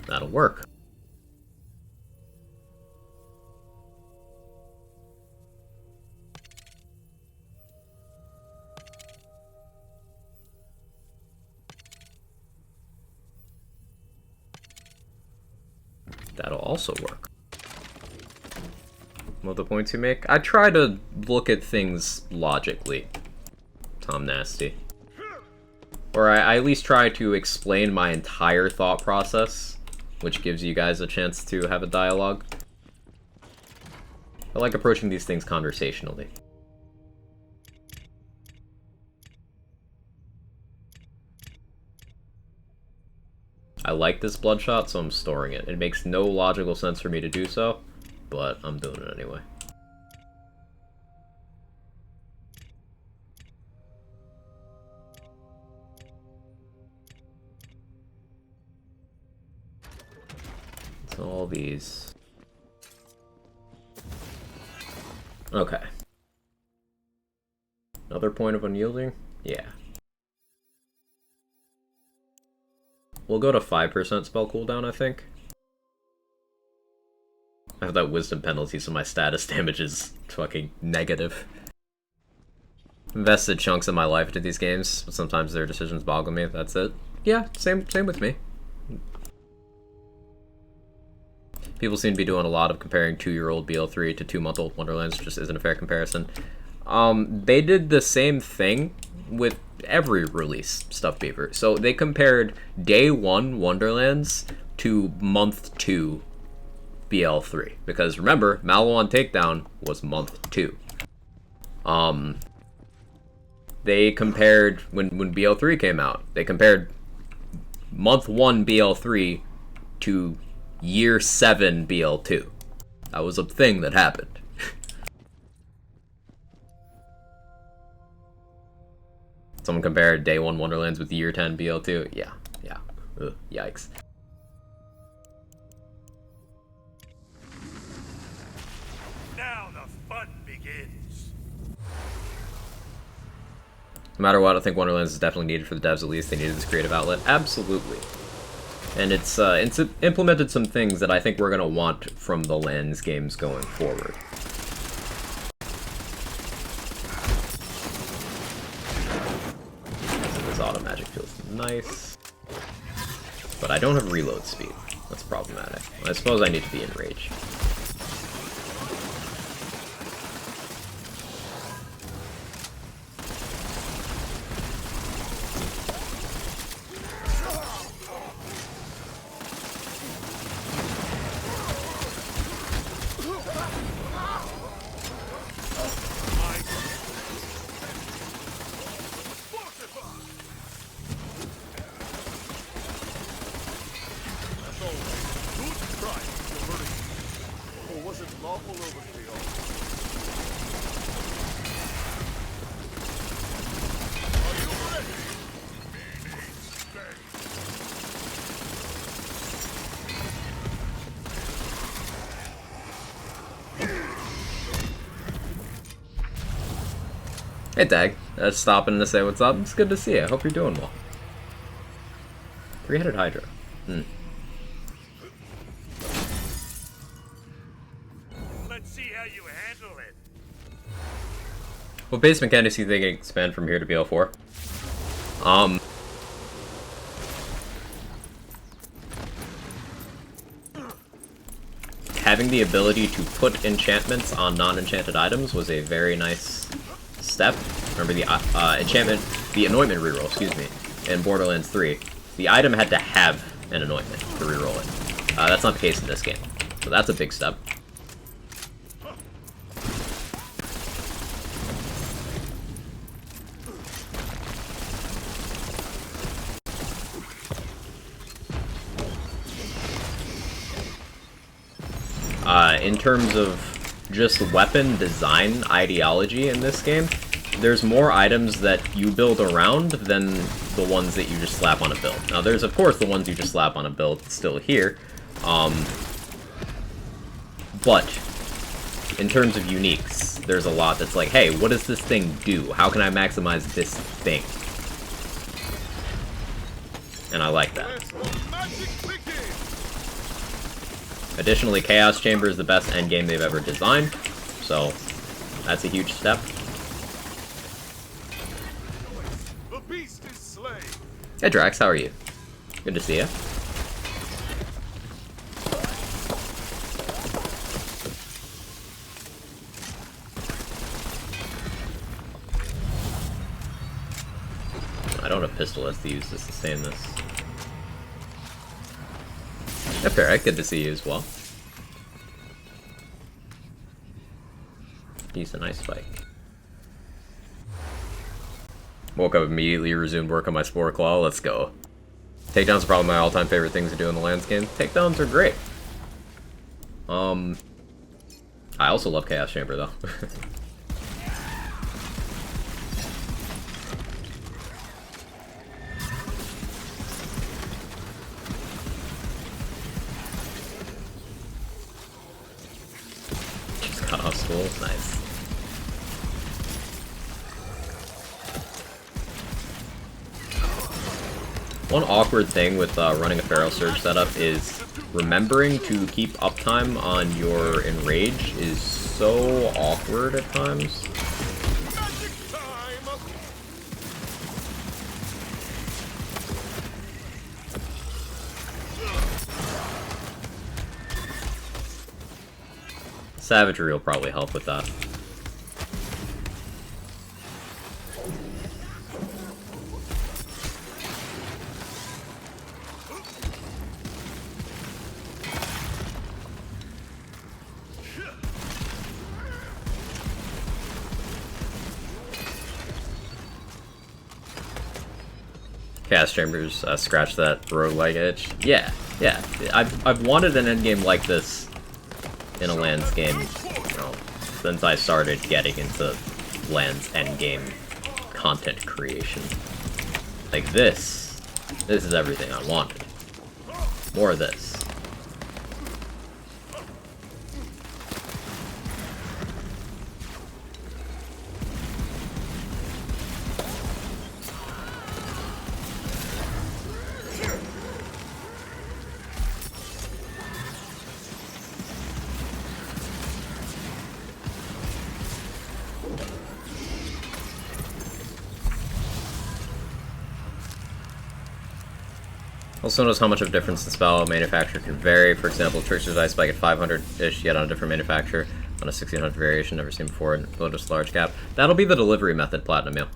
That'll work. That'll also work. What the points you make? I try to look at things logically, Tom Nasty. Or I at least try to explain my entire thought process, which gives you guys a chance to have a dialogue. I like approaching these things conversationally. I like this bloodshot, so I'm storing it. It makes no logical sense for me to do so, but I'm doing it anyway. So all these. Okay. Another point of unyielding? Yeah. We'll go to 5% spell cooldown, I think. I have that wisdom penalty, so my status damage is fucking negative. Invested chunks of my life into these games, but sometimes their decisions boggle me, that's it. Yeah, same with me. People seem to be doing a lot of comparing 2-year-old BL3 to 2-month-old Wonderlands, which just isn't a fair comparison. They did the same thing with every release, Stuff Beaver. So they compared day 1 Wonderlands to month 2 BL3. Because remember, Maliwan Takedown was month 2. They compared, when BL3 came out, they compared month 1 BL3 to year 7 BL2. That was a thing that happened. Someone compared Day 1 Wonderlands with Year 10 BL2. Yeah. Ugh, yikes. Now the fun begins. No matter what, I think Wonderlands is definitely needed for the devs. At least they needed this creative outlet. Absolutely. And it's implemented some things that I think we're gonna want from the Lands games going forward. This auto magic feels nice, but I don't have reload speed. That's problematic. I suppose I need to be in rage. Hey Dag, stopping to say what's up. It's good to see you. I hope you're doing well. Three-headed Hydra. Let's see how you handle it. What base mechanics do you think can expand from here to BL4? Having the ability to put enchantments on non-enchanted items was a very nice step. Remember the enchantment, the anointment reroll, excuse me, in Borderlands 3. The item had to have an anointment to reroll it. That's not the case in this game, so that's a big step. In terms of just weapon design ideology in this game, there's more items that you build around than the ones that you just slap on a build. Now, there's, of course, the ones you just slap on a build still here, but in terms of uniques, there's a lot that's like, hey, what does this thing do? How can I maximize this thing? And I like that. Additionally, Chaos Chamber is the best endgame they've ever designed, so that's a huge step. The beast is slain. Hey Drax, how are you? Good to see you. I don't have pistolets to use to sustain this. Yeah, fair, good to see you as well. Decent ice spike. Woke up immediately, resumed work on my Spore Claw, let's go. Takedowns are probably my all-time favorite things to do in the Lands game. Takedowns are great. I also love Chaos Chamber though. Just got off school, nice. One awkward thing with running a Feral Surge setup is remembering to keep uptime on your Enrage is so awkward at times. Savagery will probably help with that. Chaos Chambers scratch that roguelike itch. Yeah. I've wanted an endgame like this in a Lands game, you know, since I started getting into Lands endgame content creation. Like this is everything I wanted. More of this. Also notice how much of a difference the spell manufacturer can vary. For example, Trickster's Ice Spike at 500-ish, yet on a different manufacturer, on a 1600 variation, never seen before, and Lotus Large Cap. That'll be the delivery method, Platinum Meal.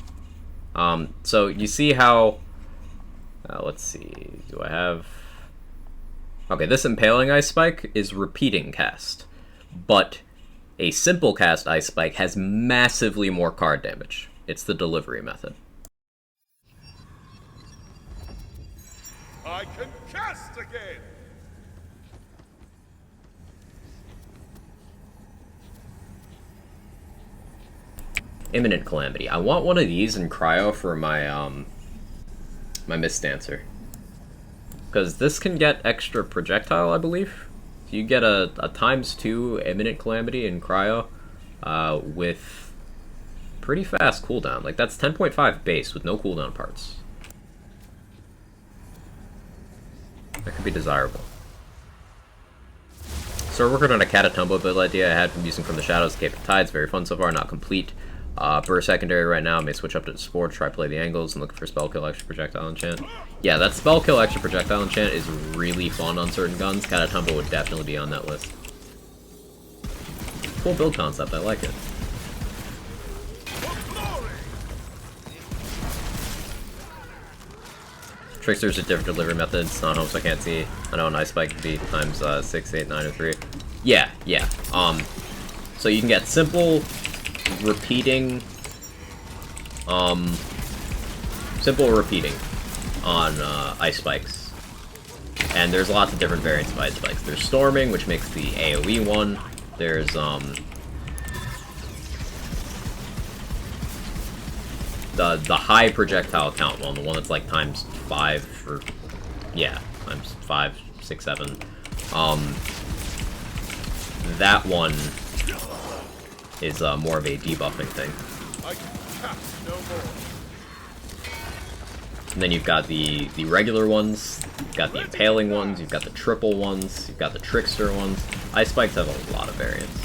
So you see how... let's see, do I have... Okay, this Impaling Ice Spike is repeating cast, but a simple cast Ice Spike has massively more card damage. It's the delivery method. I can cast again! Imminent Calamity. I want one of these in Cryo for my, my Mist Dancer. Because this can get extra projectile, I believe. You get a ×2 Imminent Calamity in Cryo, with pretty fast cooldown. Like, that's 10.5 base with no cooldown parts. That could be desirable. So we're working on a Catatumbo build idea I had from using From the Shadows, Escape the Tides. Very fun so far, not complete. Burr secondary right now, may switch up to Spore, try play the angles, and look for Spell Kill Extra Projectile Enchant. Yeah, that Spell Kill Extra Projectile Enchant is really fun on certain guns. Catatumbo would definitely be on that list. Cool build concept, I like it. Trickster's a different delivery methods, non-home, so I can't see. I know an Ice Spike could be ×6, 8, 9, or 3. Yeah. So you can get simple, repeating, on Ice Spikes. And there's lots of different variants of Ice Spikes. There's Storming, which makes the AoE one. There's, the high projectile count one, the one that's like ×5 or yeah, ×5, 6, 7. That one is more of a debuffing thing. I can cast no more. And then you've got the regular ones, you've got the Impaling ones, you've got the triple ones, you've got the Trickster ones. Ice Spikes have a lot of variants.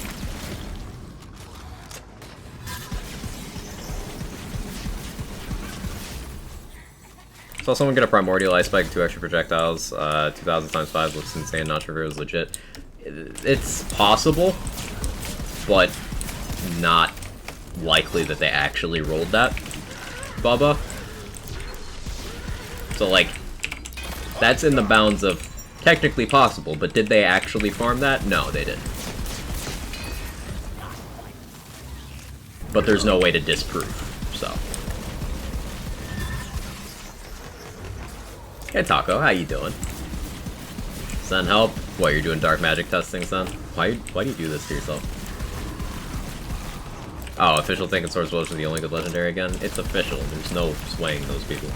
Saw someone get a Primordial Ice Spike, 2 extra projectiles, 2000 ×5 looks insane, not sure if it was legit. It's possible, but not likely that they actually rolled that, Bubba. So, like, that's in the bounds of technically possible, but did they actually farm that? No, they didn't. But there's no way to disprove, so. Hey Taco, how you doing? Son, help? What, you're doing dark magic testing, son? Why do you do this to yourself? Oh, official thinking Swords Willows are the only good legendary again? It's official, there's no swaying those people.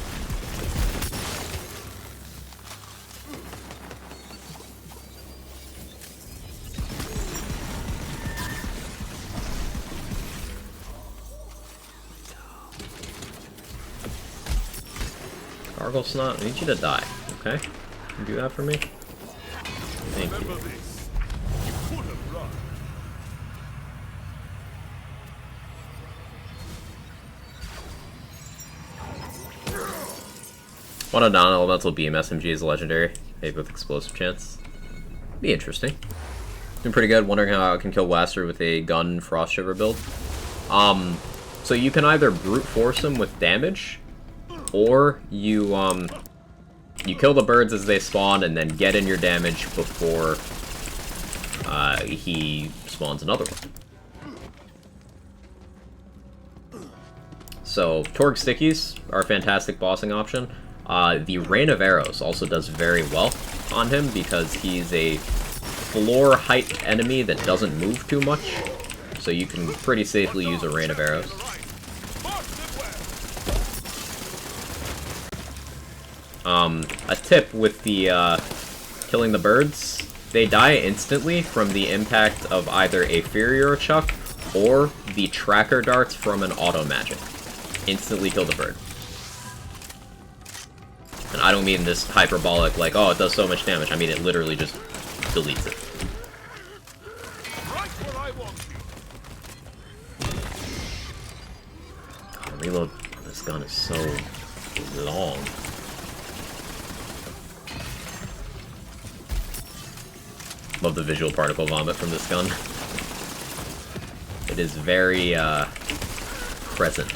Gargle Snot, I need you to die, okay? Can you do that for me? Thank you. Remember this. You could have run. What a non-elemental beam SMG is a legendary, maybe with explosive chance. Be interesting. Doing pretty good, wondering how I can kill Blaster with a gun Frost Shiver build. So you can either brute force him with damage, or you kill the birds as they spawn and then get in your damage before he spawns another one. So Torg Stickies are a fantastic bossing option. The Rain of Arrows also does very well on him because he's a floor height enemy that doesn't move too much, so you can pretty safely use a rain of arrows. A tip with the killing the birds, they die instantly from the impact of either a Furior Chuck or the tracker darts from an auto magic. Instantly kill the bird. And I don't mean this hyperbolic, like, oh, it does so much damage. I mean, it literally just deletes it. Right where I want you. God, reload on this gun is so long. Love the visual particle vomit from this gun. It is very, present.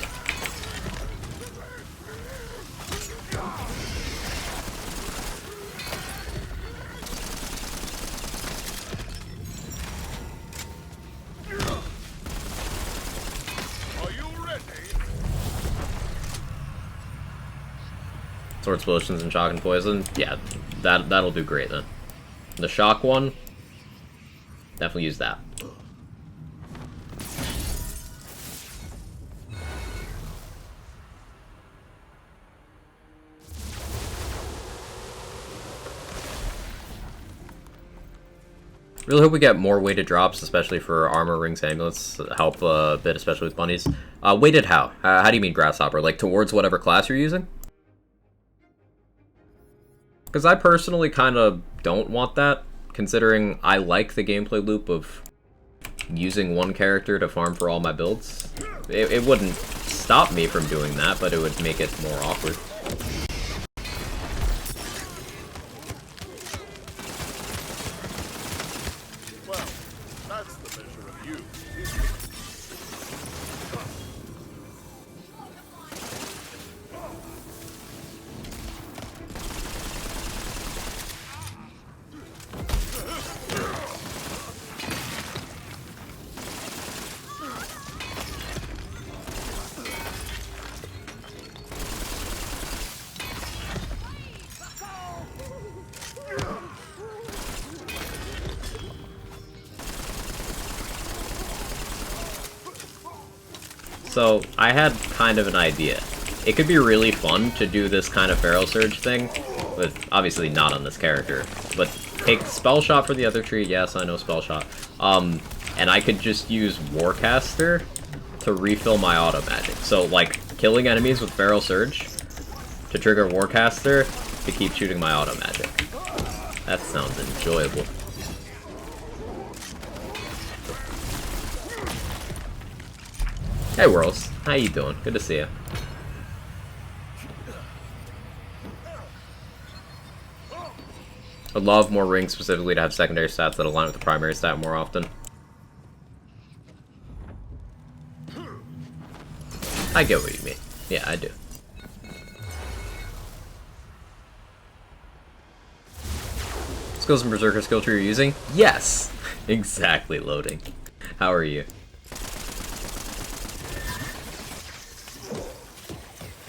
Are you ready? Sword explosions and shock and poison. Yeah, that'll do great then. The shock one, definitely use that. Really hope we get more weighted drops, especially for armor, rings, amulets. Help a bit, especially with bunnies. Weighted how? How do you mean grasshopper? Like towards whatever class you're using? Because I personally kind of don't want that, considering I like the gameplay loop of using one character to farm for all my builds. It wouldn't stop me from doing that, but it would make it more awkward. Well, that's the measure of you. So, I had kind of an idea. It could be really fun to do this kind of Feral Surge thing, with obviously not on this character, but take Spell Shot for the other tree, yes, I know Spell Shot, and I could just use Warcaster to refill my auto magic. So, like, killing enemies with Feral Surge to trigger Warcaster to keep shooting my auto magic. That sounds enjoyable. Hey Whirls, how you doing? Good to see you. I'd love more rings specifically to have secondary stats that align with the primary stat more often. I get what you mean. Yeah, I do. Skills and Brrzerker skill tree you're using? Yes! Exactly, loading. How are you?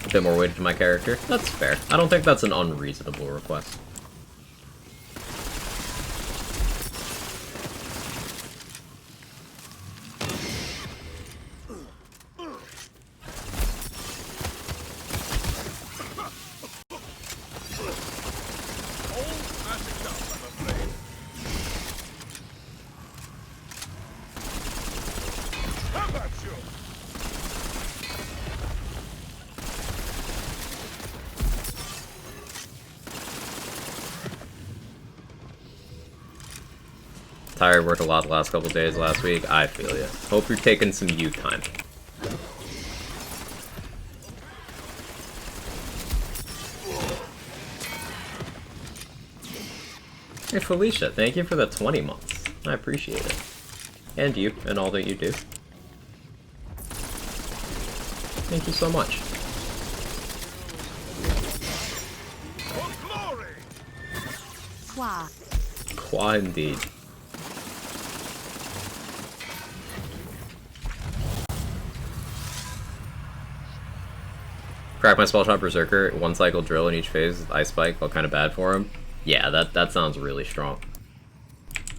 A bit more weighted to my character. That's fair. I don't think that's an unreasonable request. Tired, worked a lot the last couple days last week. I feel you. Hope you're taking some you time. Hey Felicia, thank you for the 20 months. I appreciate it. And you, and all that you do. Thank you so much. Qua. Qua indeed. Crack my spell shot Berserker, one cycle drill in each phase, Ice Spike, felt kind of bad for him. Yeah, that sounds really strong.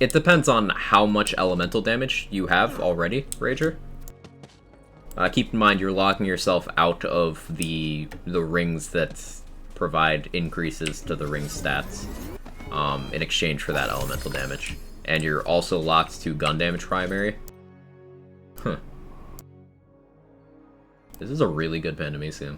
it depends on how much elemental damage you have already, Rager. Keep in mind you're locking yourself out of the rings that provide increases to the ring stats in exchange for that elemental damage. And you're also locked to gun damage primary. Huh. This is a really good Pandemicium.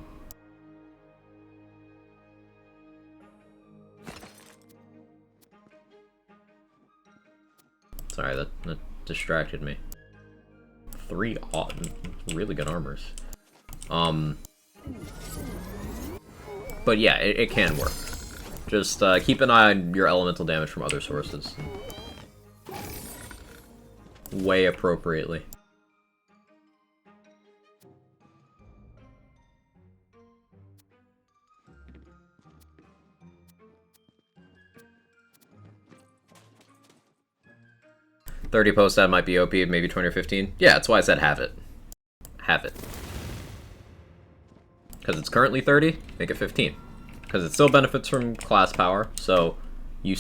Sorry, that distracted me. 3 really good armors. But yeah, it can work. Just keep an eye on your elemental damage from other sources. Weigh appropriately. $30 post-ad might be OP, maybe 20 or 15. Yeah, that's why I said have it. Have it. Because it's currently 30, make it 15. Because it still benefits from class power, so you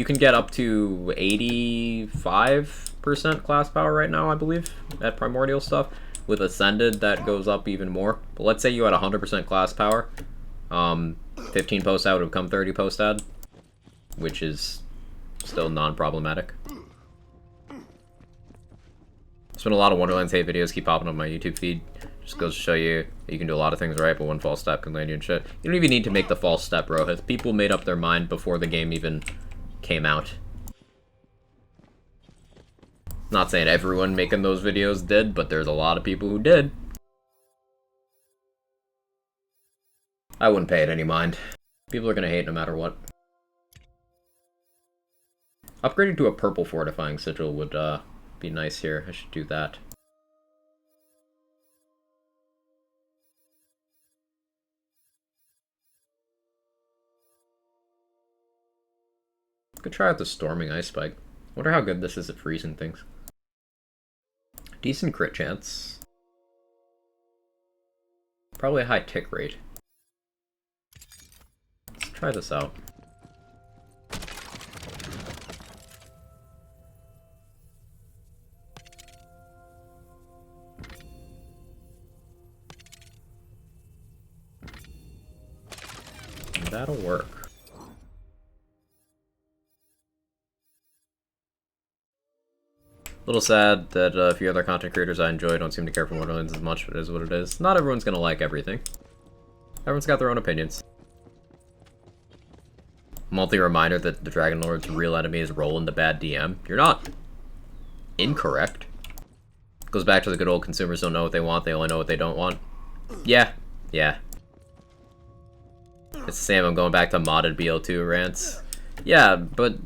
can get up to 85% class power right now, I believe, at Primordial stuff. With Ascended, that goes up even more. But let's say you had 100% class power. 15 post-ad would become 30 post-ad, which is still non-problematic. There's been a lot of Wonderlands hate videos keep popping up on my YouTube feed. Just goes to show you that you can do a lot of things right, but one false step can land you in shit. You don't even need to make the false step, bro. People made up their mind before the game even came out. Not saying everyone making those videos did, but there's a lot of people who did. I wouldn't pay it any mind. People are gonna hate no matter what. Upgrading to a purple fortifying sigil would be nice here. I should do that. Could try out the Storming Ice Spike. Wonder how good this is at freezing things. Decent crit chance. Probably a high tick rate. Let's try this out. That'll work. A little sad that a few other content creators I enjoy don't seem to care for Wonderlands as much, but it is what it is. Not everyone's gonna like everything. Everyone's got their own opinions. Monthly reminder that the Dragon Lord's real enemy is Roland the Bad DM. You're not incorrect. Goes back to the good old consumers don't know what they want, they only know what they don't want. Yeah. It's the same, I'm going back to modded BL2 rants. Yeah, but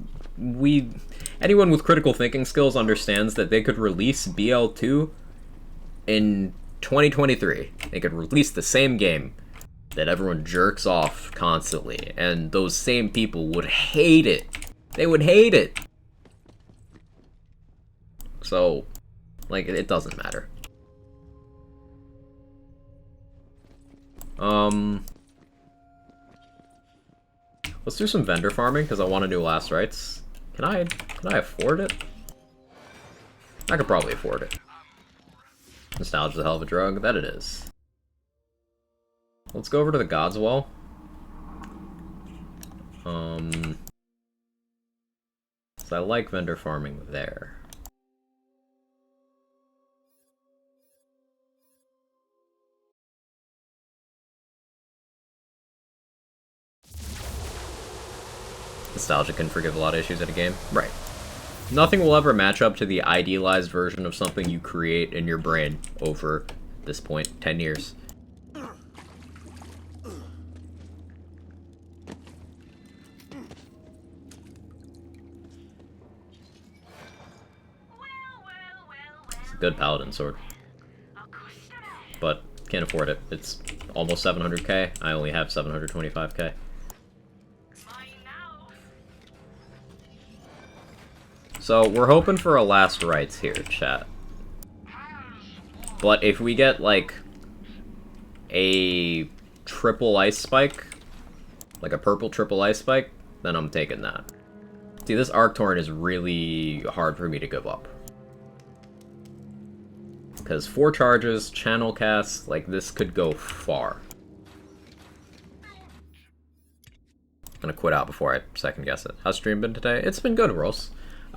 anyone with critical thinking skills understands that they could release BL2 in 2023. They could release the same game that everyone jerks off constantly, and those same people would hate it. They would hate it. So, like, it doesn't matter. Let's do some vendor farming, because I want to do last rites. Can I afford it? I could probably afford it. Nostalgia's a hell of a drug. That it is. Let's go over to the God's Well. So I like vendor farming there. Nostalgia can forgive a lot of issues in a game. Right. Nothing will ever match up to the idealized version of something you create in your brain over, at this point, 10 years. It's a good paladin sword. But can't afford it. It's almost 700k. I only have 725k. So, we're hoping for a last rites here, chat. But if we get, like, a triple ice spike, like a purple triple ice spike, then I'm taking that. See, this Arctorn is really hard for me to give up. Because 4 charges, channel cast, like, this could go far. I'm gonna quit out before I second guess it. How's stream been today? It's been good, Rose.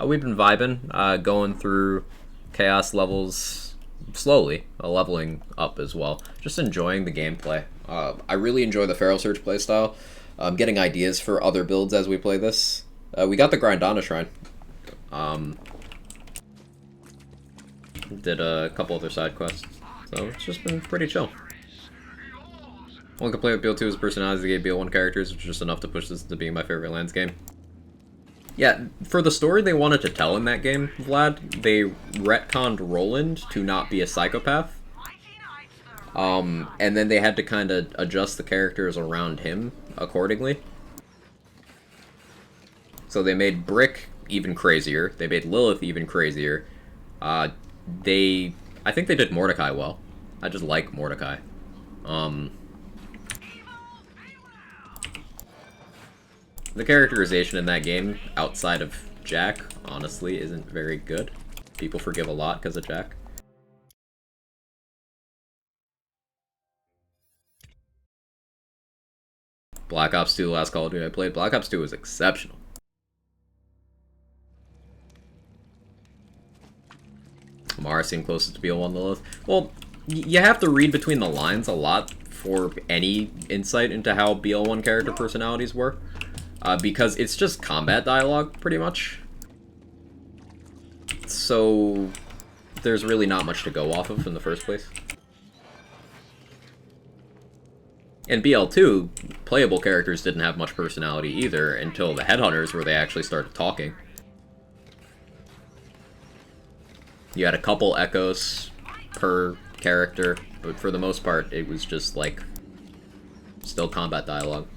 We've been vibing, going through chaos levels slowly, leveling up as well. Just enjoying the gameplay. I really enjoy the Feral Surge playstyle. I'm getting ideas for other builds as we play this. We got the Grindana Shrine. Did a couple other side quests. So it's just been pretty chill. One complaint with BL2 is personalities. They gave BL1 characters, which is just enough to push this into being my favorite Lands game. Yeah, for the story they wanted to tell in that game, Vlad, they retconned Roland to not be a psychopath. And then they had to kind of adjust the characters around him accordingly. So they made Brick even crazier. They made Lilith even crazier. I think they did Mordecai well. I just like Mordecai. The characterization in that game, outside of Jack, honestly, isn't very good. People forgive a lot because of Jack. Black Ops 2, the last Call of Duty I played. Black Ops 2 was exceptional. Mara seemed closest to BL1 Lilith. Well, you have to read between the lines a lot for any insight into how BL1 character personalities were. Because it's just combat dialogue, pretty much. So there's really not much to go off of in the first place. In BL2, playable characters didn't have much personality either until the Headhunters, where they actually started talking. You had a couple echoes per character, but for the most part, it was just, like, still combat dialogue.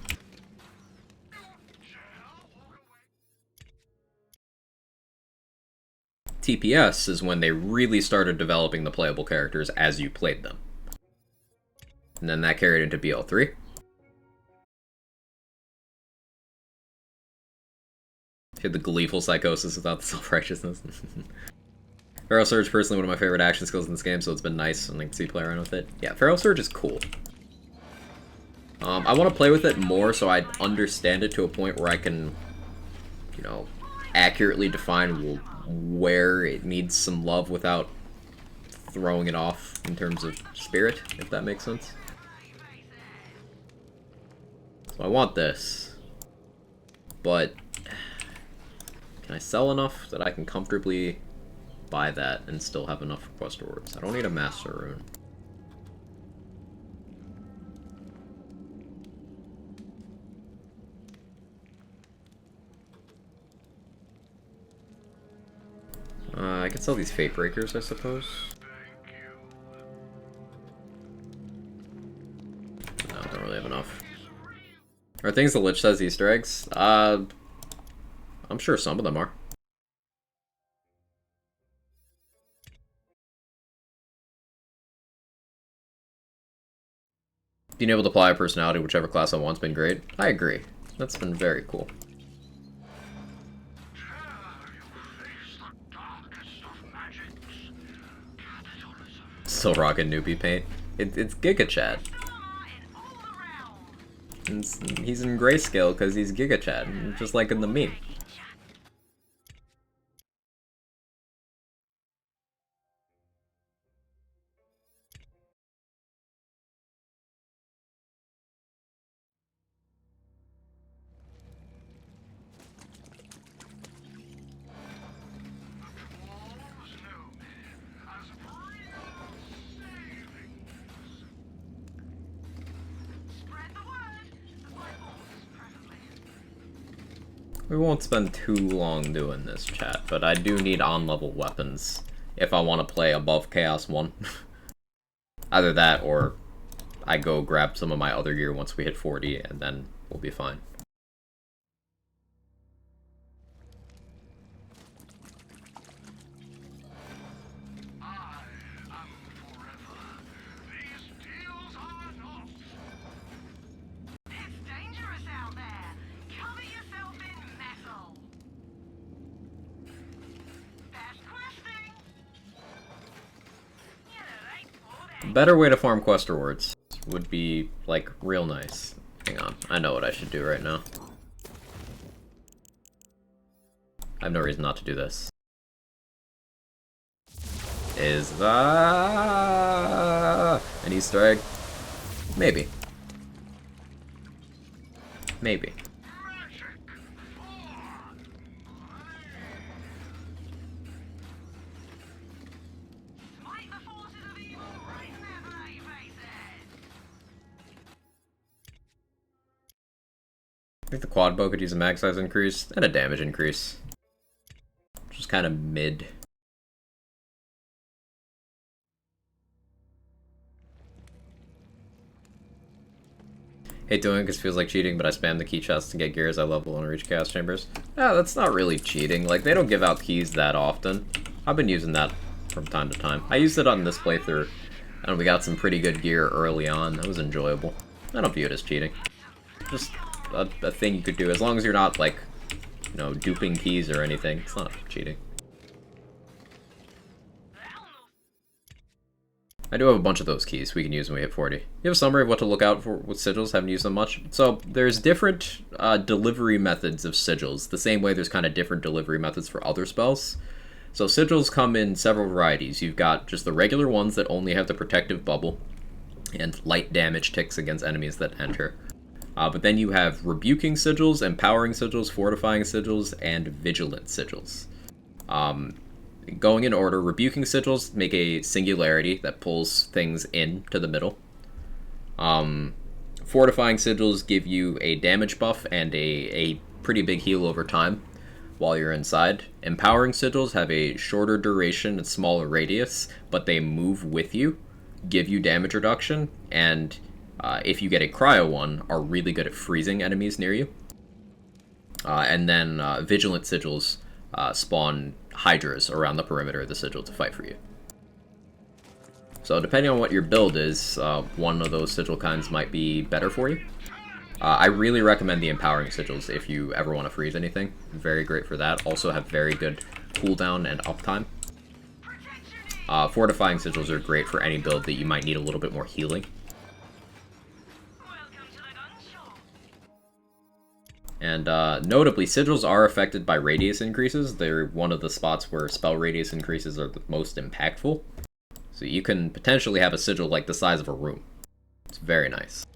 TPS is when they really started developing the playable characters as you played them. And then that carried into BL3. Hit the gleeful psychosis without the self-righteousness. Feral Surge, personally, one of my favorite action skills in this game, so it's been nice and I can see play around with it. Yeah, Feral Surge is cool. I want to play with it more so I understand it to a point where I can, you know, accurately define where it needs some love without throwing it off in terms of spirit, if that makes sense. So I want this, but can I sell enough that I can comfortably buy that and still have enough quest rewards? I don't need a Master Rune. I can sell these Fate Breakers, I suppose. No, don't really have enough. Are things the Lich says Easter eggs? I'm sure some of them are. Being able to apply a personality to whichever class I want's been great. I agree. That's been very cool. Still rocking newbie paint. It's Giga Chad. He's in grayscale because he's Giga Chad, just like in the meme. We won't spend too long doing this, chat, but I do need on-level weapons if I want to play above Chaos 1. Either that, or I go grab some of my other gear once we hit 40, and then we'll be fine. Better way to farm quest rewards would be, like, real nice. Hang on, I know what I should do right now. I have no reason not to do this. Is that an Easter egg? Maybe. Maybe. I think the quad bow could use a mag size increase and a damage increase. Which is kind of mid. Hate doing it because it feels like cheating, but I spam the key chest to get gear as I level and reach chaos chambers. Yeah, that's not really cheating. Like, they don't give out keys that often. I've been using that from time to time. I used it on this playthrough, and we got some pretty good gear early on. That was enjoyable. I don't view it as cheating. Just a thing you could do, as long as you're not, like, you know, duping keys or anything. It's not cheating. I do have a bunch of those keys we can use when we hit 40. You have a summary of what to look out for with sigils, haven't used them much. So there's different delivery methods of sigils, the same way there's kind of different delivery methods for other spells. So sigils come in several varieties. You've got just the regular ones that only have the protective bubble and light damage ticks against enemies that enter. But then you have rebuking sigils, empowering sigils, fortifying sigils, and vigilant sigils. Going in order, rebuking sigils make a singularity that pulls things into the middle. Fortifying sigils give you a damage buff and a pretty big heal over time while you're inside. Empowering sigils have a shorter duration and smaller radius, but they move with you, give you damage reduction, and if you get a cryo one, are really good at freezing enemies near you. And then vigilant sigils spawn hydras around the perimeter of the sigil to fight for you. So depending on what your build is, one of those sigil kinds might be better for you. I really recommend the empowering sigils if you ever want to freeze anything. Very great for that. Also have very good cooldown and uptime. Fortifying sigils are great for any build that you might need a little bit more healing. And notably, sigils are affected by radius increases. They're one of the spots where spell radius increases are the most impactful. So you can potentially have a sigil like the size of a room. It's very nice.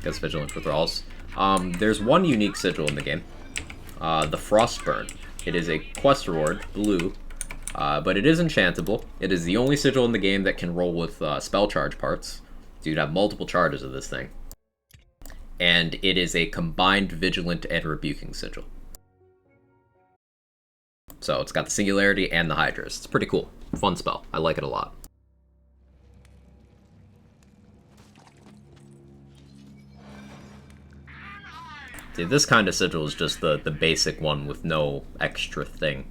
Gets vigilant withdrawals. There's one unique sigil in the game. The Frostburn. It is a quest reward, blue, but it is enchantable. It is the only sigil in the game that can roll with spell charge parts. So you'd have multiple charges of this thing. And it is a combined vigilant and rebuking sigil. So it's got the singularity and the hydras. It's pretty cool. Fun spell. I like it a lot. See, this kind of sigil is just the basic one with no extra thing.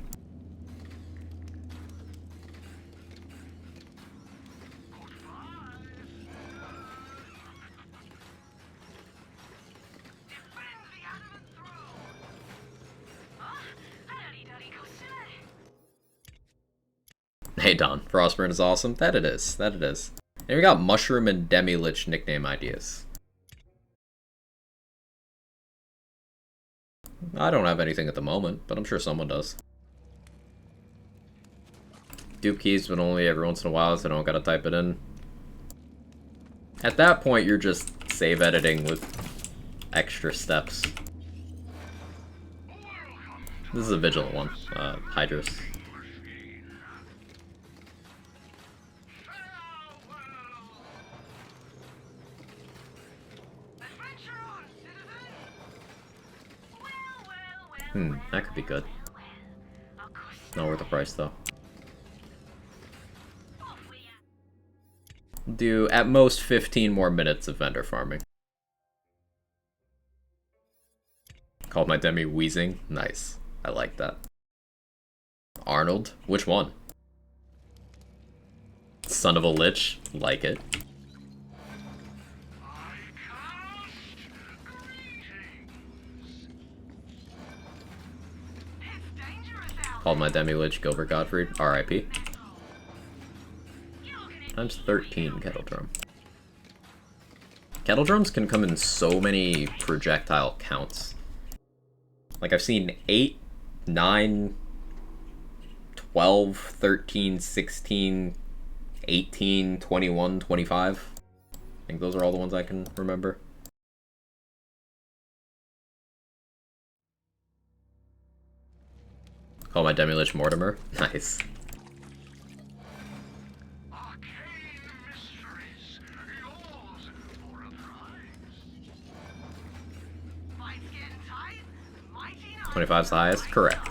Hey Don, Frostburn is awesome. That it is. That it is. And we got Mushroom and Demi-Lich nickname ideas. I don't have anything at the moment, but I'm sure someone does. Dupe keys, but only every once in a while, so I don't gotta type it in. At that point, you're just save editing with extra steps. This is a vigilant one, Hydras. That could be good. Not worth the price, though. Do, at most, 15 more minutes of vendor farming. Called my demi wheezing. Nice. I like that. Arnold? Which one? Son of a Lich? Like it. Called my Demi-Lich Gilbert Gottfried. R.I.P. Times 13 Kettle Drum. Kettle Drums can come in so many projectile counts. Like, I've seen 8, 9, 12, 13, 16, 18, 21, 25. I think those are all the ones I can remember. Call my Demi-Lich Mortimer. Nice. Arcane mysteries, yours for a prize. 25's the highest? Correct.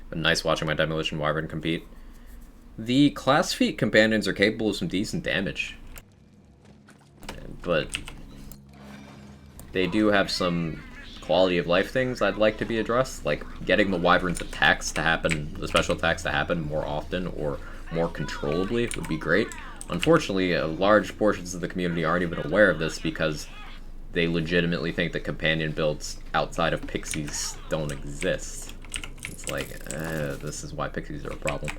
But nice watching my Demolition Wyvern compete. The class feat companions are capable of some decent damage. But they do have some quality of life things I'd like to be addressed, like getting the Wyvern's attacks to happen, the special attacks to happen more often or more controllably would be great. Unfortunately, large portions of the community aren't even aware of this because they legitimately think that companion builds outside of pixies don't exist. It's like, this is why pixies are a problem.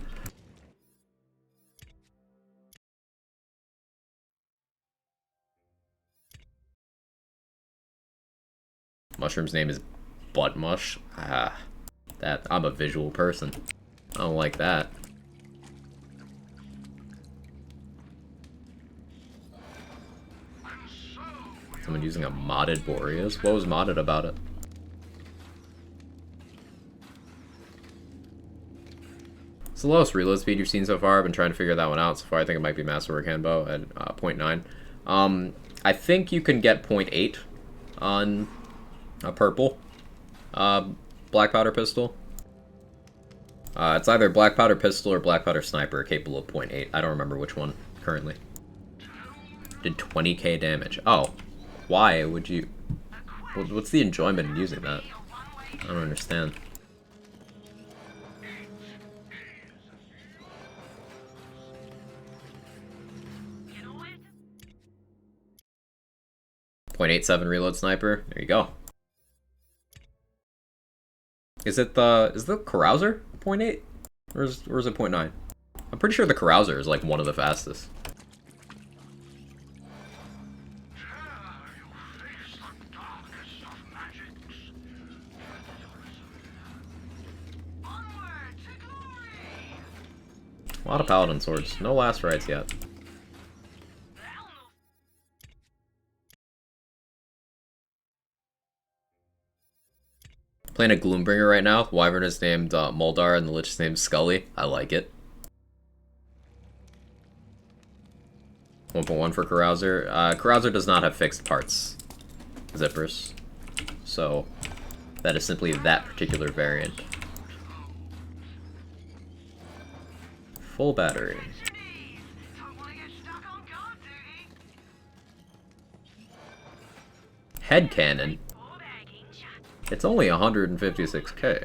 Mushroom's name is Butt Mush. That I'm a visual person. I don't like that. Someone using a modded Boreas? What was modded about it? It's the lowest reload speed you've seen so far. I've been trying to figure that one out so far. I think it might be Masterwork Handbow at 0.9. I think you can get 0.8 on a purple black powder pistol. It's either black powder pistol or black powder sniper capable of 0.8. I don't remember which one currently. Did 20k damage. Oh, why would you? What's the enjoyment in using that? I don't understand. .87 reload sniper. There you go. Is it the Carouser 0.8? Or is it 0.9? I'm pretty sure the Carouser is like one of the fastest. A lot of paladin swords. No last rights yet. Playing a Gloombringer right now. Wyvern is named Moldar and the Lich is named Scully. I like it. 1.1 for Carouser. Carouser does not have fixed parts zippers. So that is simply that particular variant. Full battery. Head cannon. It's only 156k.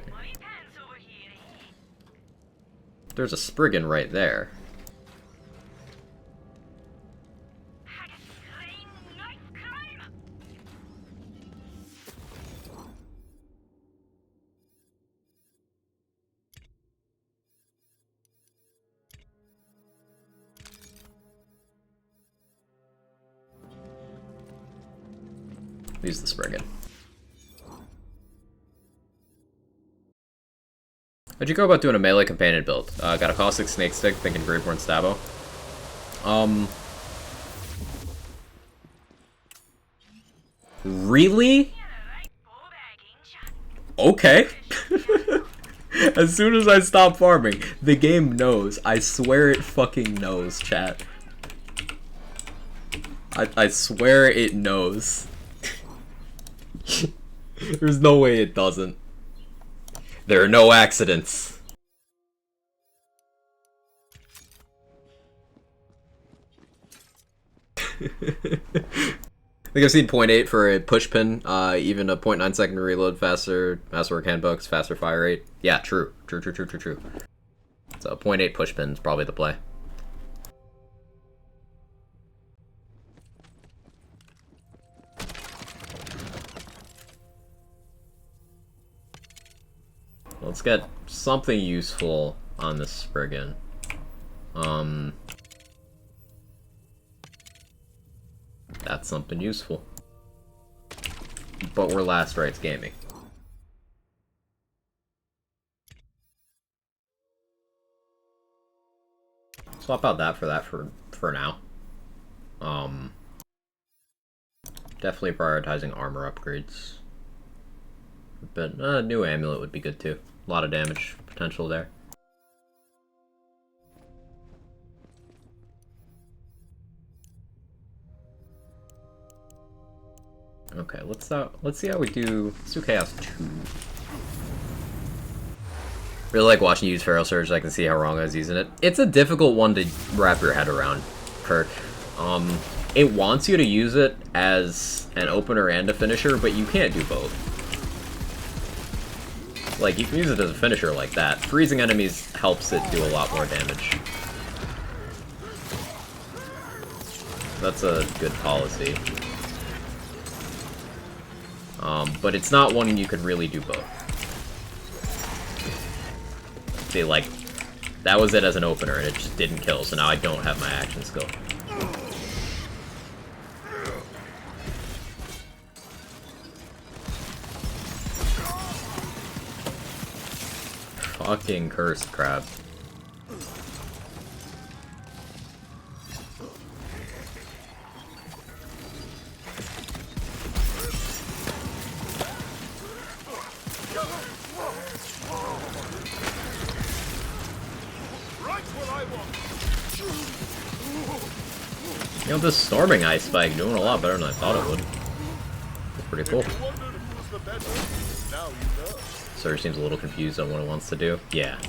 There's a Spriggan right there. Use the Spriggan. How'd you go about doing a melee companion build? Got a caustic snake stick, thinking Graveborn Stabbo. Really? Okay. As soon as I stop farming, the game knows. I swear it fucking knows, chat. I swear it knows. There's no way it doesn't. There are no accidents. I think I've seen 0.8 for a push pin, even a 0.9 second reload faster, Masterwork Handbooks, faster fire rate. Yeah, true. True. So 0.8 push pin is probably the play. Let's get something useful on this Spriggan. That's something useful. But we're last rights gaming. Swap out that for now. Definitely prioritizing armor upgrades. But new amulet would be good too. A lot of damage potential there. Okay, let's see how we do. Let's do Chaos 2. Really like watching you use Feral Surge. I can see how wrong I was using it. It's a difficult one to wrap your head around, Kirk. It wants you to use it as an opener and a finisher, but you can't do both. Like, you can use it as a finisher like that. Freezing enemies helps it do a lot more damage. That's a good policy. But it's not one you could really do both. See, like, that was it as an opener, and it just didn't kill, so now I don't have my action skill. Fucking cursed crab. You know, this storming ice spike doing a lot better than I thought it would. It's pretty cool. Surge seems a little confused on what it wants to do. Yeah.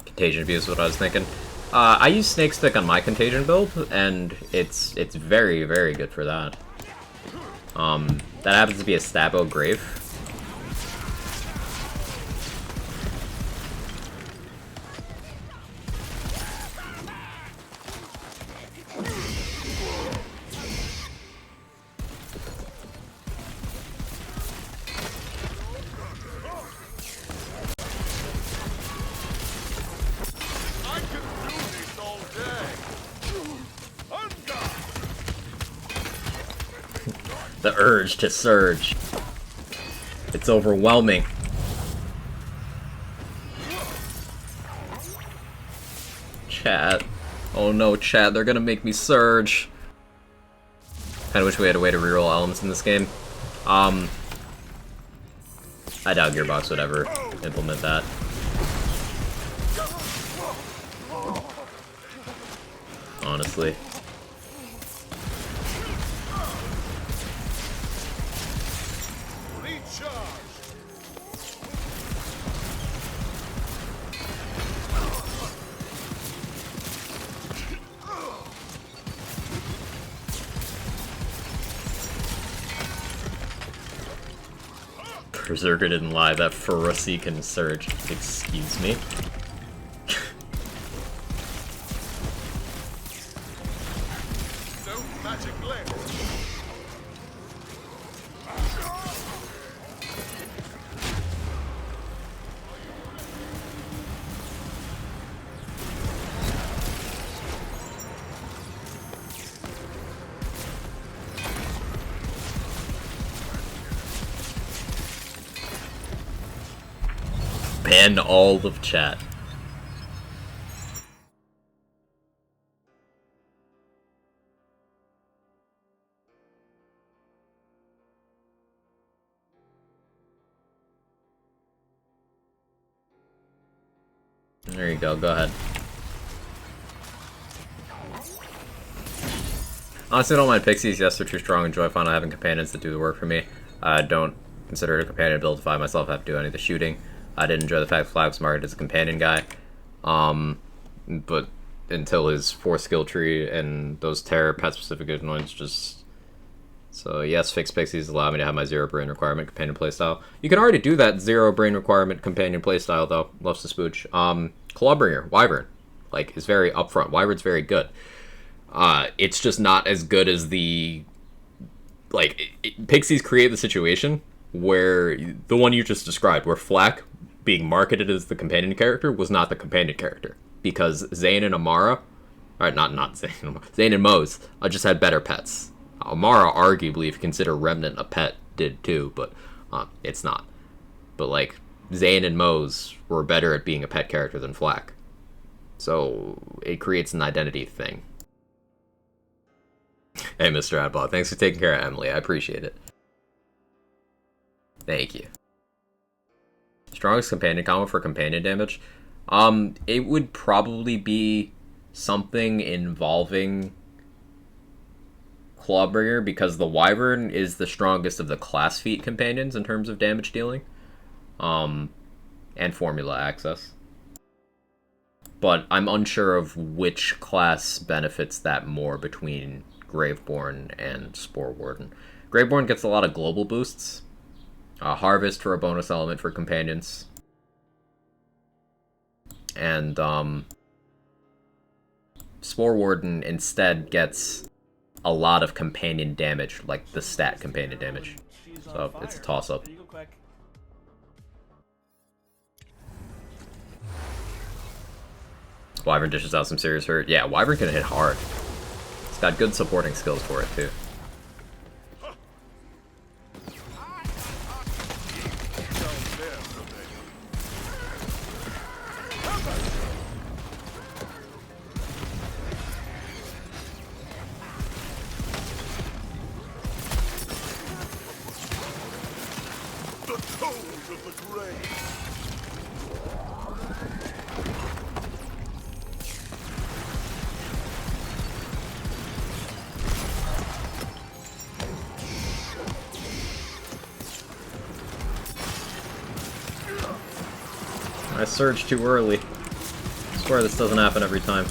Contagion View is what I was thinking. I use Snake Stick on my Contagion build, and it's very, very good for that. That happens to be a Stabo Grave. The urge to surge. It's overwhelming. Chat. Oh no, chat, they're gonna make me surge. Kinda wish we had a way to reroll elements in this game. I doubt Gearbox would ever implement that. Honestly. Brrzerker didn't lie, that Ferocity can surge. Excuse me? No magic left. Ban all of chat. There you go, go ahead. Honestly, I don't mind pixies. Yes, they're too strong and joyful. I having companions that do the work for me. I don't consider it a companion build if I myself have to do any of the shooting. I did enjoy the fact Flag was marketed as a companion guy. But until his 4th skill tree and those terror pet specific anoints just So yes, fixed pixies allow me to have my 0 brain requirement companion playstyle. You can already do that 0 brain requirement companion playstyle though. Loves to spooch. Clawbringer, Wyvern, like, is very upfront. Wyvern's very good. It's just not as good as the, like, pixies create the situation where the one you just described, where Flack being marketed as the companion character was not the companion character, because Zane and Amara, alright, not Zane, Zane and Mose just had better pets. Amara, arguably, if you consider Remnant a pet, did too, but it's not. But, like, Zane and Mose were better at being a pet character than Flack. So, it creates an identity thing. Hey, Mr. Adbot, thanks for taking care of Emily. I appreciate it. Thank you. Strongest companion combo for companion damage? It would probably be something involving Clawbringer, because the Wyvern is the strongest of the class feat companions in terms of damage dealing. And formula access. But I'm unsure of which class benefits that more between Graveborn and Spore Warden. Graveborn gets a lot of global boosts. Harvest for a bonus element for companions. And Spore Warden instead gets a lot of companion damage, like the stat companion damage. So it's a toss-up. Wyvern dishes out some serious hurt. Yeah, Wyvern can hit hard. It's got good supporting skills for it, too. I surged too early. I swear this doesn't happen every time.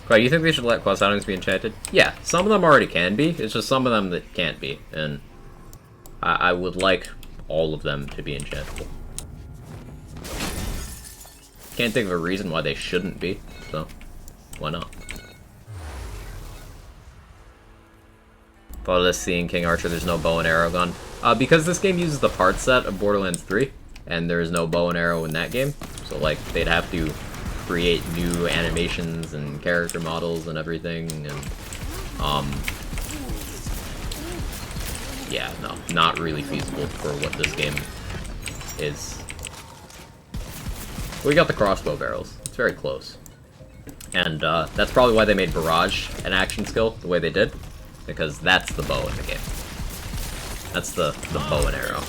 But you think they should let quest items be enchanted? Yeah, some of them already can be. It's just some of them that can't be, and I would like all of them to be enchantable. Can't think of a reason why they shouldn't be, so why not? Thought of this seeing King Archer, there's no bow and arrow gun. Because this game uses the part set of Borderlands 3, and there is no bow and arrow in that game, so like they'd have to create new animations and character models and everything, and yeah, no, not really feasible for what this game is. We got the crossbow barrels. It's very close. And that's probably why they made Barrage an action skill the way they did, because that's the bow in the game. That's the bow and arrow.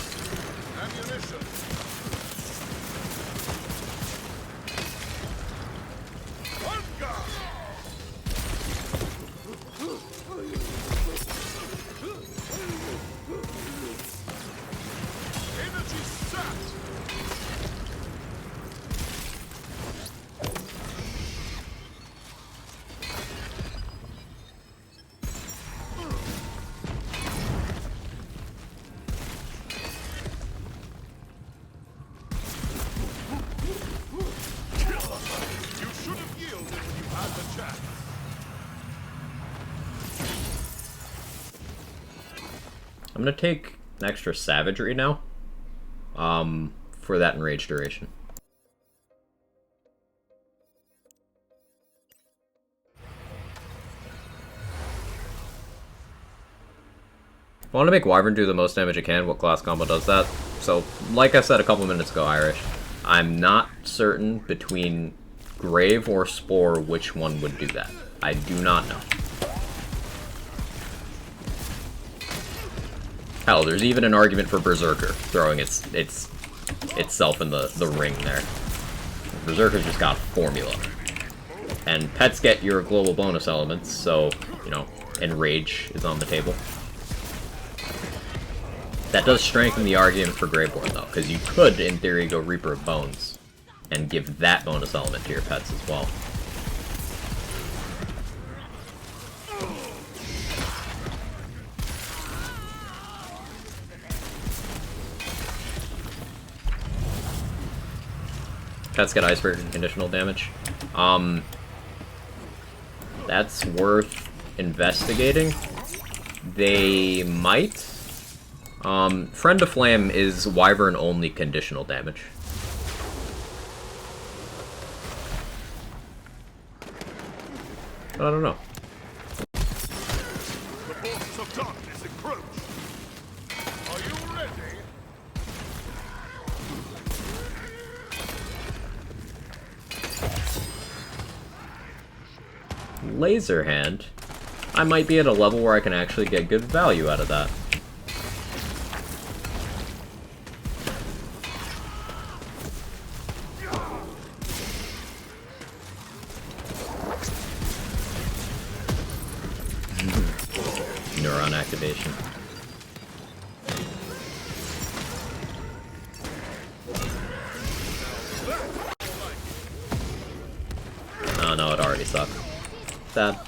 I'm gonna take an extra savagery now, for that enrage duration. I want to make Wyvern do the most damage it can. What class combo does that? So, like I said a couple minutes ago, Irish, I'm not certain between Grave or Spore which one would do that. I do not know. Hell, there's even an argument for Brrzerker throwing itself in the ring there. Brrzerker's just got formula. And pets get your global bonus elements, so, you know, Enrage is on the table. That does strengthen the argument for Graveborn, though, because you could, in theory, go Reaper of Bones and give that bonus element to your pets as well. Pets get Icebreaker conditional damage. That's worth investigating. They might. Friend of Flame is Wyvern only conditional damage. But I don't know. The forces of darkness encroach. Are you ready? Laser Hand. I might be at a level where I can actually get good value out of that. Neuron activation. Oh no, it already sucked. Sad.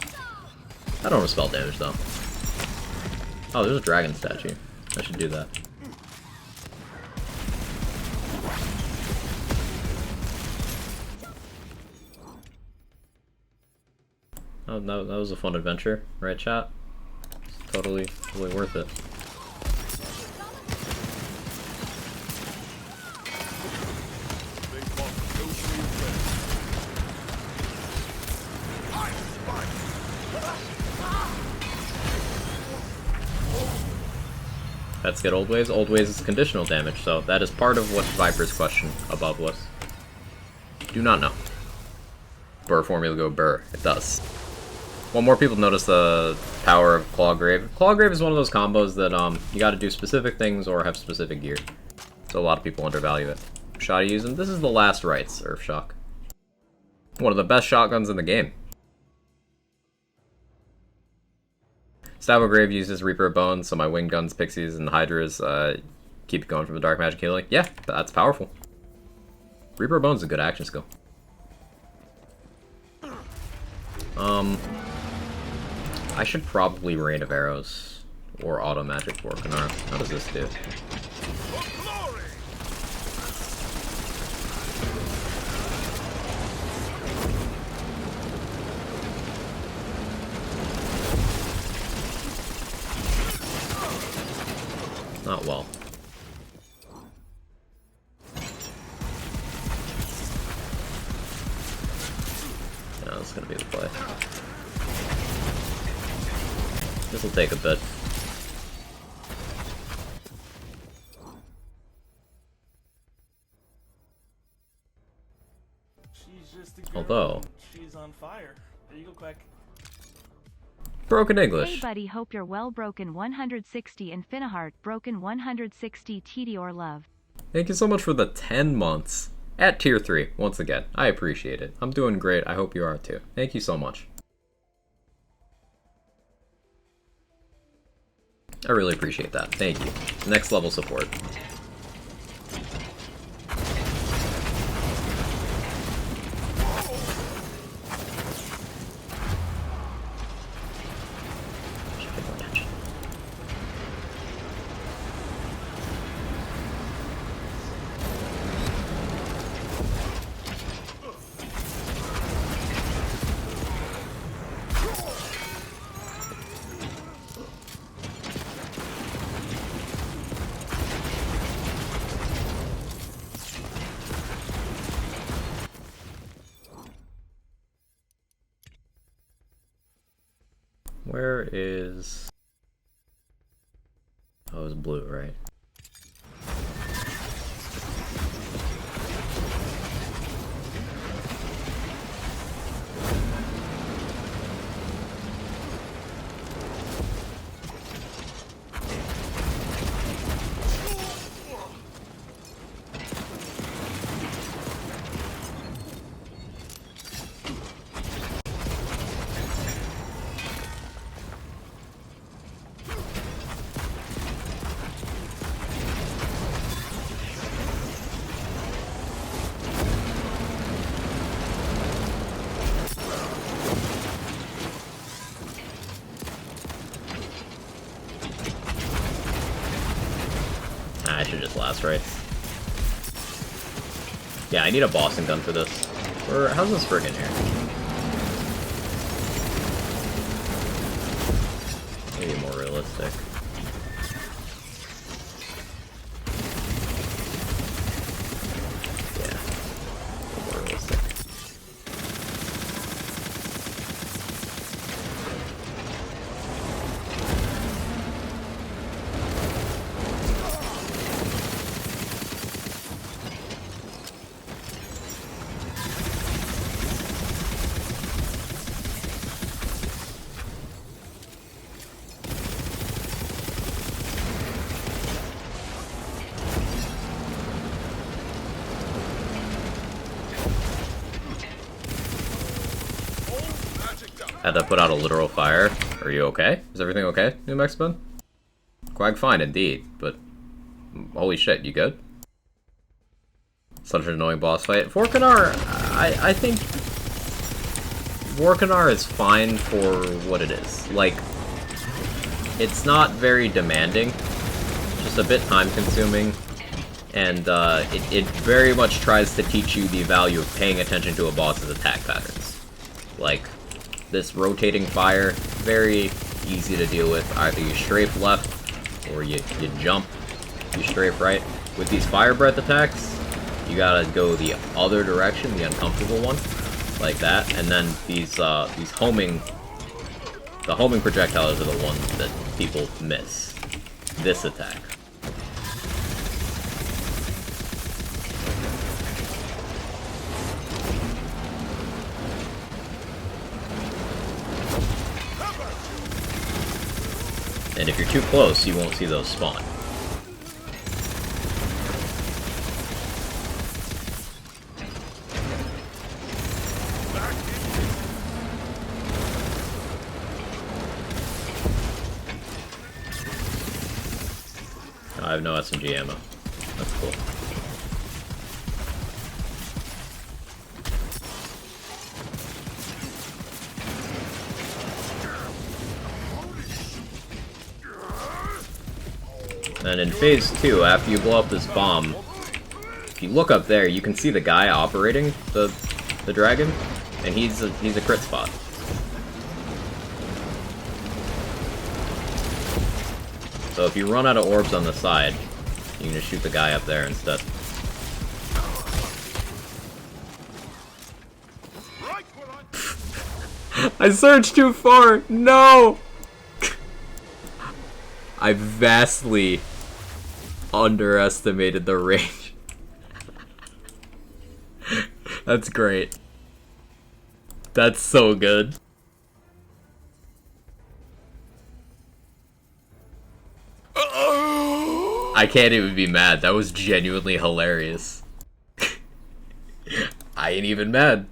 I don't want to spell damage though. Oh, there's a dragon statue. I should do that. Oh, no, that was a fun adventure, right, chat? It's totally worth it. Pets get Old Ways. Old Ways is conditional damage, so that is part of what Viper's question above was. Do not know. Burr formula go Burr. It does. Want more people to notice the power of Clawgrave. Clawgrave is one of those combos that you gotta do specific things or have specific gear. So a lot of people undervalue it. Shot to use them. This is the last rights, Earthshock. One of the best shotguns in the game. Stavo Grave uses Reaper of Bones, so my Winged Guns, Pixies, and Hydras keep it going from the Dark Magic healing. Yeah, that's powerful. Reaper of Bones is a good action skill. I should probably Rain of Arrows or Auto Magic Vorkanar. How does this do? Not well. Yeah, that's gonna be the play. This will take a bit. Although, she's on fire. There you go, Quack. Broken English. Hey buddy, hope you're well. Broken 160 Infiniheart, broken 160 Tedior Love. Thank you so much for the 10 months. At tier 3, once again. I appreciate it. I'm doing great. I hope you are too. Thank you so much. I really appreciate that. Thank you. Next level support. Where is... Oh, it's blue, right? last rites. Yeah, I need a bossing gun for this. Or how's this friggin' here? Maybe more realistic. Yeah, more realistic. Had to put out a literal fire. Are you okay? Is everything okay, New Mexican? Quag fine indeed, but holy shit, you good? Such an annoying boss fight. Vorkanar, I think Vorkanar is fine for what it is. Like, it's not very demanding, just a bit time consuming, and it very much tries to teach you the value of paying attention to a boss's attack patterns. Like, this rotating fire, very easy to deal with. Either you strafe left, or you jump, you strafe right. With these fire breath attacks, you gotta go the other direction, the uncomfortable one, like that. And then these homing, the homing projectiles are the ones that people miss. This attack. And if you're too close, you won't see those spawn. I have no SMG ammo. That's cool. And in phase 2, after you blow up this bomb, if you look up there, you can see the guy operating the dragon, and he's a crit spot. So if you run out of orbs on the side, you can just shoot the guy up there instead. I searched too far! No! I vastly underestimated the range. That's great. That's so good. I can't even be mad. That was genuinely hilarious. I ain't even mad.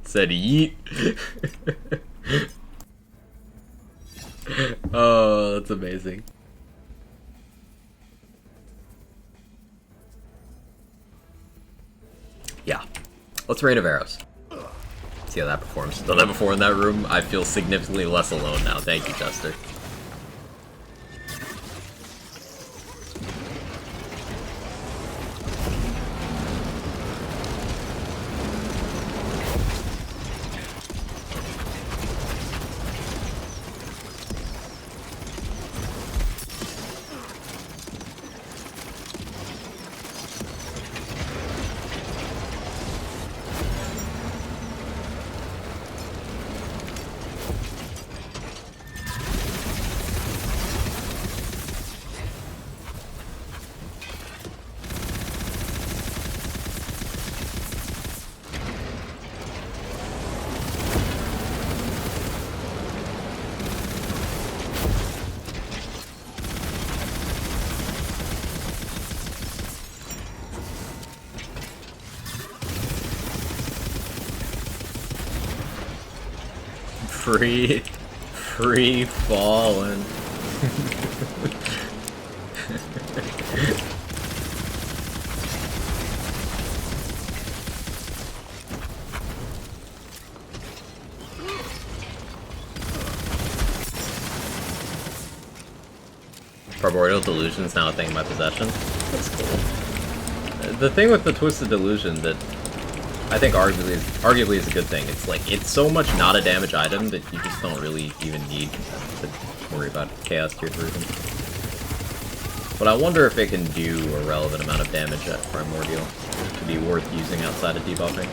Said yeet. Oh, that's amazing. Yeah. Let's Rain of Arrows. See how that performs. Done that before in that room. I feel significantly less alone now. Thank you, Chester. Free falling. Primordial Delusion's now a thing in my possession. That's cool. The thing with the Twisted Delusion that I think arguably is a good thing, it's like, it's so much not a damage item that you just don't really even need to worry about Chaos Tier 3 them. But I wonder if it can do a relevant amount of damage at Primordial to be worth using outside of debuffing.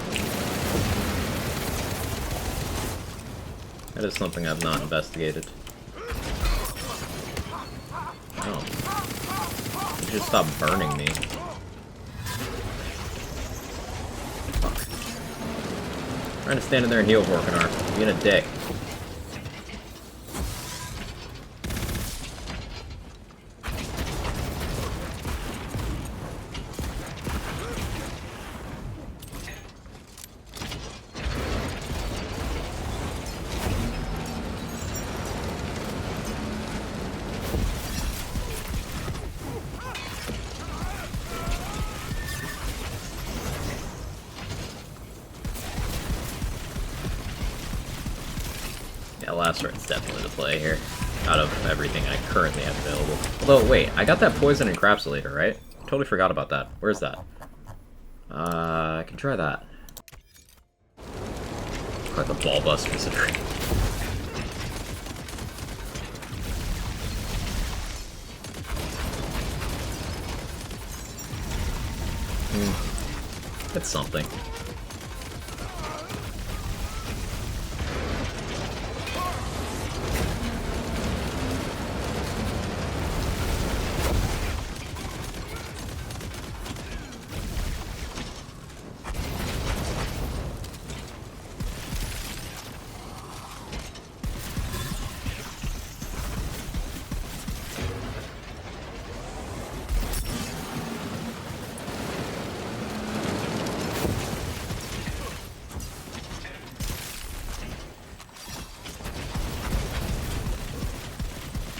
That is something I've not investigated. Oh. You just stop burning me. Fuck. Trying to stand in there and heal Vorkanar. Being a dick. Yeah, last right's definitely the play here, out of everything I currently have available. Although, wait, I got that poison encapsulator, right? Totally forgot about that. Where's that? I can try that. Like a ball bust considering. It's something.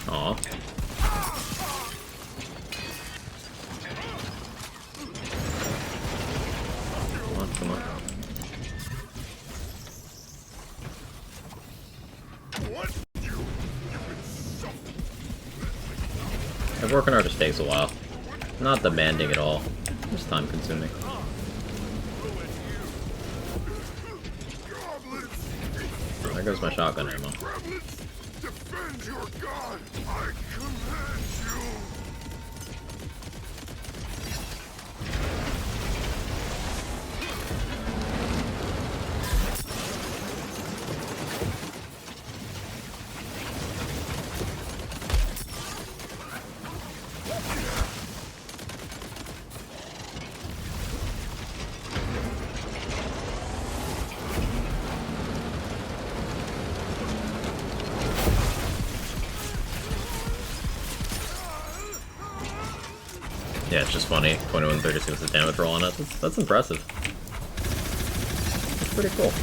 Aw. Come on. The Vorkanar just takes a while. Not demanding at all. Just time consuming. There goes my shotgun ammo. Defend your god! I command you! Yeah, it's just funny. 2136 the damage roll on it. That's impressive. That's pretty cool.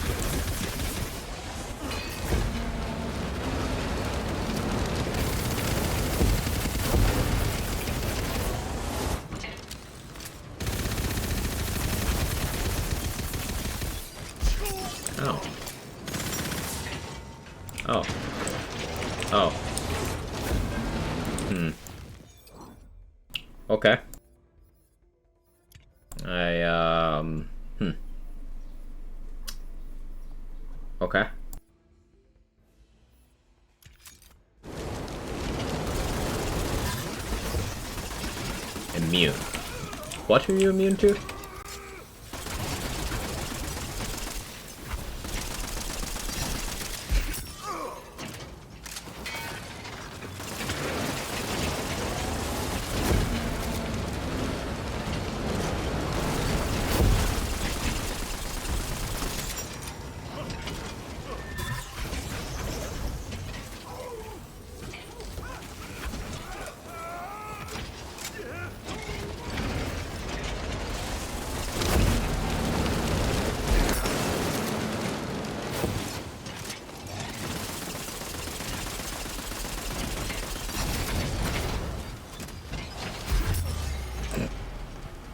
Oh. Oh. Oh. Okay. Okay. Immune. What are you immune to?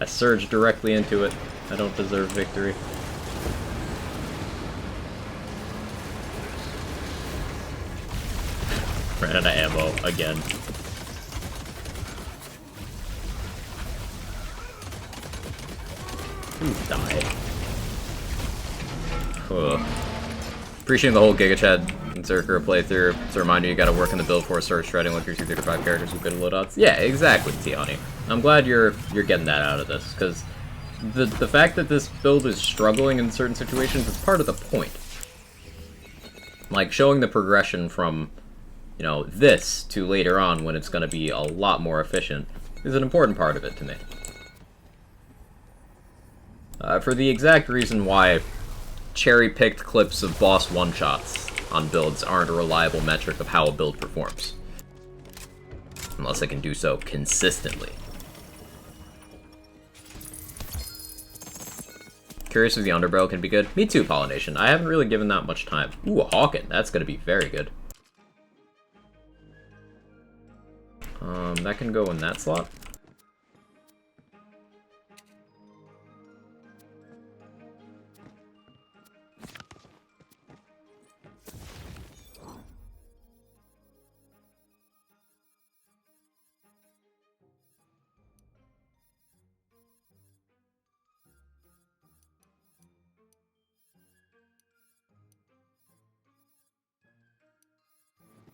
I surged directly into it. I don't deserve victory. Ran out of ammo again. Die. Ugh. Appreciating the whole Giga Chad and Berrzerker playthrough. It's a reminder you gotta work in the build before it starts shredding like your 235 characters with good loadouts. Yeah, exactly, Tiani. I'm glad you're getting that out of this, because the fact that this build is struggling in certain situations is part of the point. Like, showing the progression from, you know, this to later on when it's gonna be a lot more efficient is an important part of it to me. For the exact reason why cherry-picked clips of boss one-shots on builds aren't a reliable metric of how a build performs. Unless I can do so consistently. Curious if the underbarrel can be good. Me too, Pollination. I haven't really given that much time. Ooh, a Hawken. That's gonna be very good. That can go in that slot.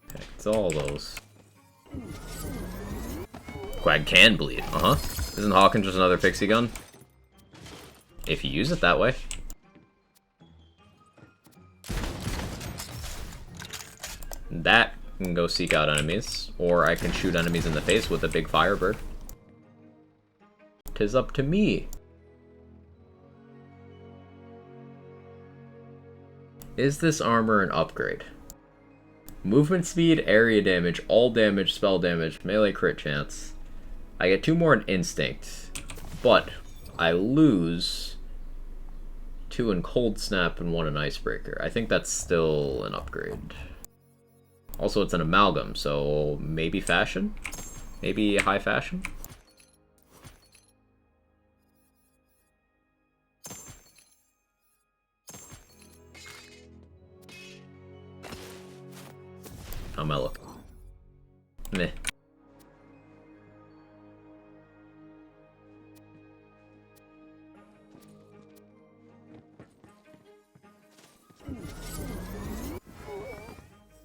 Okay, it's all those. Quag can bleed, Isn't Hawken just another pixie gun? If you use it that way. That can go seek out enemies, or I can shoot enemies in the face with a big firebird. 'Tis up to me. Is this armor an upgrade? Movement speed, area damage, all damage, spell damage, melee crit chance. I get 2 more in instinct, but I lose 2 in cold snap and 1 in icebreaker. I think that's still an upgrade. Also, it's an amalgam, so maybe fashion? Maybe high fashion? How am I looking? Meh.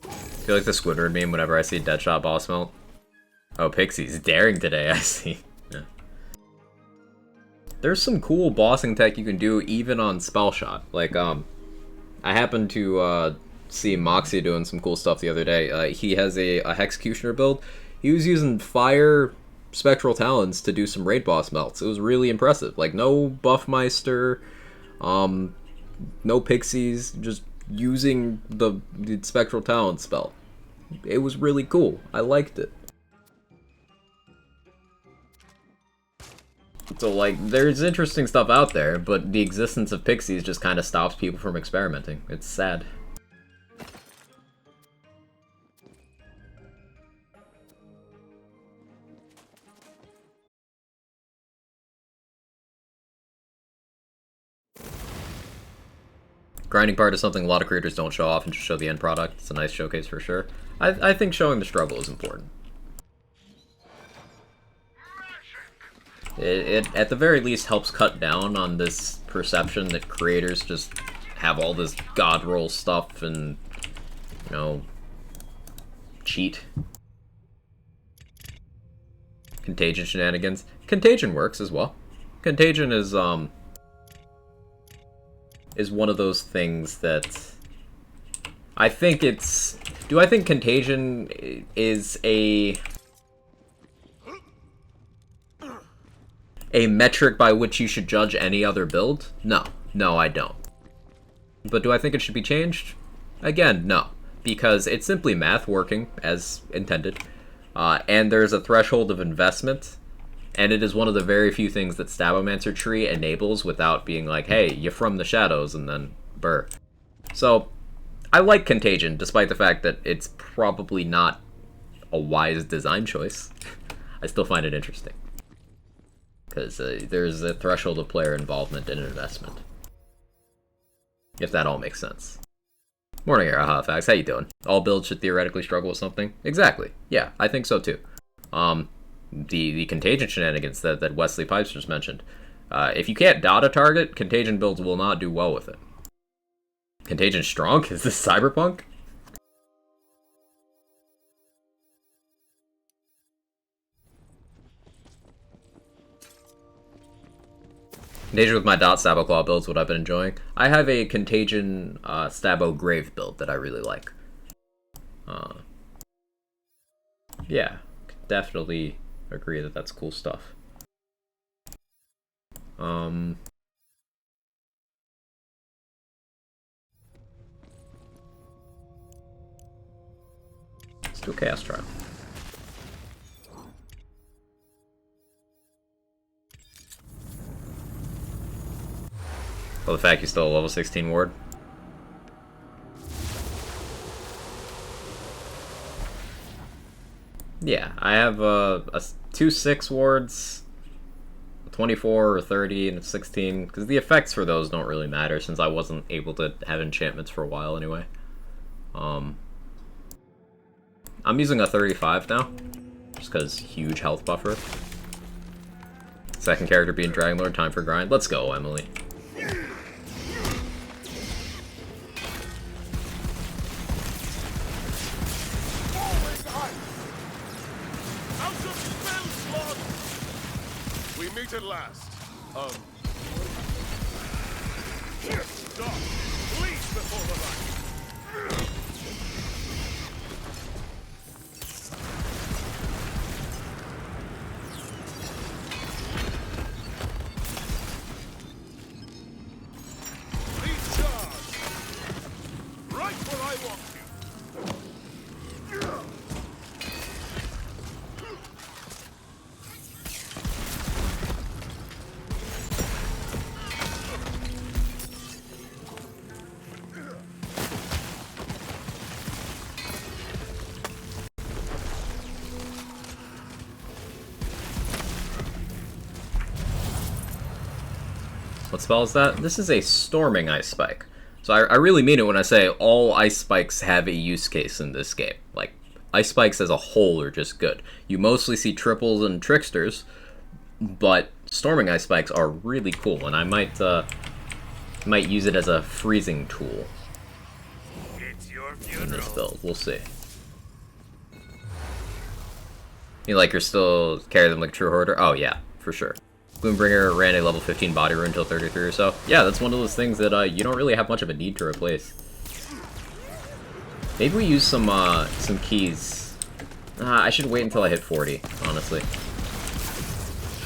I feel like the Squidward meme whenever I see Deadshot boss melt. Oh, Pixie's daring today, I see. Yeah. There's some cool bossing tech you can do even on Spell Shot. Like, I happened to, see Moxie doing some cool stuff the other day. He has a Hexecutioner build. He was using fire spectral talons to do some raid boss melts. It was really impressive. Like, no Buffmeister, no pixies, just using the spectral talent spell. It was really cool. I liked it. So, like, there's interesting stuff out there, but the existence of pixies just kind of stops people from experimenting. It's sad. Grinding part is something a lot of creators don't show off and just show the end product. It's a nice showcase for sure. I think showing the struggle is important. It at the very least helps cut down on this perception that creators just have all this god roll stuff and, you know, cheat. Contagion shenanigans. Contagion works as well. Contagion is one of those things that I think it's... Do I think Contagion is a metric by which you should judge any other build? No. No, I don't. But do I think it should be changed? Again, no. Because it's simply math working as intended. And there's a threshold of investment. And it is one of the very few things that Stabomancer Tree enables without being like, hey, you're from the shadows, and then burr. So, I like Contagion, despite the fact that it's probably not a wise design choice. I still find it interesting. Because there's a threshold of player involvement and investment. If that all makes sense. Morning, Arahafax. How you doing? All builds should theoretically struggle with something? Exactly. Yeah, I think so too. The Contagion shenanigans that Wesley Pipes just mentioned. If you can't dot a target, Contagion builds will not do well with it. Contagion strong? Is this Cyberpunk? Contagion with my dot Sabo Claw builds what I've been enjoying. I have a Contagion Sabo Grave build that I really like. Yeah, definitely agree that that's cool stuff. Let's do a Chaos Trial. Well, the fact you still a level 16 ward. Yeah, I have two 6 wards, 24 or 30 and 16, because the effects for those don't really matter since I wasn't able to have enchantments for a while anyway. I'm using a 35 now, just because huge health buffer. Second character being Dragon Lord, time for grind. Let's go, Emily. At last. Stop. Please before the light. Please charge. Right where I want you. What spell is that? This is a Storming Ice Spike. So I really mean it when I say all Ice Spikes have a use case in this game. Like, Ice Spikes as a whole are just good. You mostly see triples and tricksters, but Storming Ice Spikes are really cool, and I might use it as a freezing tool in this build. We'll see. You like you're still carry them like True Hoarder? Oh yeah, for sure. Gloombringer ran a level 15 body rune until 33 or so. Yeah, that's one of those things that you don't really have much of a need to replace. Maybe we use some keys. I should wait until I hit 40, honestly.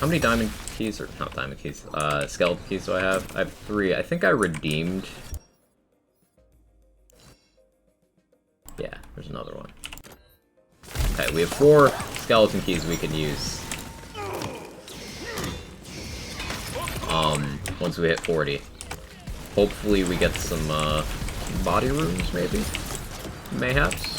How many diamond keys, or not diamond keys, skeleton keys do I have? I have 3. I think I redeemed. Yeah, there's another one. Okay, we have 4 skeleton keys we can use. Once we hit 40. Hopefully we get some, body runes, maybe? Mayhaps?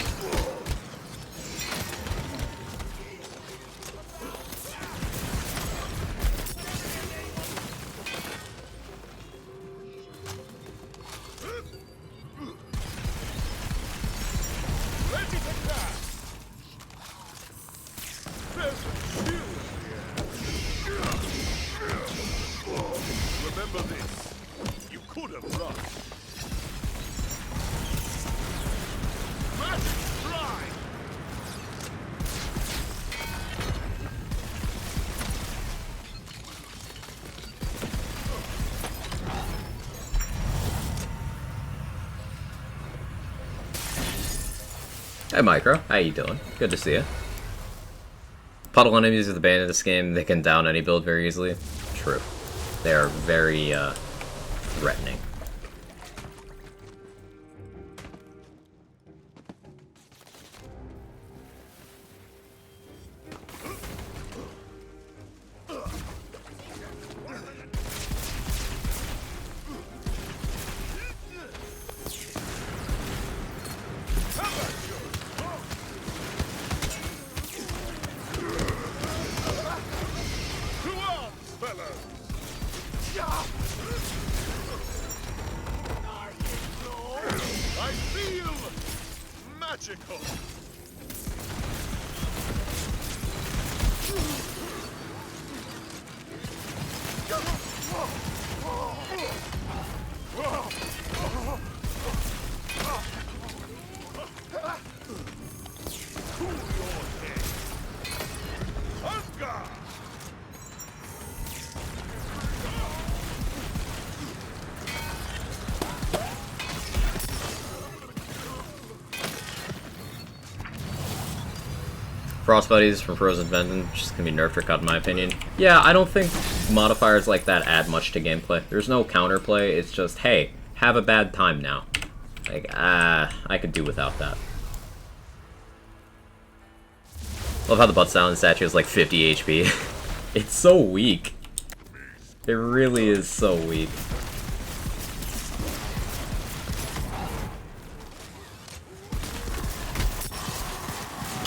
Remember this. You could have run. Magic strike! Hey Micro, how you doing? Good to see you. Puddle enemies are the bane of this game. They can down any build very easily. True. They are very, threatening. I feel magical. Frost Buddies from Frozen Vengeance just gonna be nerfed or cut in my opinion. Yeah, I don't think modifiers like that add much to gameplay. There's no counterplay, it's just, hey, have a bad time now. Like, I could do without that. Love how the butt sound statue is like 50 HP. It's so weak. It really is so weak.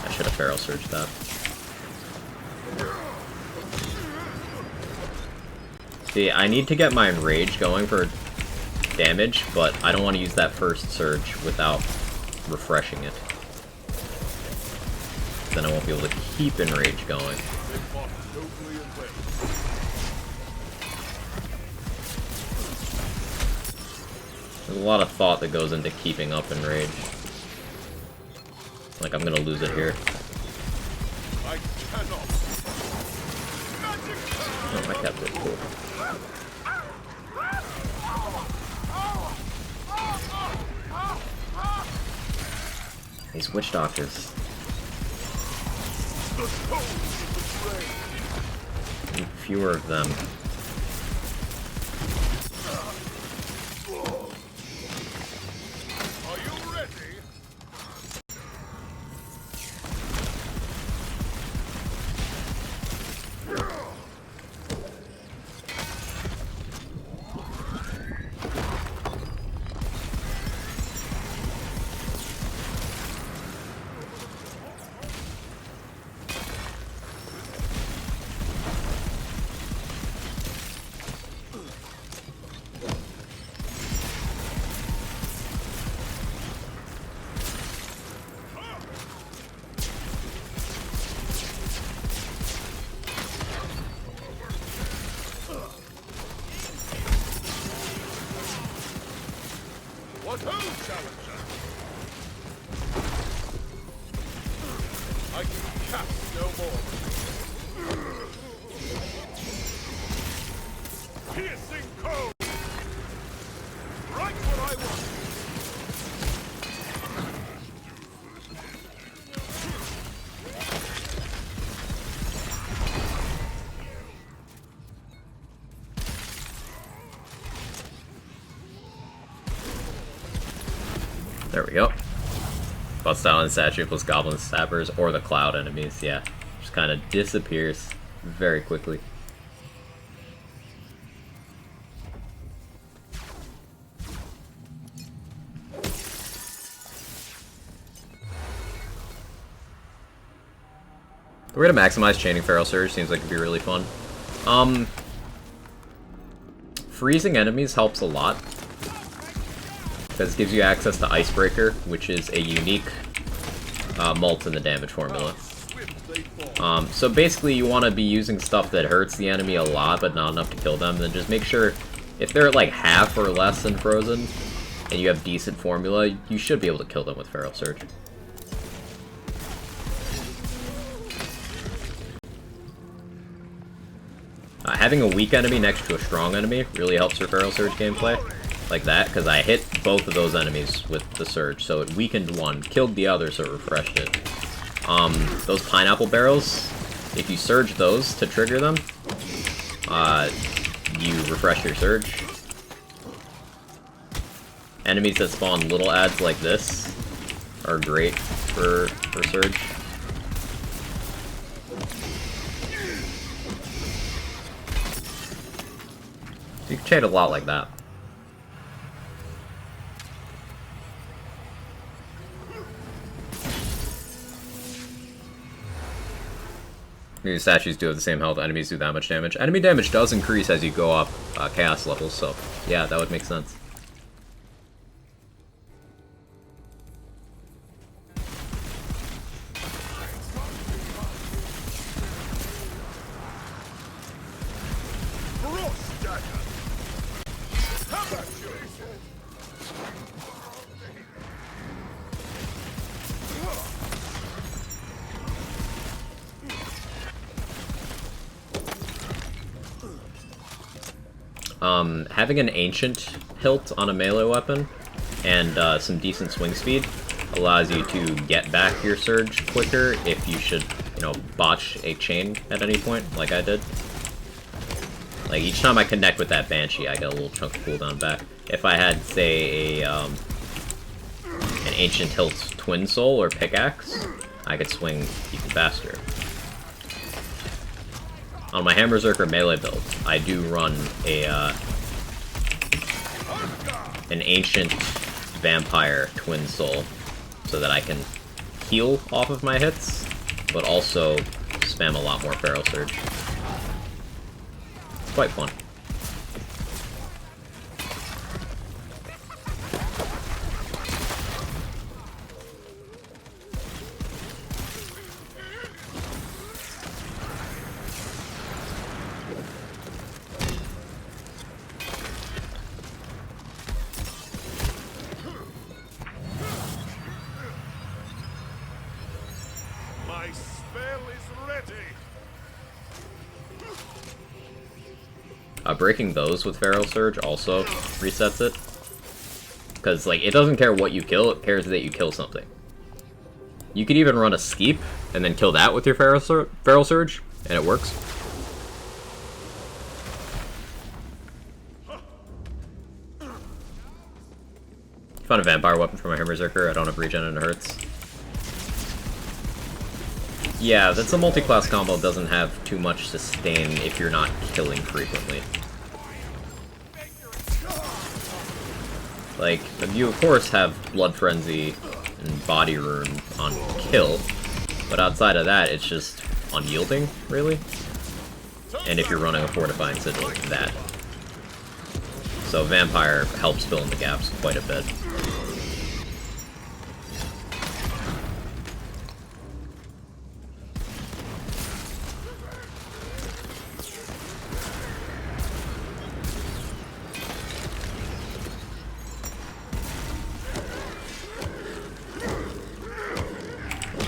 I should have Feral Surged that. See, I need to get my Enrage going for damage, but I don't want to use that first Surge without refreshing it. Then I won't be able to keep Enrage going. There's a lot of thought that goes into keeping up Enrage. Like, I'm gonna lose it here. Oh, I kept it. Cool. These witch doctors. Need fewer of them. What ho, challenger! I can cast no more. Piercing code! Right what I want! There we go. Butt style and statue plus goblin stabbers or the cloud enemies, yeah. Just kind of disappears very quickly. The way to maximize chaining Feral Surge seems like it'd be really fun. Freezing enemies helps a lot. Because it gives you access to Icebreaker, which is a unique mult in the damage formula. So basically you want to be using stuff that hurts the enemy a lot, but not enough to kill them. Then just make sure, if they're like half or less than Frozen, and you have decent formula, you should be able to kill them with Feral Surge. Having a weak enemy next to a strong enemy really helps for Feral Surge gameplay. Like that, because I hit both of those enemies with the Surge, so it weakened one, killed the other, so it refreshed it. Those pineapple barrels, if you Surge those to trigger them, you refresh your Surge. Enemies that spawn little adds like this are great for Surge. You can chain a lot like that. These statues do have the same health, enemies do that much damage. Enemy damage does increase as you go up chaos levels, so yeah, that would make sense. Having an ancient hilt on a melee weapon and some decent swing speed allows you to get back your Surge quicker if you know, botch a chain at any point, like I did. Like, each time I connect with that Banshee, I get a little chunk of cooldown back. If I had, say, an Ancient Hilt Twin Soul or Pickaxe, I could swing even faster. On my Brrzerker melee build, I do run an Ancient Vampire Twin Soul, so that I can heal off of my hits, but also spam a lot more Feral Surge. It's quite fun. My spell is ready. Breaking those with Feral Surge also resets it. Because, like, it doesn't care what you kill, it cares that you kill something. You could even run a Steep, and then kill that with your Feral Surge, and it works. Found a Vampire weapon for my Brrzerker. I don't have regen and it hurts. Yeah, that's a multi-class combo that doesn't have too much sustain if you're not killing frequently. Like, you of course have Blood Frenzy and Body Rune on kill, but outside of that, it's just unyielding, really. And if you're running a Fortifying Sigil, that. So Vampire helps fill in the gaps quite a bit.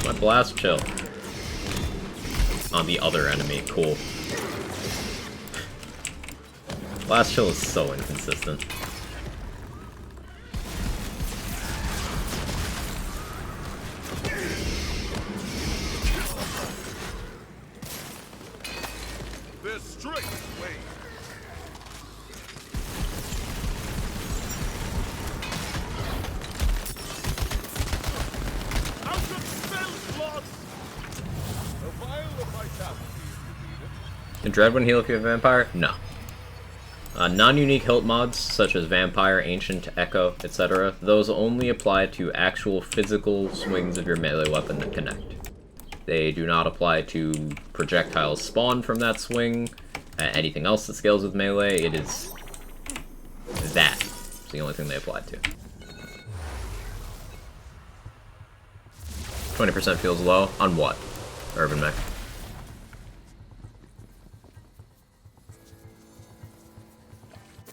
My blast chill on the other enemy, cool. Blast chill is so inconsistent. The straight way. Out of spell slots. A vial of vitality if you need it. Can Dreadwind heal if you have Vampire? No. Non-unique hilt mods, such as Vampire, Ancient, Echo, etc., those only apply to actual physical swings of your melee weapon that connect. They do not apply to projectiles spawned from that swing, anything else that scales with melee. It is that. It's the only thing they apply to. 20% feels low. On what? Urban Mech.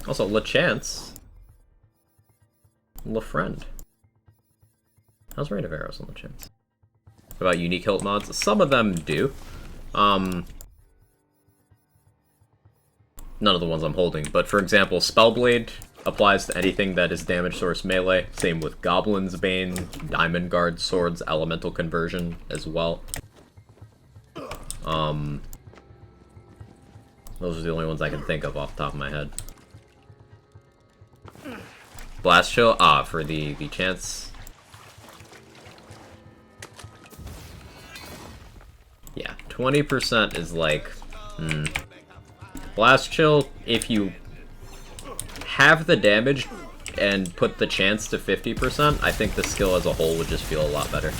Also, LeChance. LeFriend. How's Rain of Arrows on LeChance? What about unique hilt mods? Some of them do. None of the ones I'm holding, but for example, Spellblade applies to anything that is damage source melee. Same with Goblin's Bane, Diamond Guard Swords, Elemental Conversion as well. Those are the only ones I can think of off the top of my head. Blast Chill? Ah, for the chance. Yeah, 20% is like... Blast Chill, if you have the damage and put the chance to 50%, I think the skill as a whole would just feel a lot better.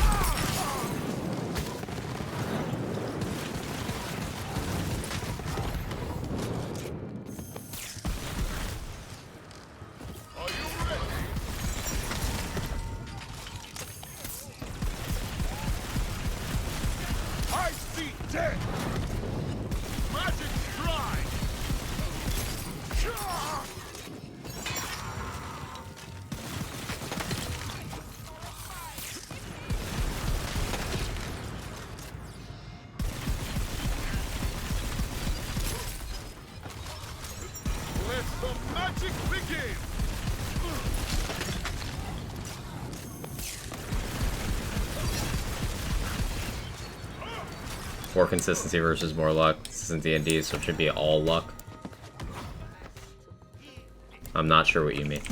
I see dead. Magic strike. Let the magic begin. More consistency versus more luck. This is in D&D, so it should be all luck. I'm not sure what you mean.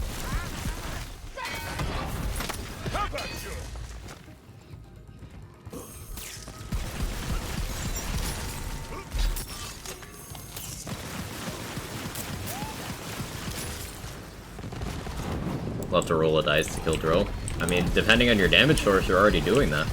Love to roll a dice to kill drill. I mean, depending on your damage source, you're already doing that.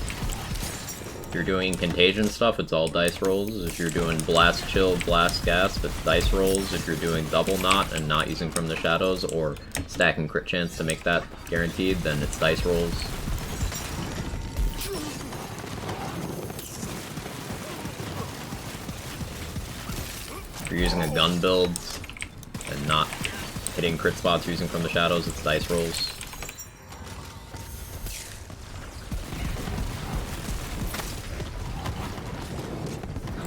If you're doing contagion stuff, it's all dice rolls. If you're doing blast chill, blast gasp, it's dice rolls. If you're doing double knot and not using from the shadows, or stacking crit chance to make that guaranteed, then it's dice rolls. If you're using a gun build and not hitting crit spots using from the shadows, it's dice rolls.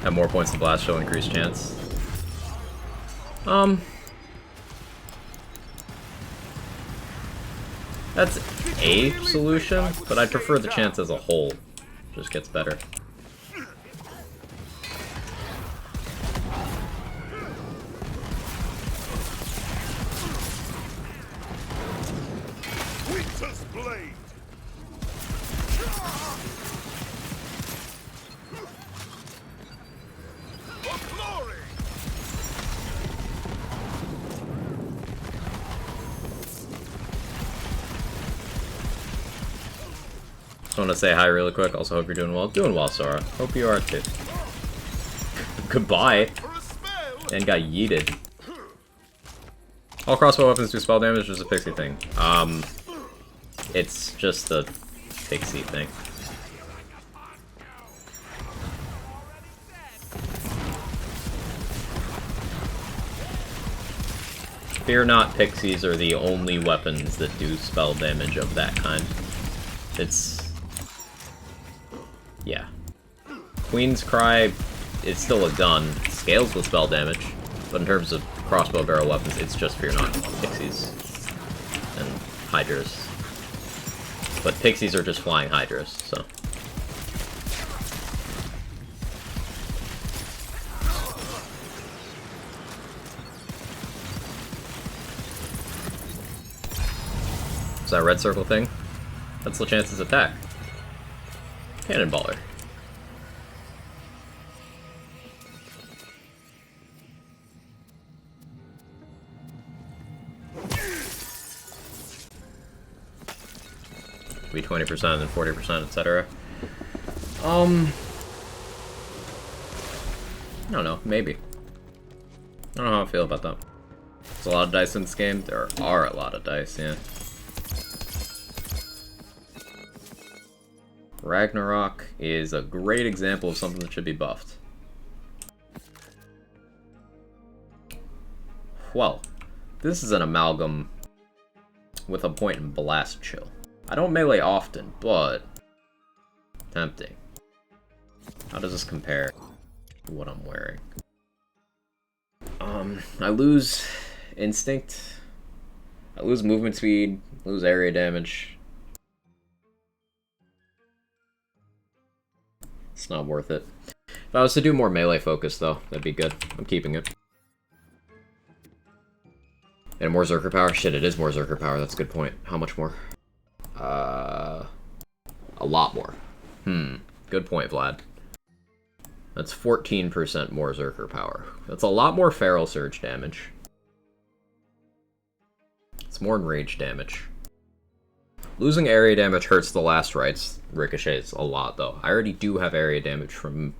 Have more points to blast show, increased chance. That's a solution, but I prefer the chance as a whole. Just gets better. Winter's blade. For glory. Just want to say hi really quick. Also, hope you're doing well. Doing well, Sora. Hope you are too. Goodbye. And got yeeted. All crossbow weapons do spell damage, is a pixie thing. It's just a pixie thing. Fear not, pixies are the only weapons that do spell damage of that kind. It's... yeah. Queen's Cry is still a gun, scales with spell damage, but in terms of crossbow barrel weapons, it's just Fear not, pixies and hydras. But pixies are just flying hydras, so... Is that red circle thing? That's the chance's attack. Cannonballer. Be 20% and 40%, etc. I don't know, maybe. I don't know how I feel about that. There's a lot of dice in this game. There are a lot of dice, yeah. Ragnarok is a great example of something that should be buffed. Well, this is an amalgam with a point in blast chill. I don't melee often, but tempting. How does this compare to what I'm wearing? I lose instinct, I lose movement speed, lose area damage. It's not worth it. If I was to do more melee focus, though, that'd be good. I'm keeping it. And more Brrzerker power? Shit, it is more Brrzerker power. That's a good point. How much more? A lot more. Good point, Vlad. That's 14% more Brrzerker power. That's a lot more Feral Surge damage. It's more enraged damage. Losing area damage hurts the last rights ricochets a lot, though. I already do have area damage from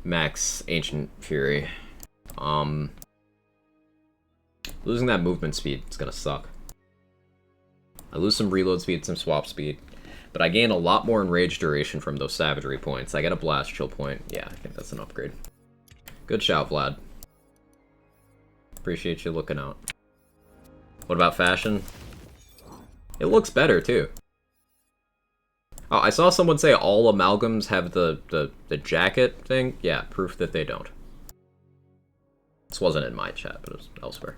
max Ancient Fury. Losing that movement speed is gonna suck. I lose some reload speed, some swap speed, but I gain a lot more enraged duration from those savagery points. I get a blast chill point. Yeah, I think that's an upgrade. Good shout, Vlad. Appreciate you looking out. What about fashion? It looks better, too. Oh, I saw someone say all amalgams have the jacket thing. Yeah, proof that they don't. This wasn't in my chat, but it was elsewhere.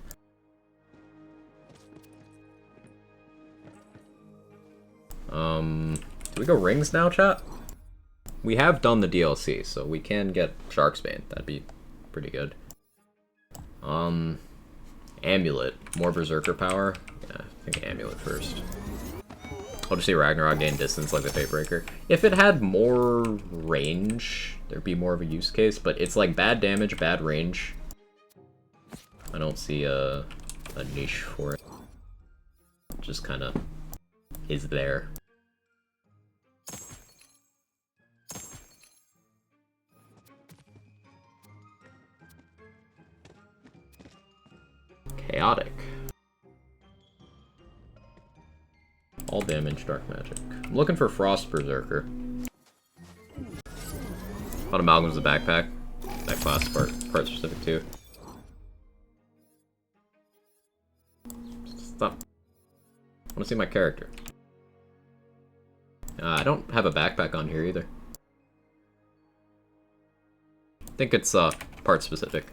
Do we go rings now, chat? We have done the DLC, so we can get Sharksbane. That'd be pretty good. Amulet. More Berserker power? Yeah, I think Amulet first. I'll just see Ragnarok gain distance like the Fatebreaker. If it had more range, there'd be more of a use case, but it's like bad damage, bad range. I don't see a niche for it. It just kind of is there. Chaotic. All damage, dark magic. I'm looking for Frost Berserker. Thought Amalgam's a backpack. That class part specific too. Stop. I want to see my character. I don't have a backpack on here either. I think it's part specific.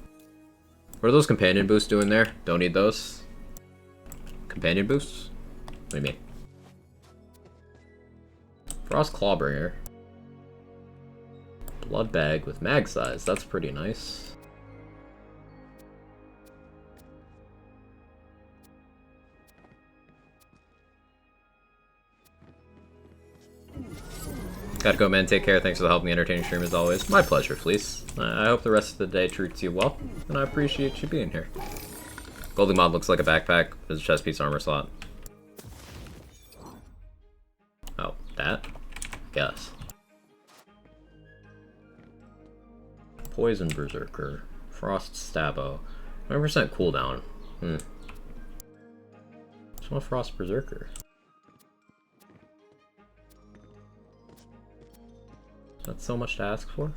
What are those companion boosts doing there? Don't need those. Companion boosts? What do you mean? Frost Clawbringer. Blood bag with mag size. That's pretty nice. Gotta go, man. Take care. Thanks for the help in the entertaining stream as always. My pleasure, Fleece. I hope the rest of the day treats you well, and I appreciate you being here. Goldie Mod looks like a backpack. There's a chest piece armor slot. Oh, that? Guess. Poison Berserker. Frost Stabbo. 100% cooldown. Just want Frost Berserker. That's so much to ask for.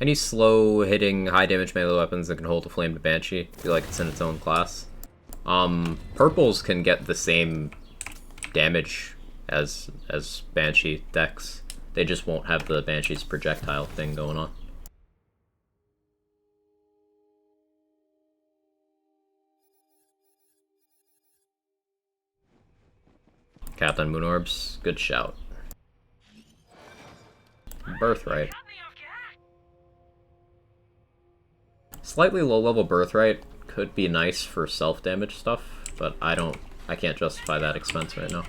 Any slow hitting high damage melee weapons that can hold a flamed banshee, I feel like it's in its own class. Purples can get the same damage as Banshee decks. They just won't have the Banshee's projectile thing going on. Captain Moon Orbs, good shout. Birthright. Slightly low level Birthright could be nice for self-damage stuff, but I can't justify that expense right now.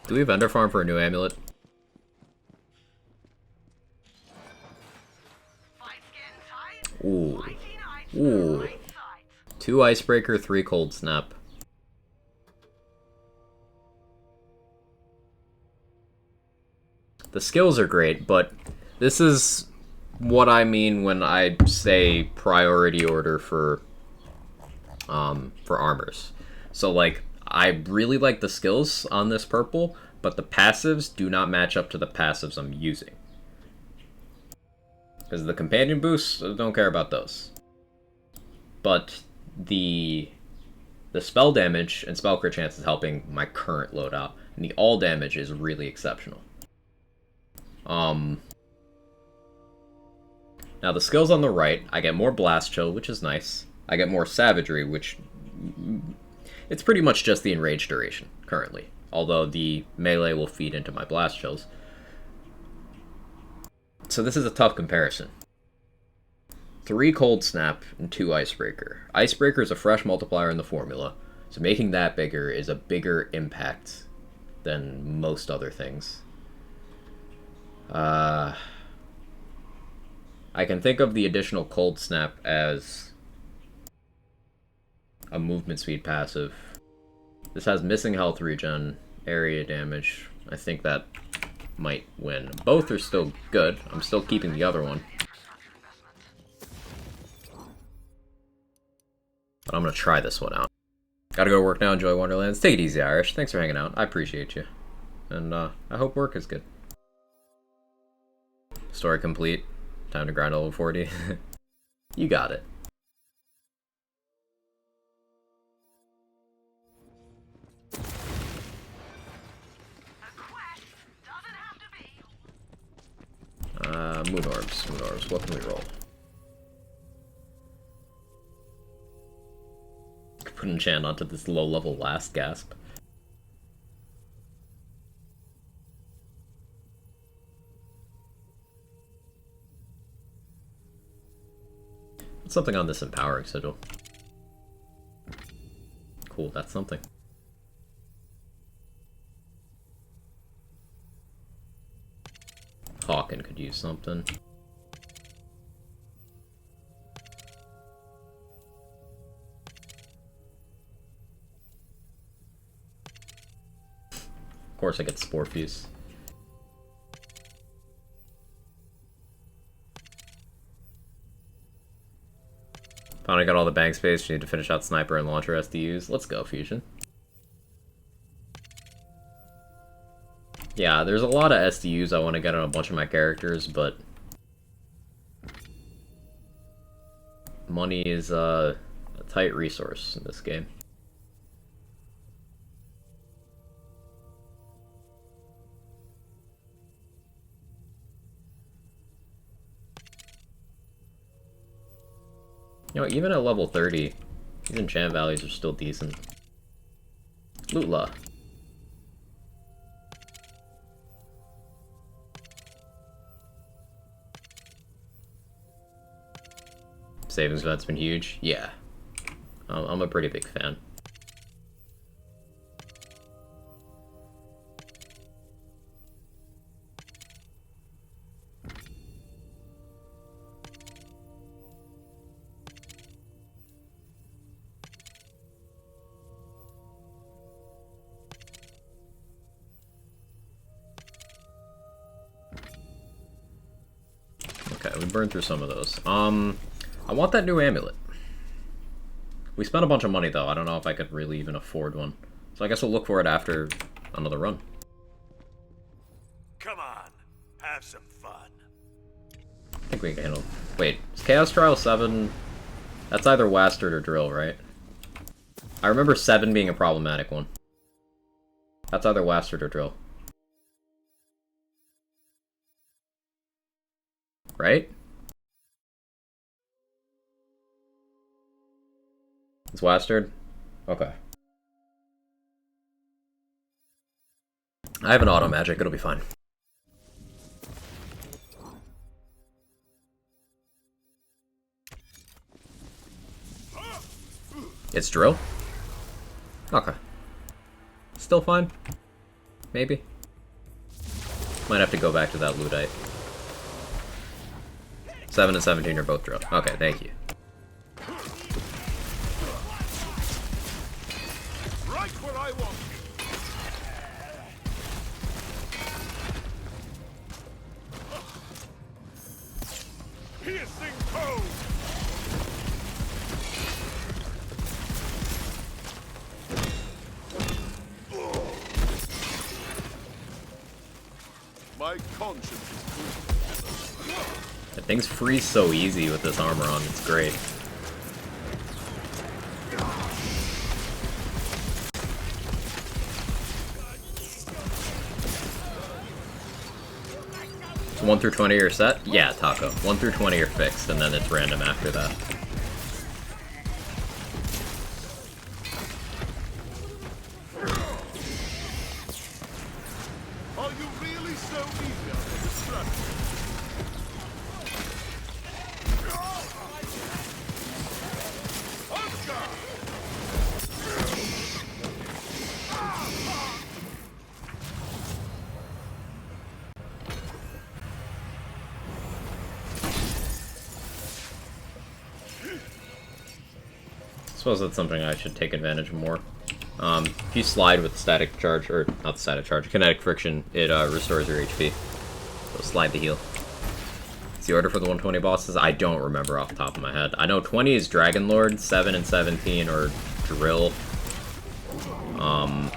Do we vendor farm for a new amulet? Ooh. Ooh. 2 Icebreaker, 3 Cold Snap. The skills are great, but this is what I mean when I say priority order for armors. So like, I really like the skills on this purple, but the passives do not match up to the passives I'm using. Because the companion boosts, I don't care about those. But the spell damage and spell crit chance is helping my current loadout, and the all damage is really exceptional. Now the skills on the right, I get more blast chill, which is nice. I get more savagery, which it's pretty much just the enraged duration currently, although the melee will feed into my blast chills. So this is a tough comparison. 3 Cold Snap and 2 Icebreaker. Icebreaker is a fresh multiplier in the formula, so making that bigger is a bigger impact than most other things. I can think of the additional Cold Snap as a movement speed passive. This has missing health regen, area damage. I think that might win. Both are still good. I'm still keeping the other one. But I'm gonna try this one out. Gotta go to work now, enjoy Wonderlands. Take it easy, Irish. Thanks for hanging out. I appreciate you. And I hope work is good. Story complete. Time to grind level 40. You got it. Moon orbs. Moon orbs. What can we roll? Put an enchant onto this low level last gasp. Something on this empowering sigil. Cool, that's something. Hawken could use something. Of course I get Spore Fuse. Finally got all the bank space. You need to finish out Sniper and Launcher SDUs. Let's go, Fusion. Yeah, there's a lot of SDUs I want to get on a bunch of my characters, but money is a tight resource in this game. You know, even at level 30, these enchant values are still decent. Lutla. Savings event's been huge. Yeah. I'm a pretty big fan. Okay, we burned through some of those. I want that new amulet. We spent a bunch of money though. I don't know if I could really even afford one. So I guess we'll look for it after another run. Come on, have some fun. I think we can handle. Wait, is Chaos Trial 7? That's either Wastard or Drill, right? I remember 7 being a problematic one. That's either Wastard or Drill. Right? It's Wastard? Okay. I have an auto magic, it'll be fine. It's Drill? Okay. Still fine? Maybe? Might have to go back to that Ludite. 7 and 17 are both Drill. Okay, thank you. Right where I want you. Piercing cold. My conscience is clear. That thing's freeze so easy with this armor on, it's great. So 1 through 20 are set? Yeah, Taco. 1 through 20 are fixed, and then it's random after that. Are you really so easy on destruction? I suppose that's something I should take advantage of more. If you slide with static charge, or not static charge, kinetic friction, it restores your HP. So slide the heal. What's the order for the 120 bosses? I don't remember off the top of my head. I know 20 is Dragon Lord, 7 and 17 are Drill. I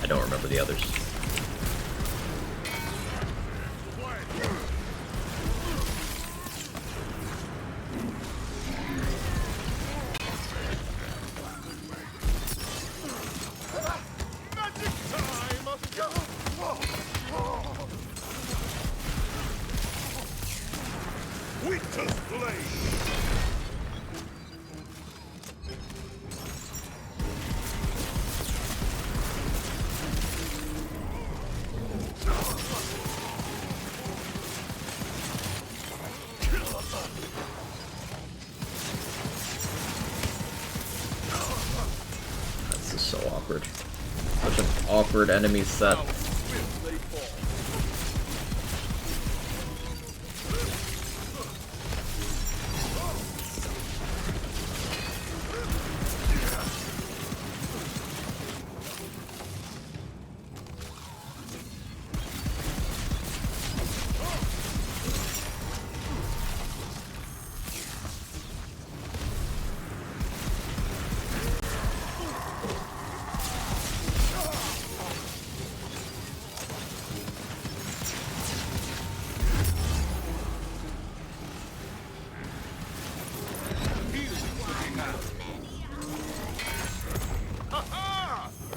don't remember the others. Winter's blade! This is so awkward. Such an awkward enemy set.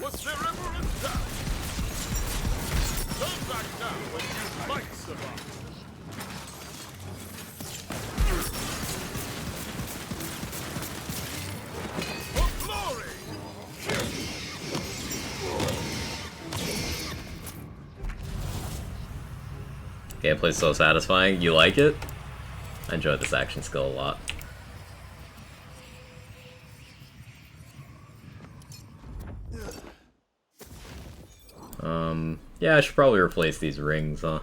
Was there ever a doubt? Turn back now and you might survive. For glory! Gameplay's so satisfying. You like it? I enjoy this action skill a lot. Yeah, I should probably replace these rings, huh?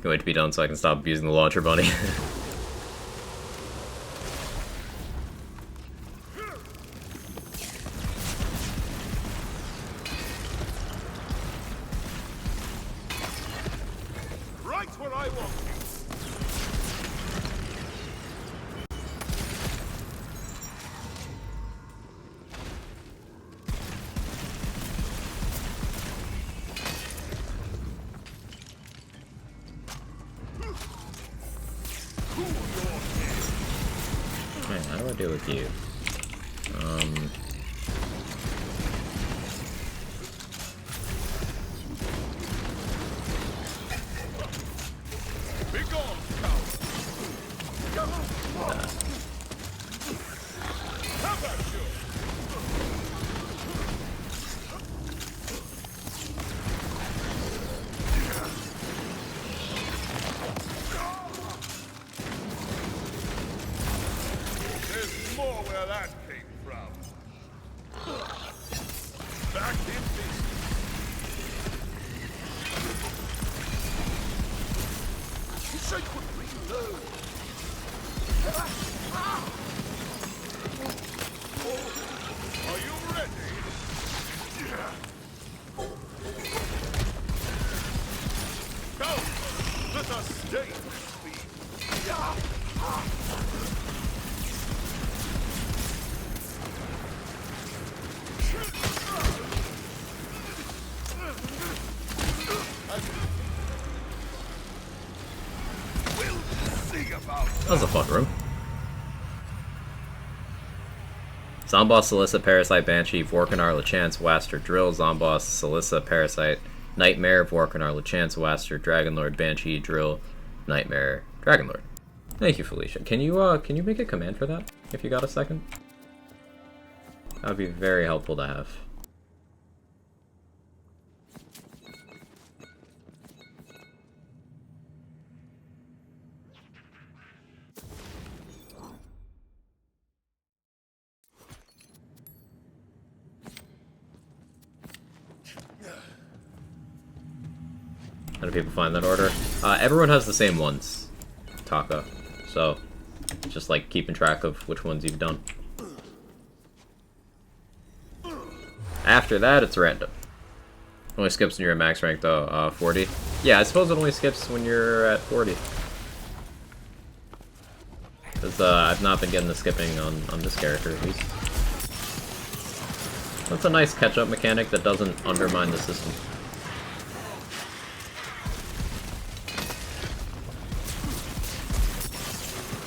Can't wait to be done so I can stop abusing the launcher bunny. Right where I want you. Man, how do I deal with you? Be gone, coward. How about you? There's more where that came from. Back in business. Wish I could reload. Are you ready? Come, let us stay speed. We'll see about That was a fun room. Zomboss, Celissa, Parasite, Banshee, Vorkanar, Lachance, Waster, Drill, Zomboss, Celissa, Parasite, Nightmare, Vorkanar, Lachance, Waster, Dragonlord, Banshee, Drill, Nightmare, Dragonlord. Thank you, Felicia. Can you make a command for that, if you got a second? That would be very helpful to have. How do people find that order? Everyone has the same ones, Taka. So, just like keeping track of which ones you've done. After that, it's random. Only skips when you're at max rank though, 40. Yeah, I suppose it only skips when you're at 40. Because I've not been getting the skipping on this character at least. That's a nice catch-up mechanic that doesn't undermine the system.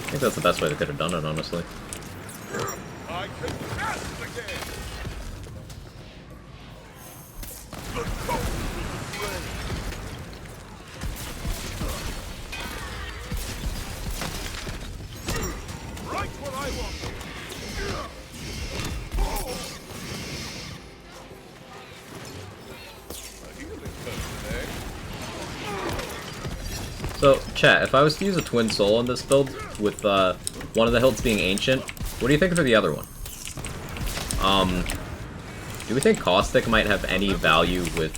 I think that's the best way they could have done it, honestly. I can ask again. The cold is ready. Right what I want. A healing person, eh? So, chat, if I was to use a Twin Soul on this build, with one of the hilts being Ancient, what do you think for the other one? Do we think Caustic might have any value with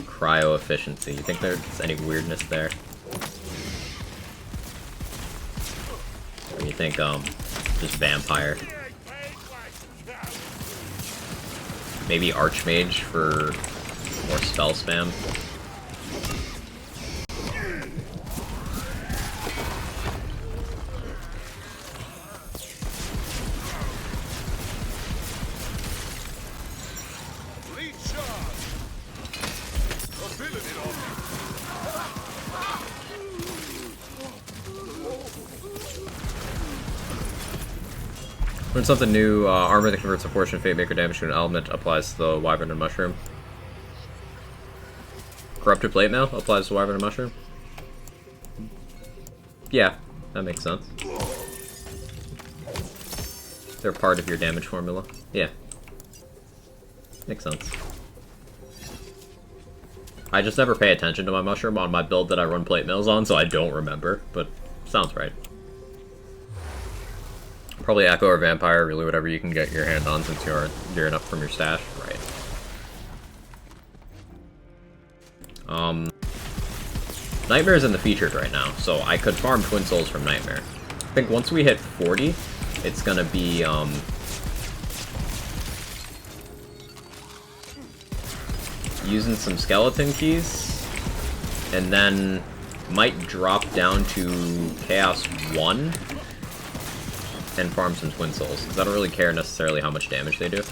Cryo Efficiency? You think there's any weirdness there? Or do you think, just Vampire? Maybe Archmage for more spell spam? Learn something new. Armor that converts a portion of Fate Maker damage to an element applies to the Wyvern and Mushroom. Corrupted Plate Mail applies to Wyvern and Mushroom. Yeah, that makes sense. They're part of your damage formula. Yeah. Makes sense. I just never pay attention to my Mushroom on my build that I run Plate Mills on, so I don't remember, but sounds right. Probably Echo or Vampire, really whatever you can get your hand on since you're gearing up from your stash. Right. Nightmare's in the featured right now, so I could farm Twin Souls from Nightmare. I think once we hit 40, it's gonna be, using some skeleton keys, and then might drop down to Chaos 1 and farm some Twin Souls, because I don't really care necessarily how much damage they do.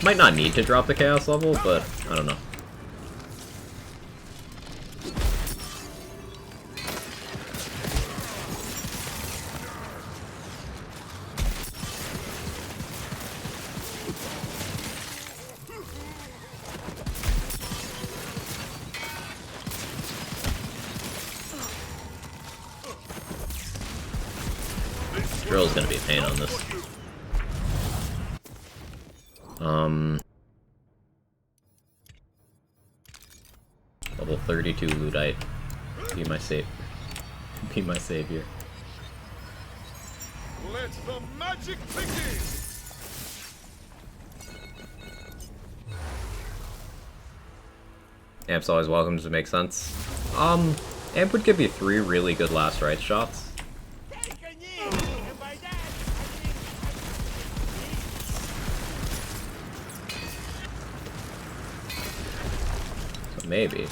Might not need to drop the Chaos level, but I don't know. Drill's gonna be a pain on this. Level 32 Ludite. Be my savior. Let the magic begin! Amp's always welcome to make sense. Amp would give you 3 really good last right shots. So maybe.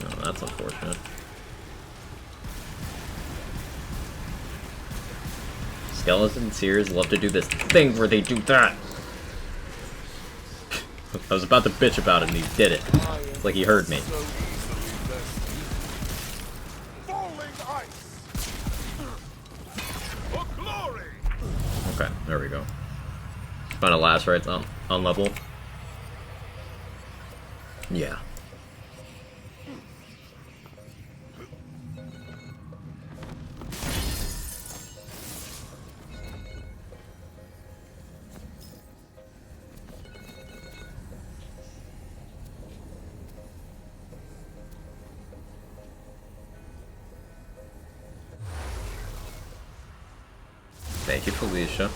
Oh, that's unfortunate. Skeleton Seers love to do this thing where they do that. I was about to bitch about it and he did it. It's like he heard me. Okay, there we go. Find a last rights on level. Yeah. Thank you, Felicia.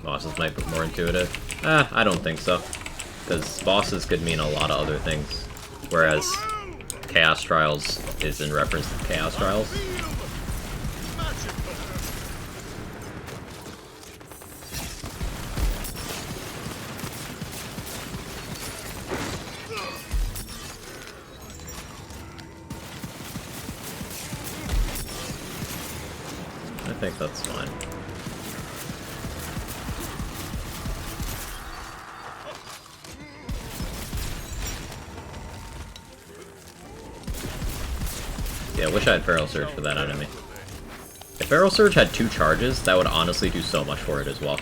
Bosses might be more intuitive. I don't think so. Because bosses could mean a lot of other things. Whereas Chaos Trials is in reference to Chaos Trials. I think that's fine. Yeah, I wish I had Feral Surge for that enemy. If Feral Surge had 2 charges, that would honestly do so much for it as well.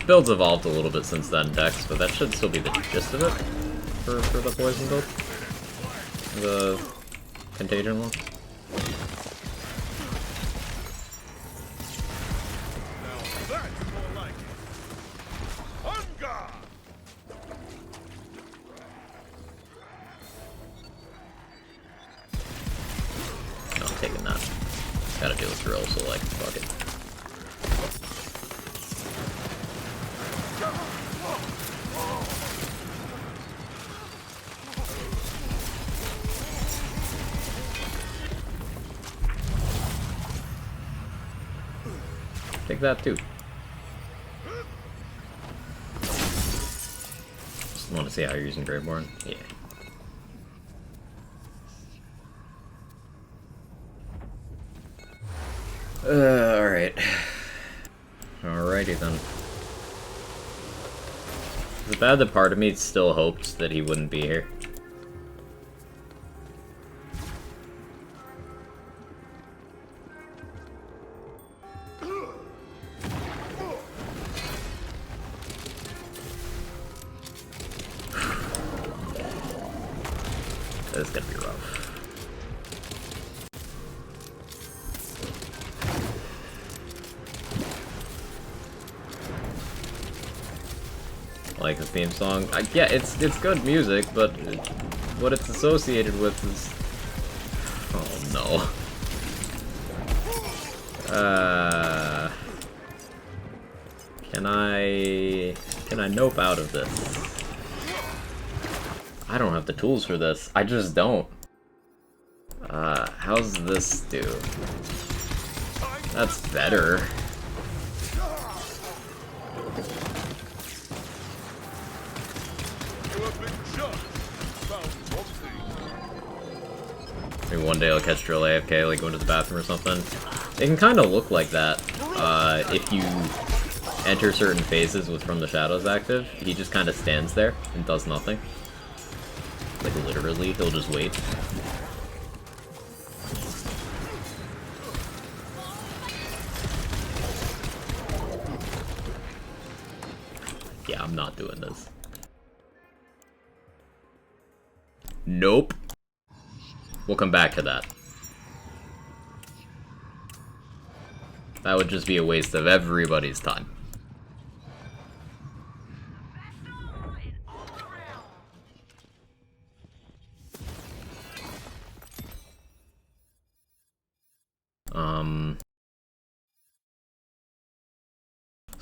Build's evolved a little bit since then, Dex, but that should still be the gist of it for the poison build. The contagion one. No, I'm taking that. Gotta do a drill, so like, fuck it. Take that too. Just want to see how you're using Graveborn. Yeah. Alright. Alrighty then. Is it bad that part of me still hoped that he wouldn't be here? This is gonna be rough. I like the theme song. Yeah, it's good music, but what it's associated with is... Oh no. Can I nope out of this? I don't have the tools for this. I just don't. How's this do? That's better. Maybe one day I'll catch Drill AFK, like going to the bathroom or something. It can kind of look like that if you enter certain phases with From the Shadows active. He just kind of stands there and does nothing. Like literally, he'll just wait. Yeah, I'm not doing this. Nope. We'll come back to that. That would just be a waste of everybody's time.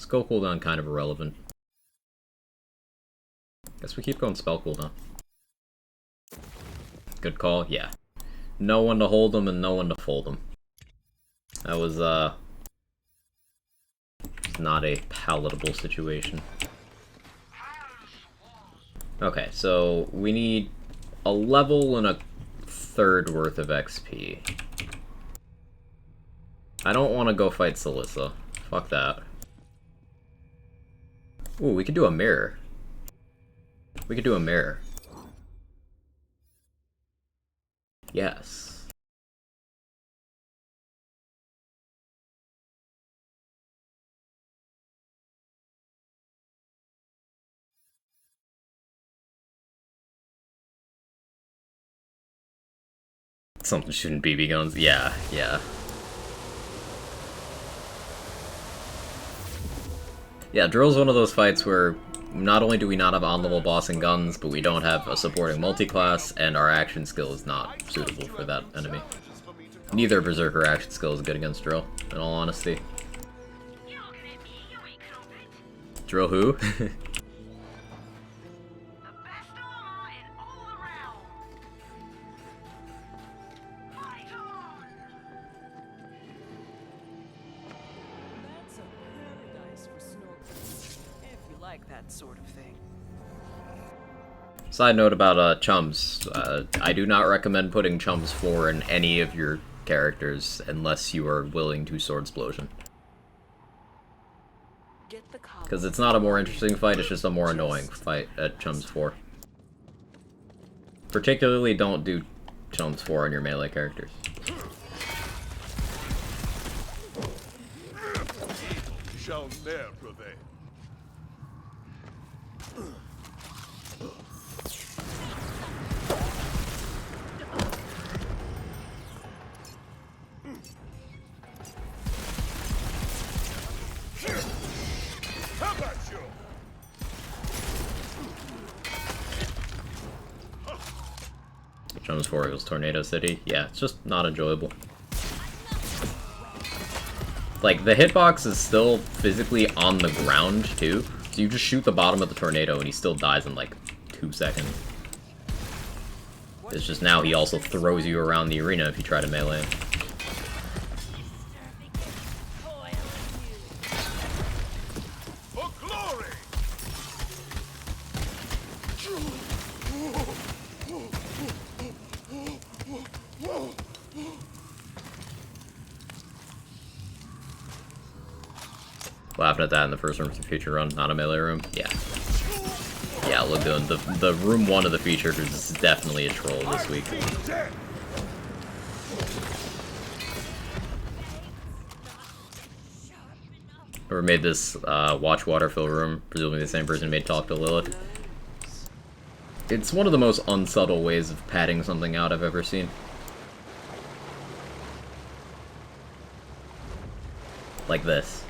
Skill cooldown kind of irrelevant. Guess we keep going spell cooldown. Good call, yeah. No one to hold them and no one to fold them. That was, not a palatable situation. Okay, so we need a level and a third worth of XP. I don't want to go fight Celissa. Fuck that. Ooh, we could do a mirror. We could do a mirror. Yes. Something shooting BB guns. Yeah, yeah. Yeah, Drill's one of those fights where not only do we not have on-level boss and guns, but we don't have a supporting multi-class, and our action skill is not suitable for that enemy. Neither Berserker action skill is good against Drill, in all honesty. Drill who? That sort of thing. Side note about chums. I do not recommend putting chums 4 in any of your characters unless you are willing to sword explosion. Because it's not a more interesting fight, it's just a more annoying fight at chums 4. Particularly don't do chums 4 on your melee characters. Shall ne'er prevail. How about you? Chums 4 equals Tornado City. Yeah, it's just not enjoyable. Like, the hitbox is still physically on the ground, too. So you just shoot the bottom of the tornado and he still dies in, like, 2 seconds. It's just now he also throws you around the arena if you try to melee him. For glory! Laughing at that in the first room of the feature run, not a melee room. Yeah. Yeah, look good. The room 1 of the feature is definitely a troll this week. Whoever made this watch waterfill room, presumably the same person who made Talk to Lilith. It's one of the most unsubtle ways of padding something out I've ever seen. Like this.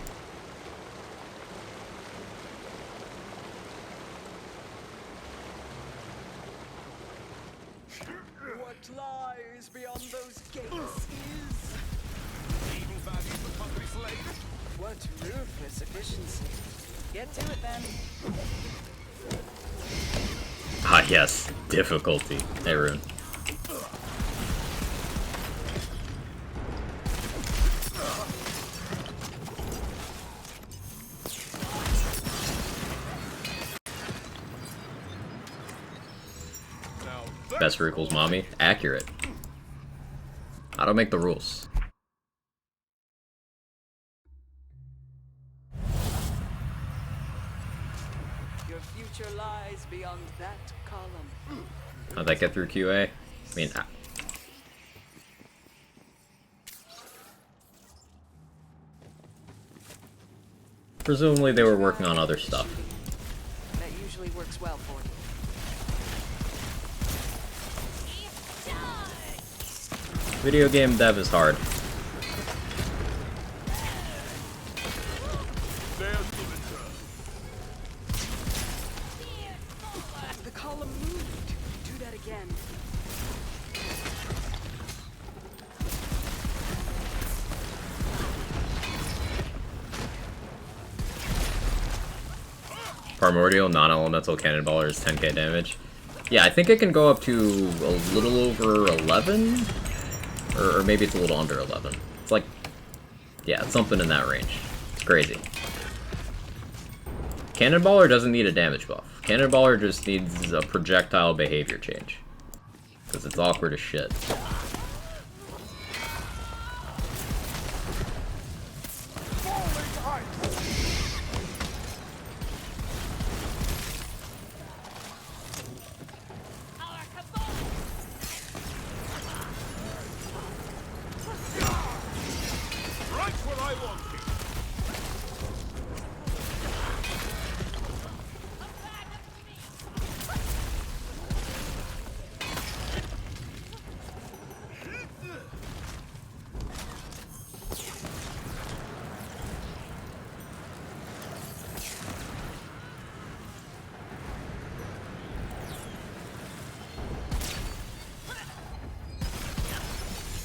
What lies beyond those gates is... Evil value for country slave. What ruthless efficiency. Get to it then. Ah yes, difficulty. Hey Rune. Vesper equals mommy. Accurate. I don't make the rules. Your future lies beyond that column. How'd that get through QA? I mean, presumably they were working on other stuff. That usually works well for you. Video game dev is hard. The column moved. Do that again. Primordial non-elemental cannonballer is 10k damage. Yeah, I think it can go up to a little over 11, or maybe it's a little under 11. It's like, yeah, it's something in that range. It's crazy. Cannonballer doesn't need a damage buff. Cannonballer just needs a projectile behavior change. Because it's awkward as shit.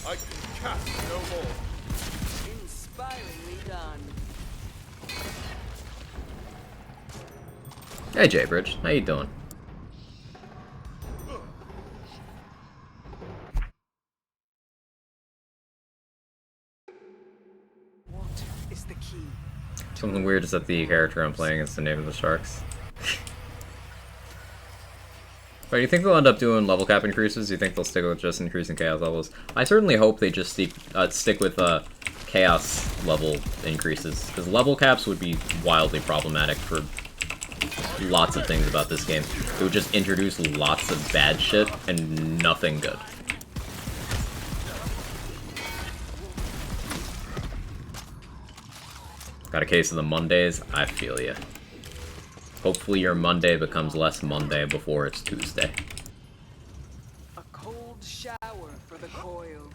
I can cast no more. Inspiringly done. Hey J-Bridge, how you doing? What is the key? Something weird is that the character I'm playing is the name of the sharks. But do you think they'll end up doing level cap increases? Do you think they'll stick with just increasing chaos levels? I certainly hope they just stick with chaos level increases, because level caps would be wildly problematic for lots of things about this game. It would just introduce lots of bad shit and nothing good. Got a case of the Mondays? I feel ya. Hopefully your Monday becomes less Monday before it's Tuesday. A cold shower for the coil.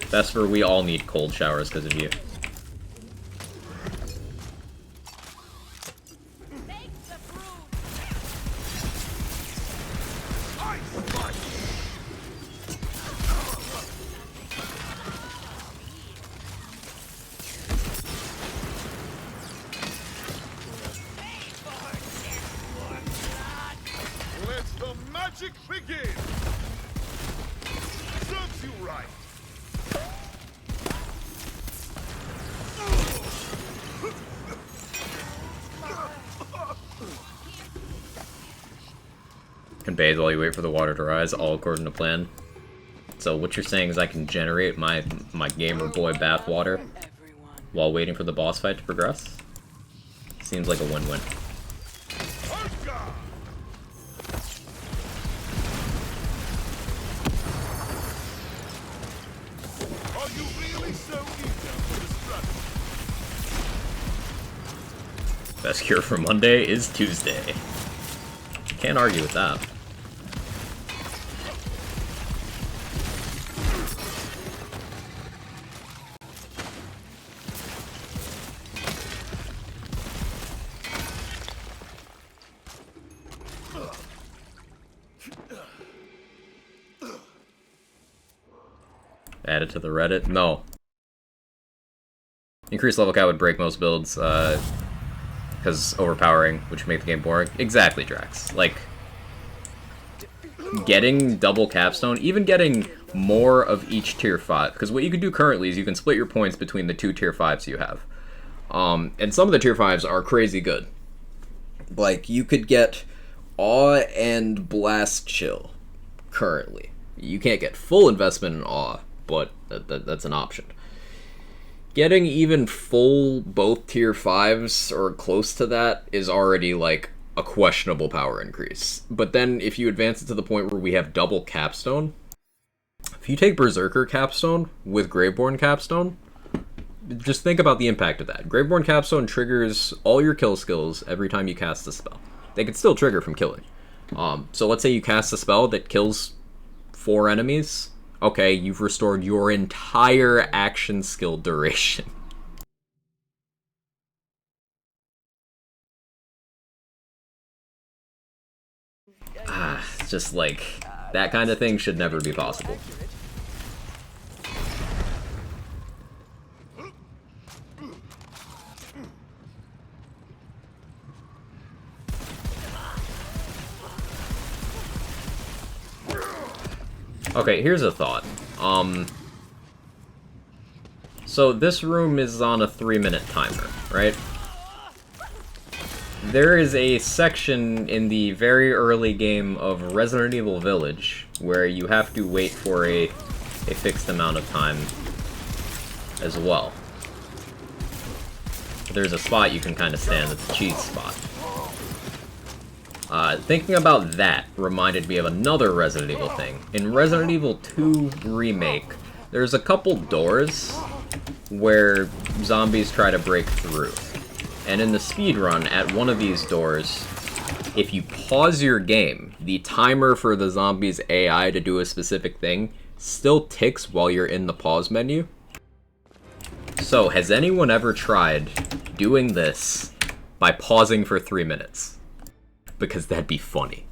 Vesper, we all need cold showers because of you. Let the magic begin! Serves you right! Can bathe while you wait for the water to rise, all according to plan. So what you're saying is I can generate my gamer boy bath water while waiting for the boss fight to progress? Seems like a win-win. Are you really so eager for this strategy? Best cure for Monday is Tuesday. Can't argue with that. Add it to the Reddit? No. Increased level cap would break most builds, because overpowering, which would make the game boring. Exactly, Drax. Like, getting double capstone, even getting more of each tier 5, because what you can do currently is you can split your points between the 2 tier 5s you have. And some of the tier 5s are crazy good. Like, you could get Awe and Blast Chill, currently. You can't get full investment in Awe, but that's an option. Getting even full both tier 5s or close to that is already like a questionable power increase. But then if you advance it to the point where we have double capstone, if you take Brrzerker capstone with Graveborn capstone, just think about the impact of that. Graveborn capstone triggers all your kill skills every time you cast a spell. They can still trigger from killing. So let's say you cast a spell that kills 4 enemies. Okay, you've restored your entire action skill duration. It's just like, that kind of thing should never be possible. Okay, here's a thought. So this room is on a 3-minute timer, right? There is a section in the very early game of Resident Evil Village where you have to wait for a fixed amount of time as well. There's a spot you can kind of stand that's a cheese spot. Thinking about that reminded me of another Resident Evil thing. In Resident Evil 2 Remake, there's a couple doors where zombies try to break through. And in the speedrun, at one of these doors, if you pause your game, the timer for the zombie's AI to do a specific thing still ticks while you're in the pause menu. So, has anyone ever tried doing this by pausing for 3 minutes? Because that'd be funny.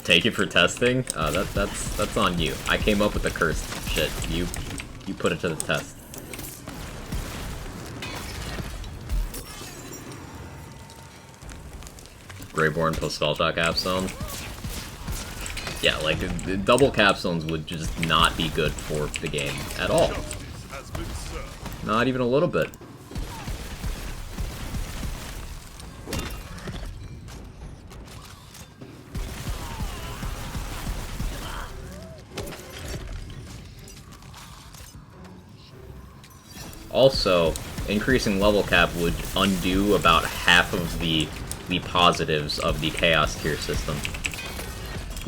Take it for testing? That's on you. I came up with the cursed shit. You put it to the test. Greyborn plus Spellshock Capstone. Yeah, like, the double capstones would just not be good for the game at all. Not even a little bit. Also, increasing level cap would undo about half of the positives of the Chaos tier system,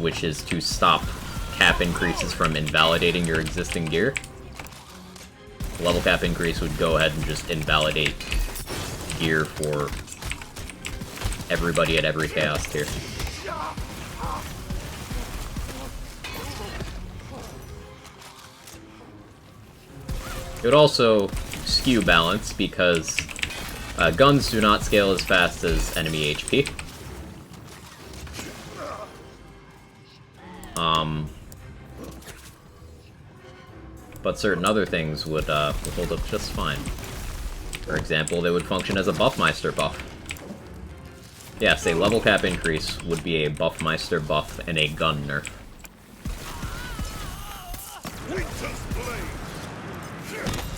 which is to stop cap increases from invalidating your existing gear. Level cap increase would go ahead and just invalidate gear for everybody at every Chaos tier. It would also skew balance because guns do not scale as fast as enemy HP. But certain other things would hold up just fine. For example, they would function as a Buffmeister buff. Yes, a level cap increase would be a Buffmeister buff and a gun nerf.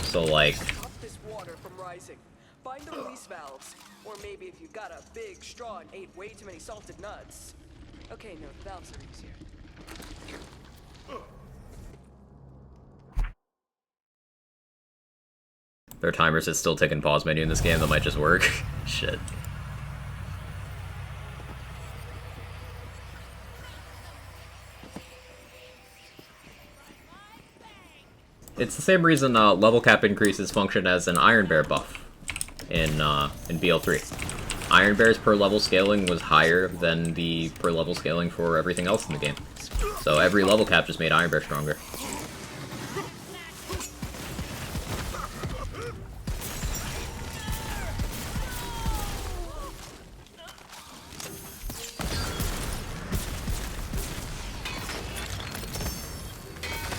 So, like... Stop this water from rising. Find the release valves. Or maybe if you've got a big straw and ate way too many salted nuts. Okay, no, the valves are easier. There are timers that still tick in pause menu in this game that might just work. Shit. It's the same reason level cap increases function as an Iron Bear buff in BL3. Iron Bear's per level scaling was higher than the per level scaling for everything else in the game. So every level cap just made Iron Bear stronger.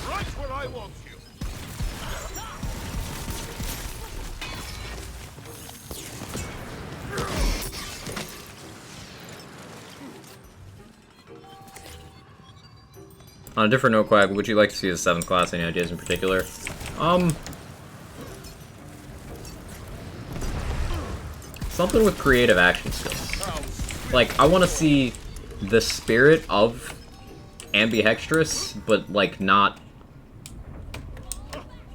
Right where I want you. On a different note, Quack, would you like to see the 7th class? Any ideas in particular? Something with creative action skills. Like, I want to see the spirit of ambidextrous, but, like, not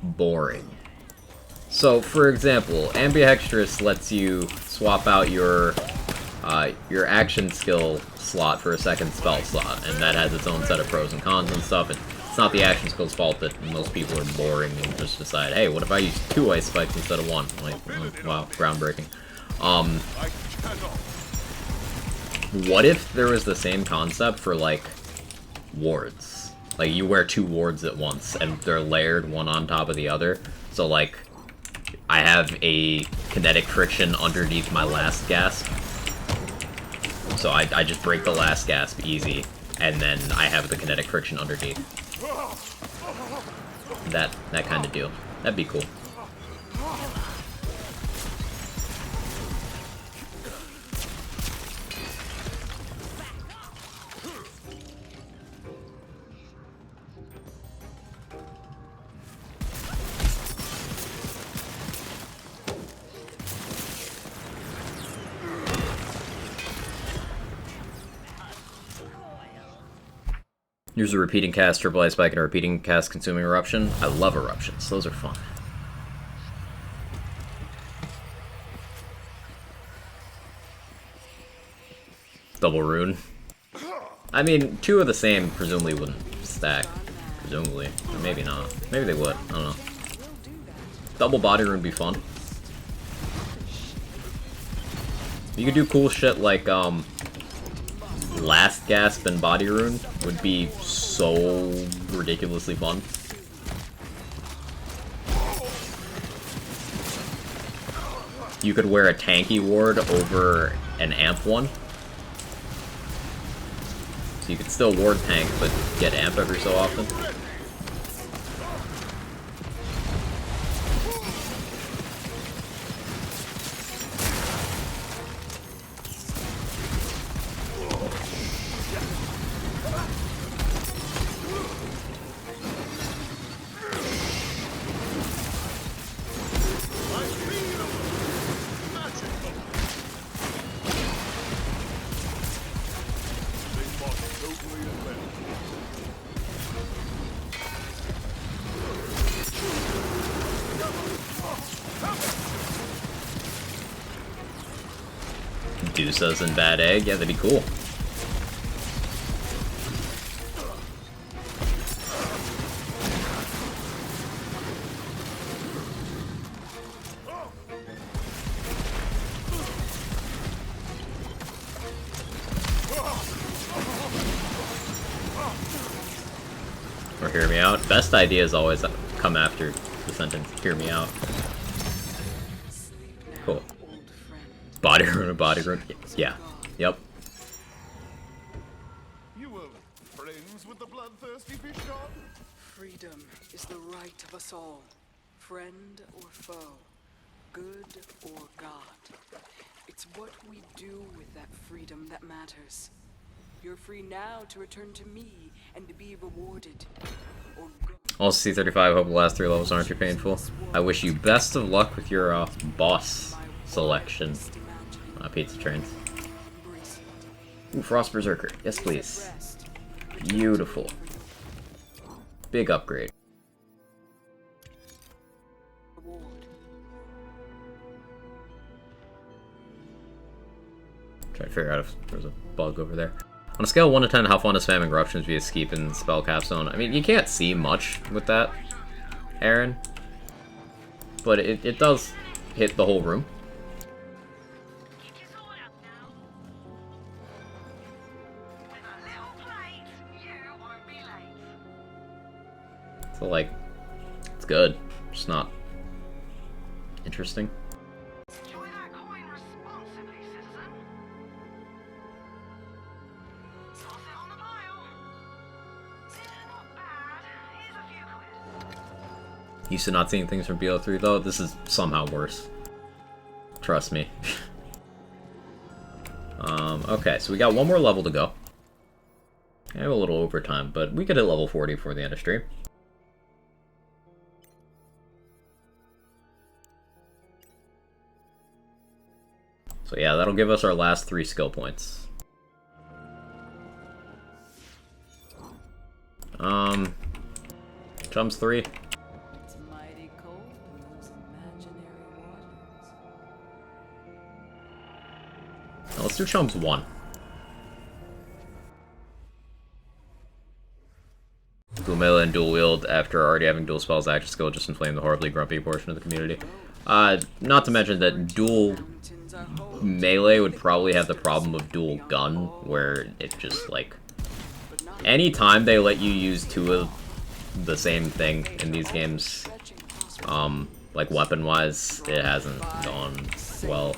boring. So, for example, ambidextrous lets you swap out your action skill slot for a second spell slot, and that has its own set of pros and cons and stuff. And it's not the action skill's fault that most people are boring and just decide, hey, what if I use 2 ice spikes instead of 1? Like, wow, groundbreaking. What if there was the same concept for, like, wards? Like, you wear 2 wards at once, and they're layered one on top of the other. So, like, I have a kinetic friction underneath my last gasp. So I just break the last gasp easy, and then I have the kinetic friction underneath. That kind of deal. That'd be cool. Here's a repeating cast, triple ice spike, and a repeating cast consuming eruption. I love eruptions. Those are fun. Double rune. I mean, 2 of the same presumably wouldn't stack. Presumably. Or maybe not. Maybe they would. I don't know. Double body rune would be fun. You could do cool shit like, last gasp and body rune would be so ridiculously fun. You could wear a tanky ward over an amp one. So you could still ward tank, but get amp every so often. Deuces and Bad Egg, yeah, that'd be cool. Or hear me out. Best idea is always come after the sentence, hear me out. Cool. Body rune, body rune. Yeah. Yep. You were friends with the bloodthirsty fish god? Freedom is the right of us all. Friend or foe. Good or God. It's what we do with that freedom that matters. You're free now to return to me and to be rewarded. Or go. Also C35, hope the last 3 levels aren't too painful. I wish you best of luck with your boss selection. Pizza trains. Ooh, Frost Brrzerker. Yes, please. Beautiful. Big upgrade. Try to figure out if there's a bug over there. On a scale of 1 to 10, how fun is spamming eruptions via Skeep and Spell Capstone? I mean, you can't see much with that, Aaron. But it does hit the whole room. So, like, it's good. Just not interesting. Used to not seeing things from BO3 though. This is somehow worse. Trust me. Okay, so we got one more level to go. I have a little overtime, but we could hit level 40 before the end of stream. So yeah, that'll give us our last 3 skill points. Chums 3. It's mighty cold in those imaginary waters. Now let's do Chums 1. Dual melee and dual wield after already having dual spells action skill just inflame the horribly grumpy portion of the community. Not to mention that dual melee would probably have the problem of dual gun, where it just, like, anytime they let you use 2 of the same thing in these games, like weapon-wise, it hasn't gone well.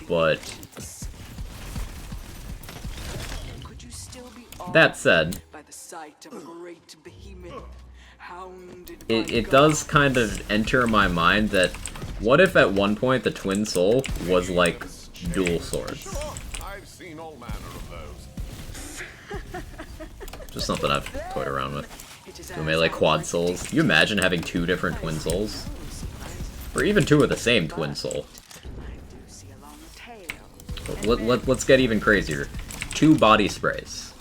But That said, by the sight of a great behemoth, hounded it does kind of enter my mind that what if at one point the twin soul was like dual swords? Sure, I've seen all manner of those. Just something I've toyed around with. Dual melee quad souls. Can you imagine having two different twin souls? Or even two of the same twin soul. Let's get even crazier. 2 body sprays.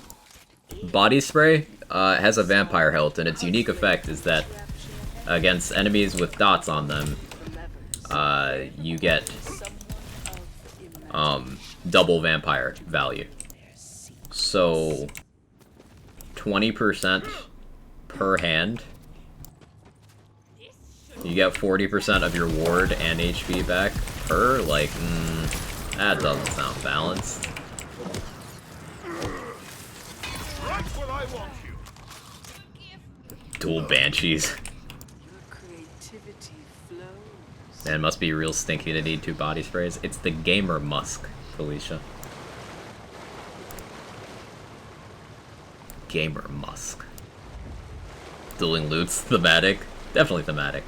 Body spray has a vampire hilt, and its unique effect is that against enemies with dots on them, you get double vampire value. So 20% per hand. You get 40% of your ward and HP back per, like, that doesn't sound balanced. Right where I want you. Dual banshees. Man, it must be real stinky to need 2 body sprays. It's the gamer musk, Felicia. Gamer musk. Dueling loots, thematic. Definitely thematic.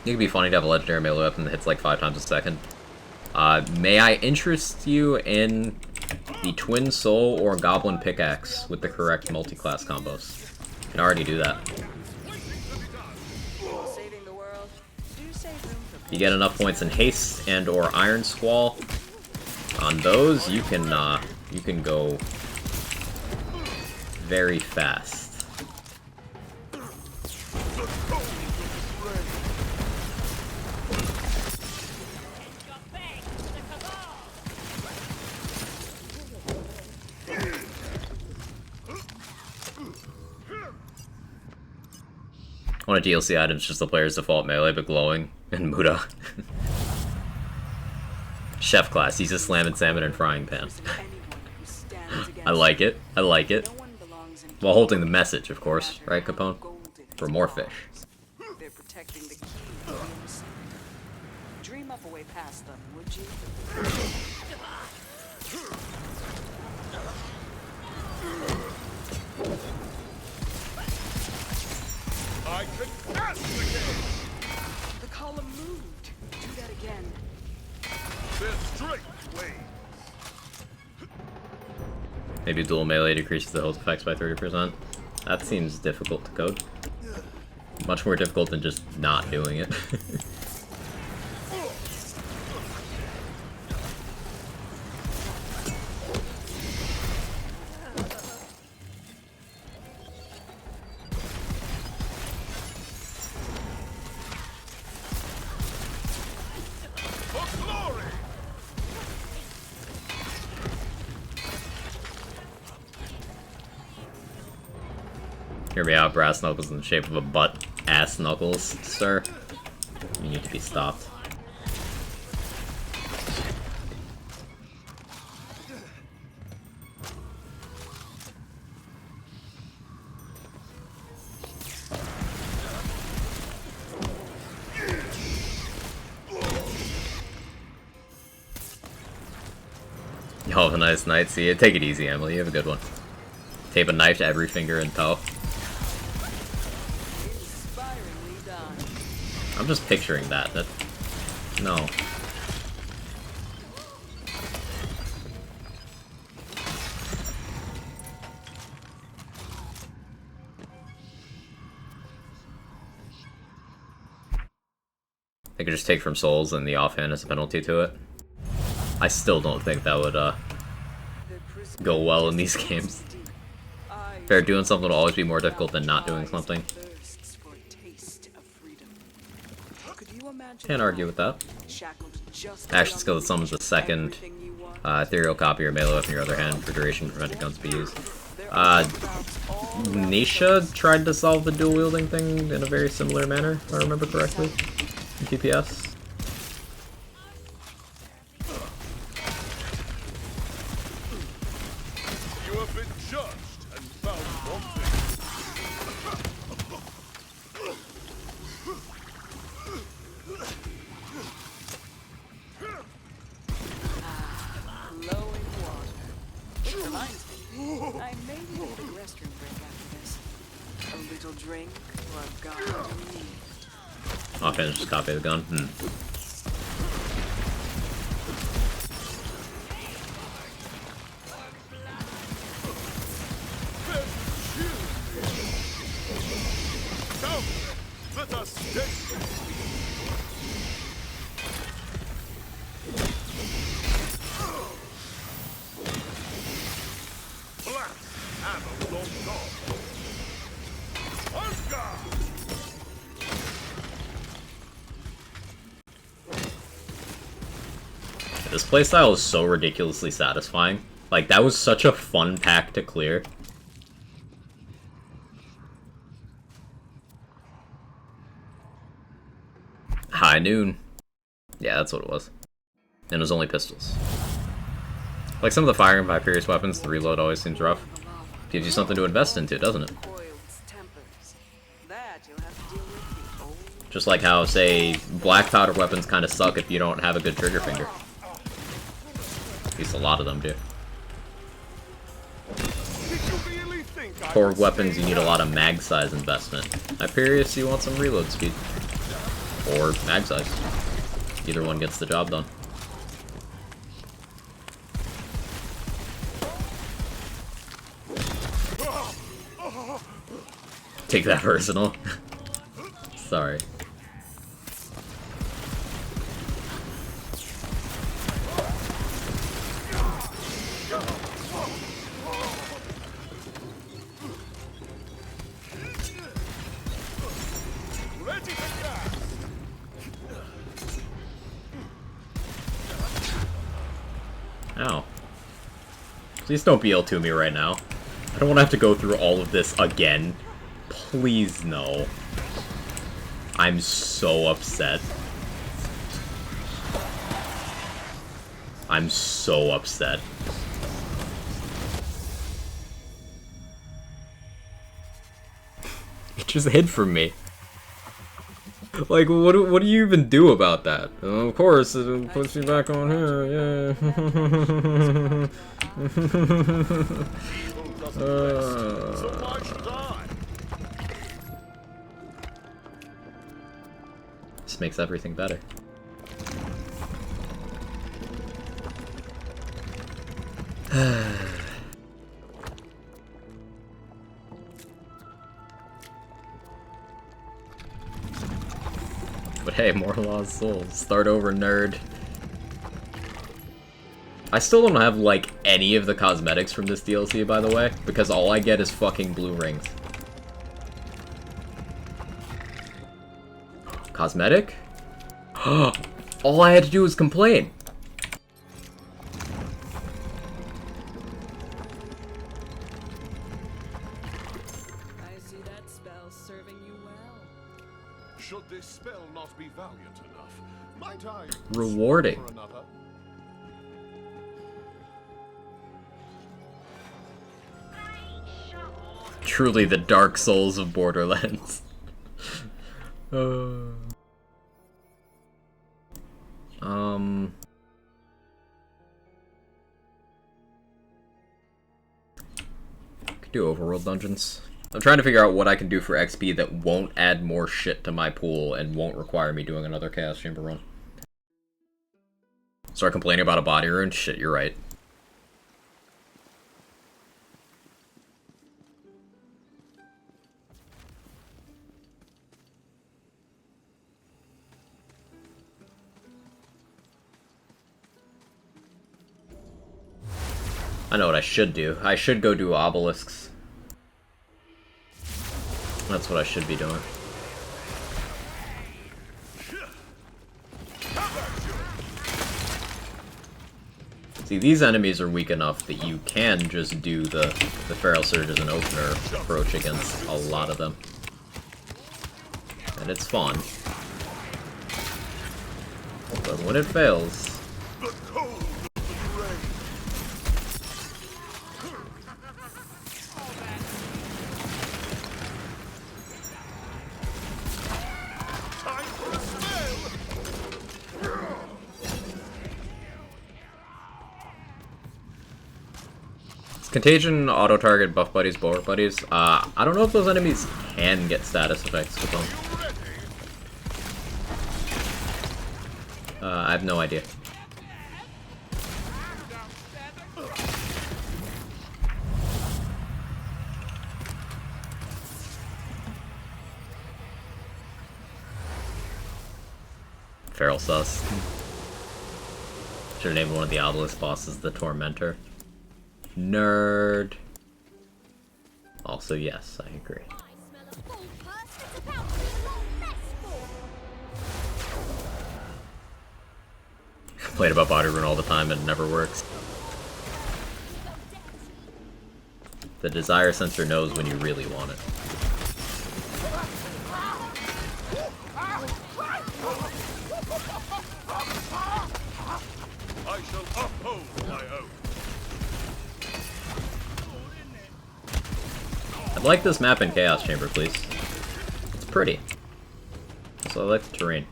It could be funny to have a legendary melee weapon that hits like 5 times a second. May I interest you in the Twin Soul or Goblin Pickaxe with the correct multi-class combos? You can already do that. You get enough points in Haste and or Iron Squall. On those, you can go very fast. One of DLC items, just the player's default melee, but glowing, and Muda. Chef class, he's just slamming salmon and frying pan. I like it, I like it. While holding the message, of course, right, Capone? For more fish. They're protecting the key. Dream up a way past them, would you? I can cast again! The column moved. Do that again. Their strength waves. Maybe dual melee decreases the health effects by 30%. That seems difficult to code. Much more difficult than just not doing it. Hear me out, brass knuckles in the shape of a butt ass knuckles, sir. You need to be stopped. Y'all have a nice night. See you. Take it easy, Emily. You have a good one. Tape a knife to every finger and toe. I'm just picturing that. No. They could just take from souls and the offhand as a penalty to it. I still don't think that would go well in these games. Fair, doing something will always be more difficult than not doing something. Can't argue with that. Action skill that summons the second ethereal copy or melee weapon in your other hand for duration, preventing guns to be used. Nisha tried to solve the dual wielding thing in a very similar manner, if I remember correctly, in TPS. You have been judged and found wanting. Flowing water. Which reminds me, little drink or a god in need. Oh, okay, just copy the gun. So, let us stick. This playstyle is so ridiculously satisfying. Like, that was such a fun pack to clear. High noon. Yeah, that's what it was. And it was only pistols. Like some of the firing by Furious weapons, the reload always seems rough. Gives you something to invest into, doesn't it? Just like how, say, black powder weapons kind of suck if you don't have a good trigger finger. At least a lot of them do. Core weapons, you need a lot of mag size investment. Hyperius, you want some reload speed. Or mag size. Either one gets the job done. Take that personal. Sorry. Ow. Please don't BL to me right now. I don't want to have to go through all of this again. Please no. I'm so upset. I'm so upset. It just hid from me. Like, what do you even do about that? Of course, it puts me back on here, yeah. This makes everything better. But hey, more lost souls. Start over, nerd. I still don't have, like, any of the cosmetics from this DLC, by the way, because all I get is fucking blue rings. Cosmetic? All I had to do was complain. I see that spell serving you well. Should this spell not be valiant enough, might I Rewarding. for another? Truly the Dark Souls of Borderlands. Could do overworld dungeons. I'm trying to figure out what I can do for XP that won't add more shit to my pool and won't require me doing another Chaos Chamber run. Start complaining about a body rune? Shit, you're right. I know what I should do. I should go do obelisks. That's what I should be doing. See, these enemies are weak enough that you can just do the Feral Surge as an opener approach against a lot of them. And it's fun. But when it fails... Contagion, auto target, buff buddies, bulwark buddies. I don't know if those enemies can get status effects with them. I have no idea. Feral sus. Should have named one of the obelisk bosses the Tormentor. Nerd. Also, yes, I agree. Complain about body rune all the time and it never works. The desire sensor knows when you really want it. I shall uphold my oath. I'd like this map in Chaos Chamber, please. It's pretty. So I like the terrain.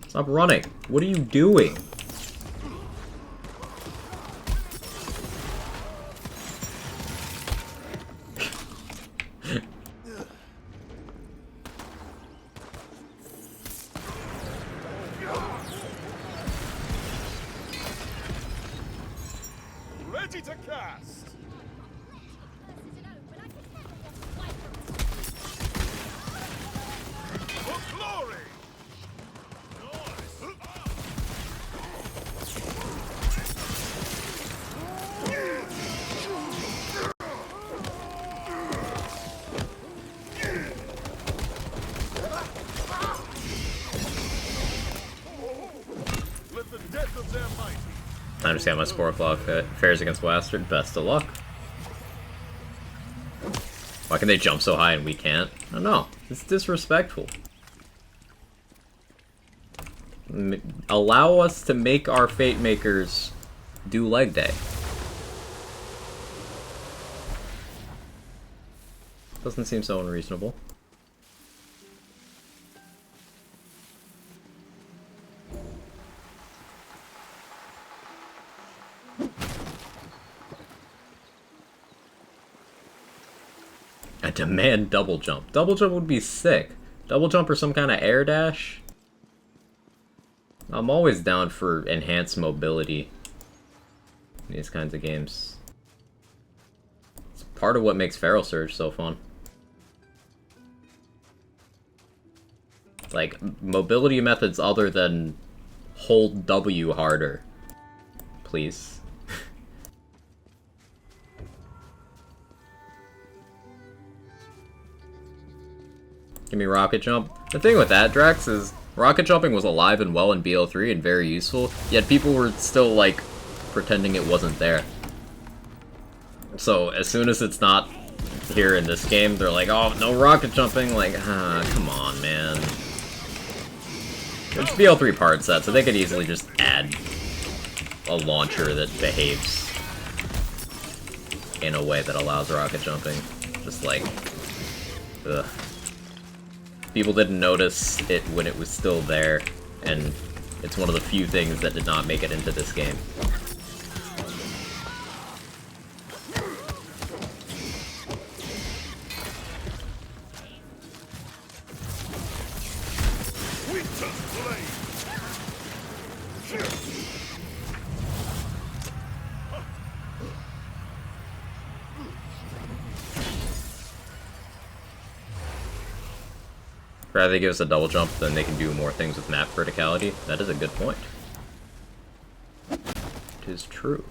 Stop running. What are you doing? Ready to cast. For glory. Let the death of their might. Time to see how my Spore Claw fares against Bastard. Best of luck. Why can they jump so high and we can't? I don't know. It's disrespectful. Allow us to make our Fate Makers do leg day. Doesn't seem so unreasonable. I demand double jump. Double jump would be sick. Double jump or some kind of air dash. I'm always down for enhanced mobility in these kinds of games. It's part of what makes Feral Surge so fun. Like, mobility methods other than hold W harder. Please. Give me rocket jump. The thing with that, Drax, is rocket jumping was alive and well in BO3 and very useful, yet people were still, like, pretending it wasn't there. So, as soon as it's not here in this game, they're like, oh, no rocket jumping, like, come on, man. It's BO3 part set, so they could easily just add a launcher that behaves in a way that allows rocket jumping. Just like, ugh. People didn't notice it when it was still there, and it's one of the few things that did not make it into this game. Rather they give us a double jump, then they can do more things with map verticality. That is a good point. It is true.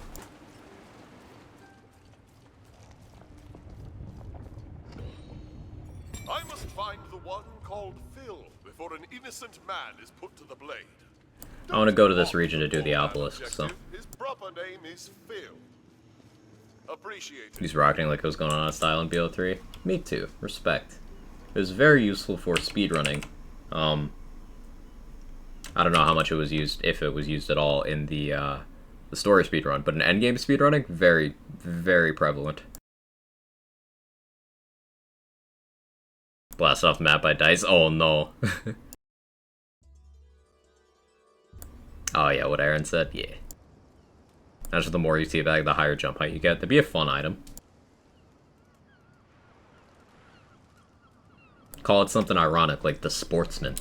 I must find the one called Phil before an innocent man is put to the blade. I want to go to this region to do the obelisk, so. His proper name is Phil. Appreciate it. He's rocketing like it was going on style in BO3. Me too. Respect. It was very useful for speedrunning. I don't know how much it was used, if it was used at all in the story speedrun, but in endgame speedrunning, very, very prevalent. Blast off map by dice. Oh no. Oh yeah, what Aaron said, yeah. That's the more you teabag, the higher jump height you get. That'd be a fun item. Call it something ironic, like the Sportsman.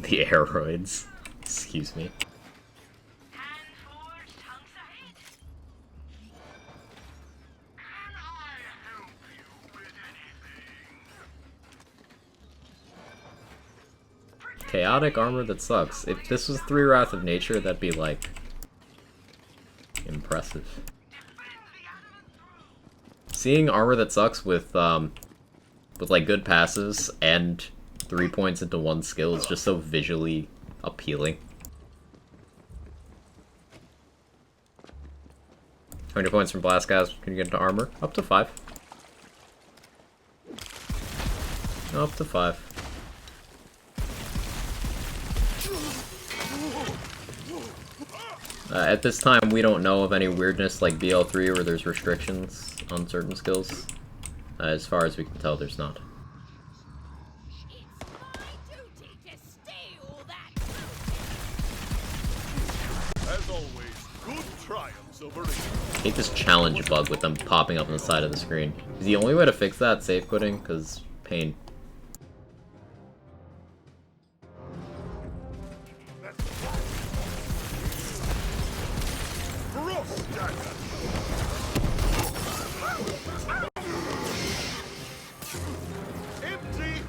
The aeroids. Excuse me. Chaotic armor that sucks. If this was 3 Wrath of Nature, that'd be, like, impressive. Seeing armor that sucks with like, good passes and 3 points into 1 skill is just so visually appealing. How many points from Blast Gas can you get into armor? Up to 5. Up to 5. At this time, we don't know of any weirdness like BL3 where there's restrictions on certain skills. As far as we can tell, there's not. As always, good triumphs over evil. I hate this challenge bug with them popping up on the side of the screen. Is the only way to fix that safe quitting? Because pain. Empty.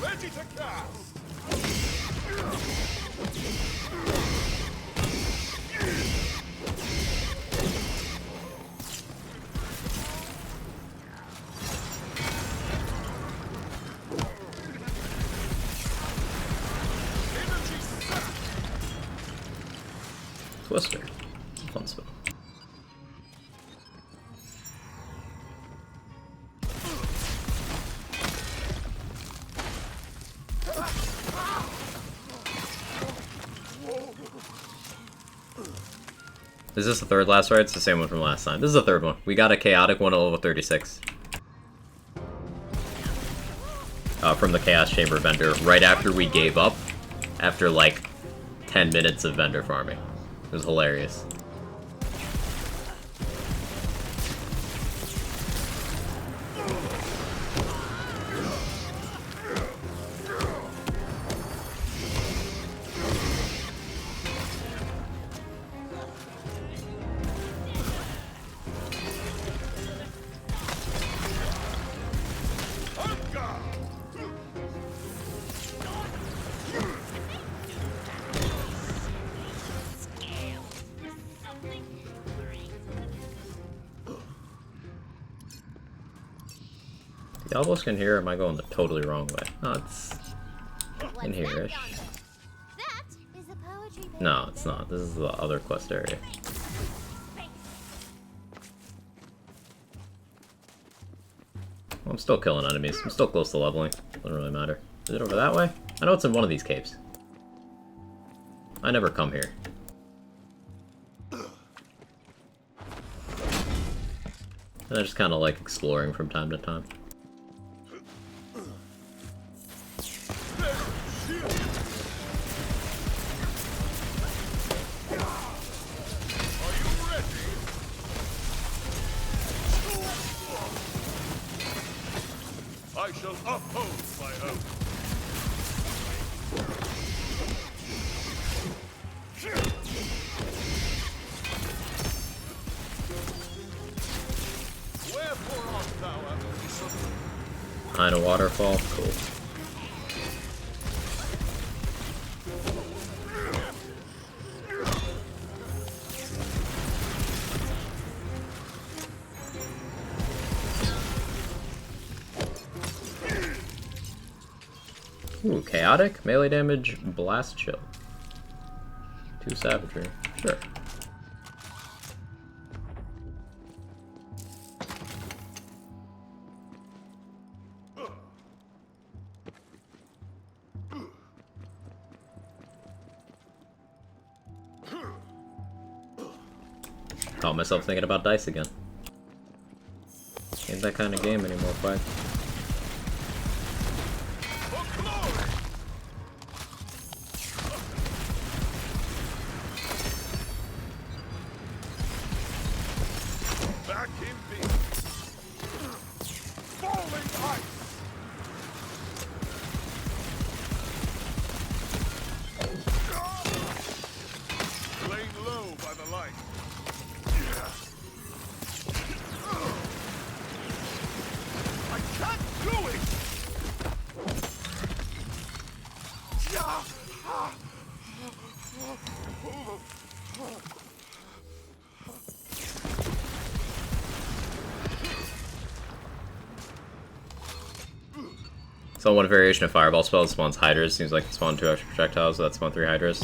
Ready to cast. Twister. Fun spell. Is this the third last ride? It's the same one from last time. This is the third one. We got a chaotic one at level 36. From the Chaos Chamber vendor, right after we gave up, after like 10 minutes of vendor farming. It was hilarious. The elbows can hear, or am I going the totally wrong way? No, it's in here-ish. No, it's not. This is the other quest area. Well, I'm still killing enemies. I'm still close to leveling. Doesn't really matter. Is it over that way? I know it's in one of these caves. I never come here. And I just kind of like exploring from time to time. I shall uphold my oath. Wherefore art thou at me so a waterfall. Cool. Ooh, chaotic, melee damage, blast chill. 2 savagery. Sure. Caught myself thinking about dice again. Ain't that kind of game anymore, fight. Back in beat. Falling ice. Laying low by the light. I can't do it. So one variation of fireball spell that spawns hydras. Seems like it spawned 2 extra projectiles, so that spawned 3 hydras.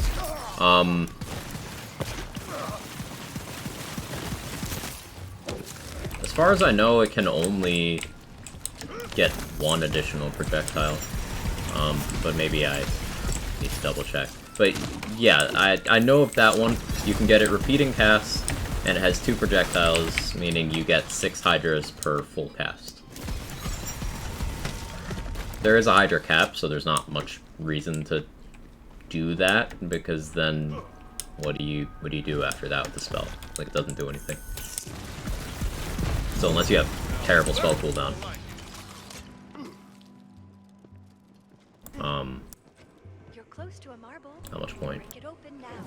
As far as I know, it can only get 1 additional projectile. But maybe I need to double check. But yeah, I know of that one. You can get it repeating cast, and it has 2 projectiles, meaning you get 6 hydras per full cast. There is a hydra cap, so there's not much reason to do that, because then what do you do after that with the spell? Like, it doesn't do anything. So unless you have terrible spell cooldown. You're close to a marble. Not much point. Break it open now.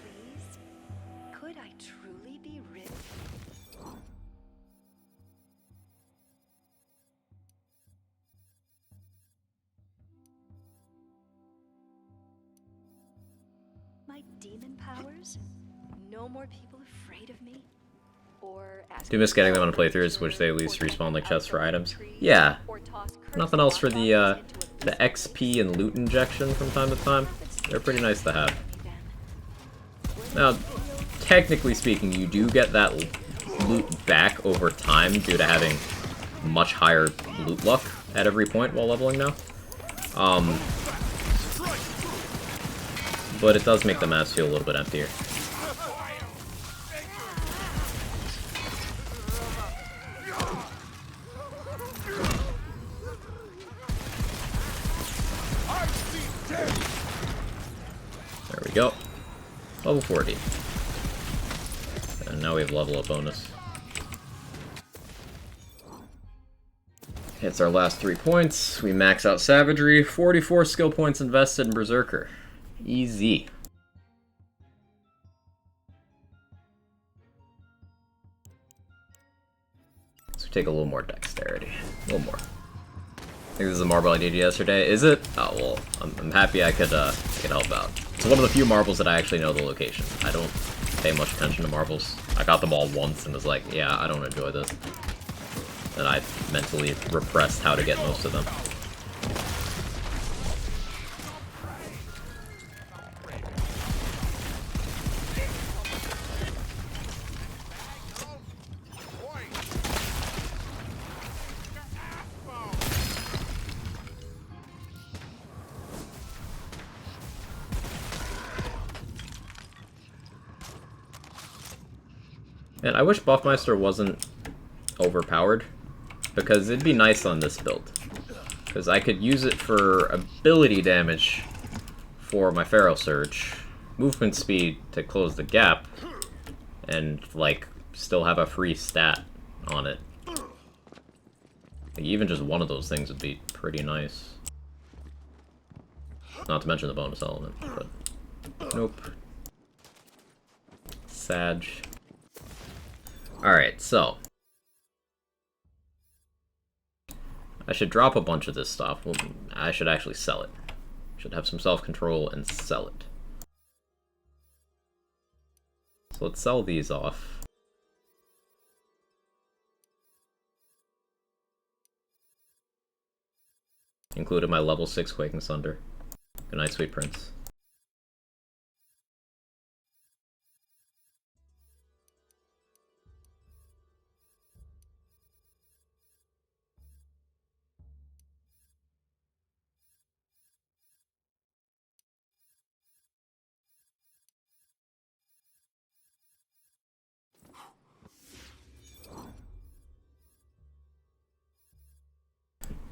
Please? Could I truly be rich? My demon powers? No more people afraid of me? Or Do miss getting them on playthroughs, which they at least respawn like chests for items. Yeah. Nothing else for the XP and loot injection from time to time. They're pretty nice to have. Now, technically speaking, you do get that loot back over time due to having much higher loot luck at every point while leveling now. But it does make the maps feel a little bit emptier. There we go. Level 40. And now we have level up bonus. Hits our last 3 points. We max out savagery. 44 skill points invested in Brrzerker. Easy. So take a little more dexterity. A little more. I think this is a marble I needed yesterday. Is it? Oh, well, I'm happy I could help out. It's one of the few marbles that I actually know the location. I don't pay much attention to marbles. I got them all once and was like, yeah, I don't enjoy this. And I mentally repressed how to get most of them. And I wish Buffmeister wasn't overpowered, because it'd be nice on this build. Because I could use it for ability damage for my Pharaoh Surge, movement speed to close the gap, and, like, still have a free stat on it. Like, even just one of those things would be pretty nice. Not to mention the bonus element, but nope. Sag. Alright, so. I should drop a bunch of this stuff. Well, I should actually sell it. Should have some self-control and sell it. So let's sell these off. Included my level 6 Quaking Sunder. Good night, sweet prince.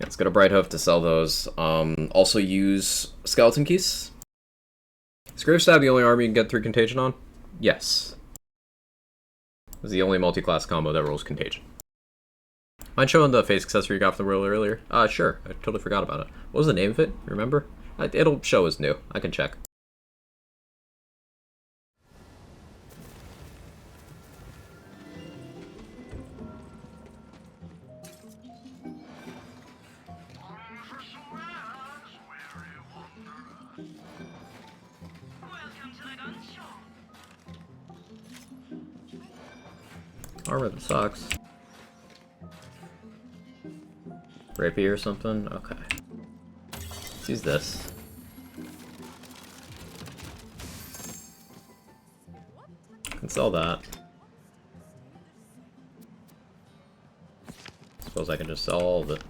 Let's go to Bright Hoof to sell those. Also use skeleton keys. Is Grave Stab the only army you can get 3 Contagion on? Yes. It's the only multi-class combo that rolls Contagion. Mind showing the face accessory you got from the world earlier? Sure. I totally forgot about it. What was the name of it? Remember? It'll show as new. I can check. Armor that sucks. Rapier or something? Okay. Let's use this. Can sell that. Suppose I can just sell all of it.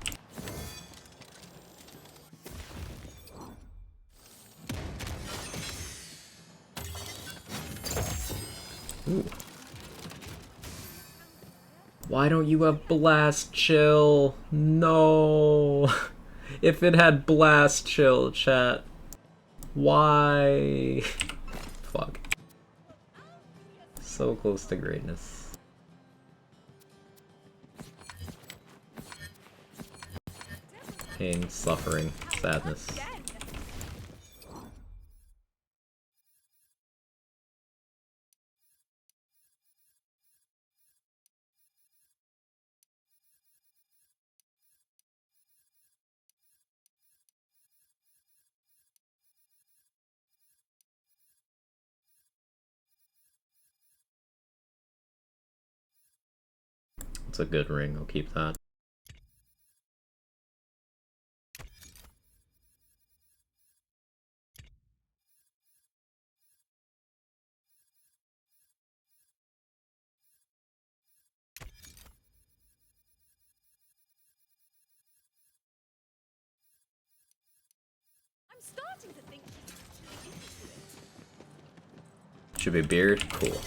Ooh. Why don't you have Blast Chill? No. If it had Blast Chill, chat. Why? Fuck. So close to greatness. Pain, suffering, sadness. It's a good ring, I'll keep that. I'm starting to think Should be beard? Cool.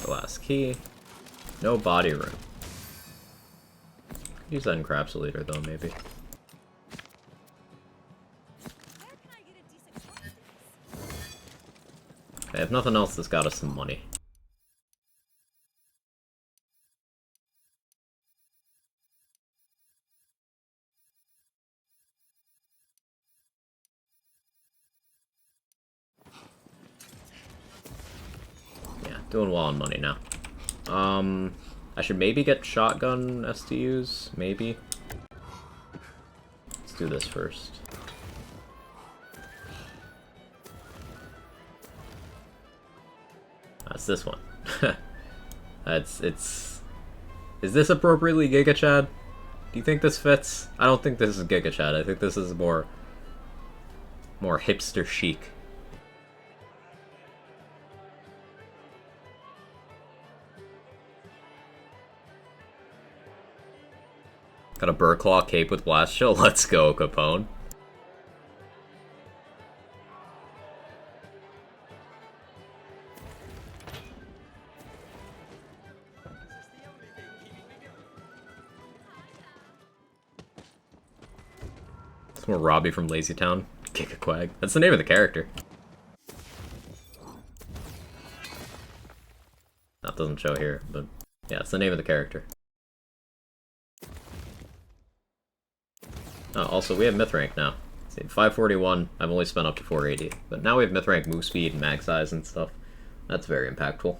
Last key. No body room. Use that encapsulator though, maybe. Okay, if nothing else, this got us some money. Yeah, doing well on money now. I should maybe get shotgun STUs, maybe. Let's do this first. That's this one. Is this appropriately Giga Chad? Do you think this fits? I don't think this is Giga Chad. I think this is more hipster chic. Got a Burrclaw cape with Blast Chill. Let's go, Capone. It's more Robbie from Lazy Town. Kick a Quag. That's the name of the character. That doesn't show here, but yeah, it's the name of the character. Also, we have myth rank now. See, 541, I've only spent up to 480. But now we have myth rank move speed and mag size and stuff. That's very impactful.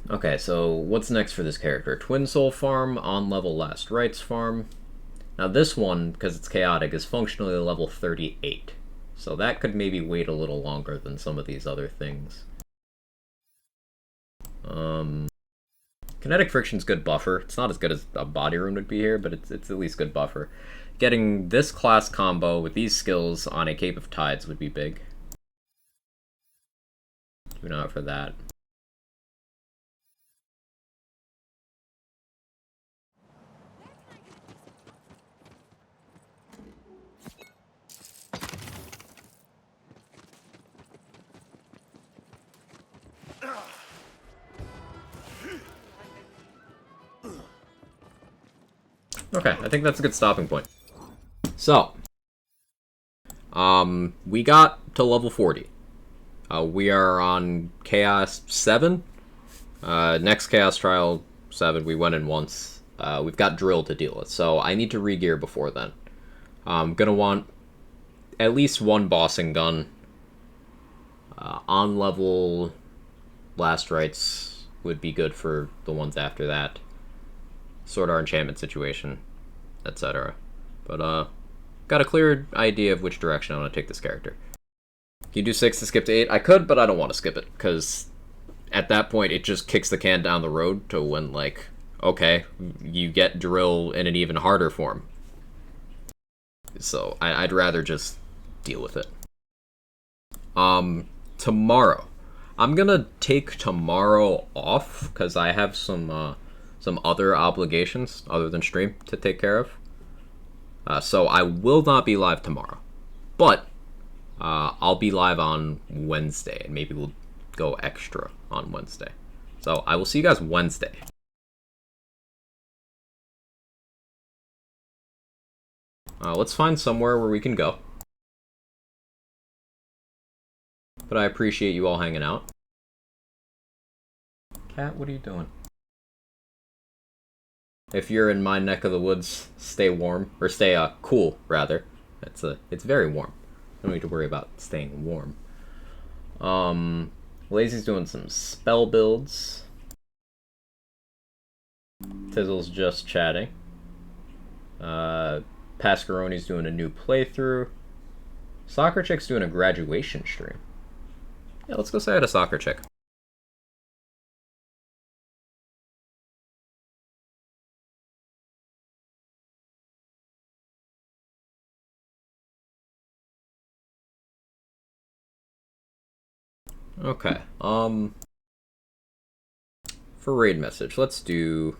Okay, so what's next for this character? Twin Soul Farm, on level Last Rites Farm. Now this one, because it's chaotic, is functionally level 38. So that could maybe wait a little longer than some of these other things. Kinetic Friction's good buffer. It's not as good as a Body Rune would be here, but it's at least good buffer. Getting this class combo with these skills on a Cape of Tides would be big. Keep an eye out for that. Okay, I think that's a good stopping point. So, we got to level 40. We are on Chaos 7. Next Chaos Trial 7, we went in once. We've got Drill to deal with, so I need to re-gear before then. I'm gonna want at least one bossing gun. On level Last Rites would be good for the ones after that. Sword Art Enchantment situation, etc. But, got a clear idea of which direction I want to take this character. Can you do 6 to skip to 8? I could, but I don't want to skip it, because at that point it just kicks the can down the road to when, like, okay, you get Drill in an even harder form. So, I'd rather just deal with it. Tomorrow. I'm gonna take tomorrow off, because I have some other obligations other than stream to take care of. So I will not be live tomorrow. But I'll be live on Wednesday, and maybe we'll go extra on Wednesday. So I will see you guys Wednesday. Let's find somewhere where we can go. But I appreciate you all hanging out. Cat, what are you doing? If you're in my neck of the woods, stay warm. Or stay cool, rather. It's very warm. Don't need to worry about staying warm. Lazy's doing some spell builds. Tizzle's just chatting. Pascaroni's doing a new playthrough. Soccer Chick's doing a graduation stream. Yeah, let's go say hi to Soccer Chick. Okay, for raid message, let's do...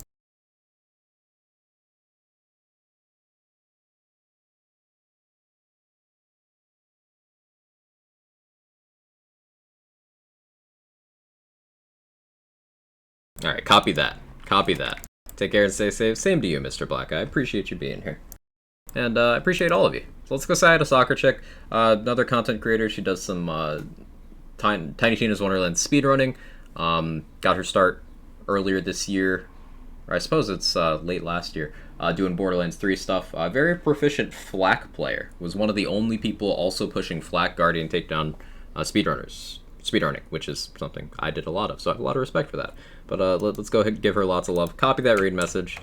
Alright, copy that. Copy that. Take care and stay safe. Same to you, Mr. Black. I appreciate you being here. And I appreciate all of you. So let's go say hi to Soccer Chick, another content creator. She does some Tiny Tina's Wonderland speedrunning. Got her start earlier this year, or I suppose it's late last year, doing Borderlands 3 stuff. Very proficient Flak player. Was one of the only people also pushing Flak Guardian Takedown speedrunning, which is something I did a lot of, so I have a lot of respect for that. But let's go ahead and give her lots of love. Copy that raid message.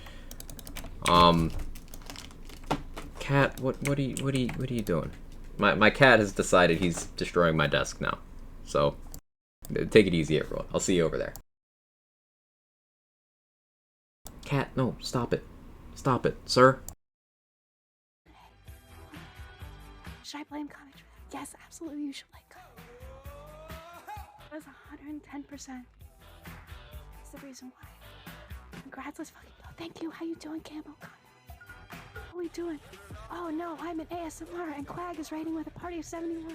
Cat, what are you doing? My cat has decided he's destroying my desk now. So, take it easy, everyone. I'll see you over there. Cat, no, stop it. Stop it, sir. Should I blame Connor? Yes, absolutely, you should blame Connor. It was 110%. That's the reason why. Congrats, let's fucking go. Thank you. How you doing, Cambo? Connor? How are we doing? Oh no, I'm in ASMR and Quag is raiding with a party of 71.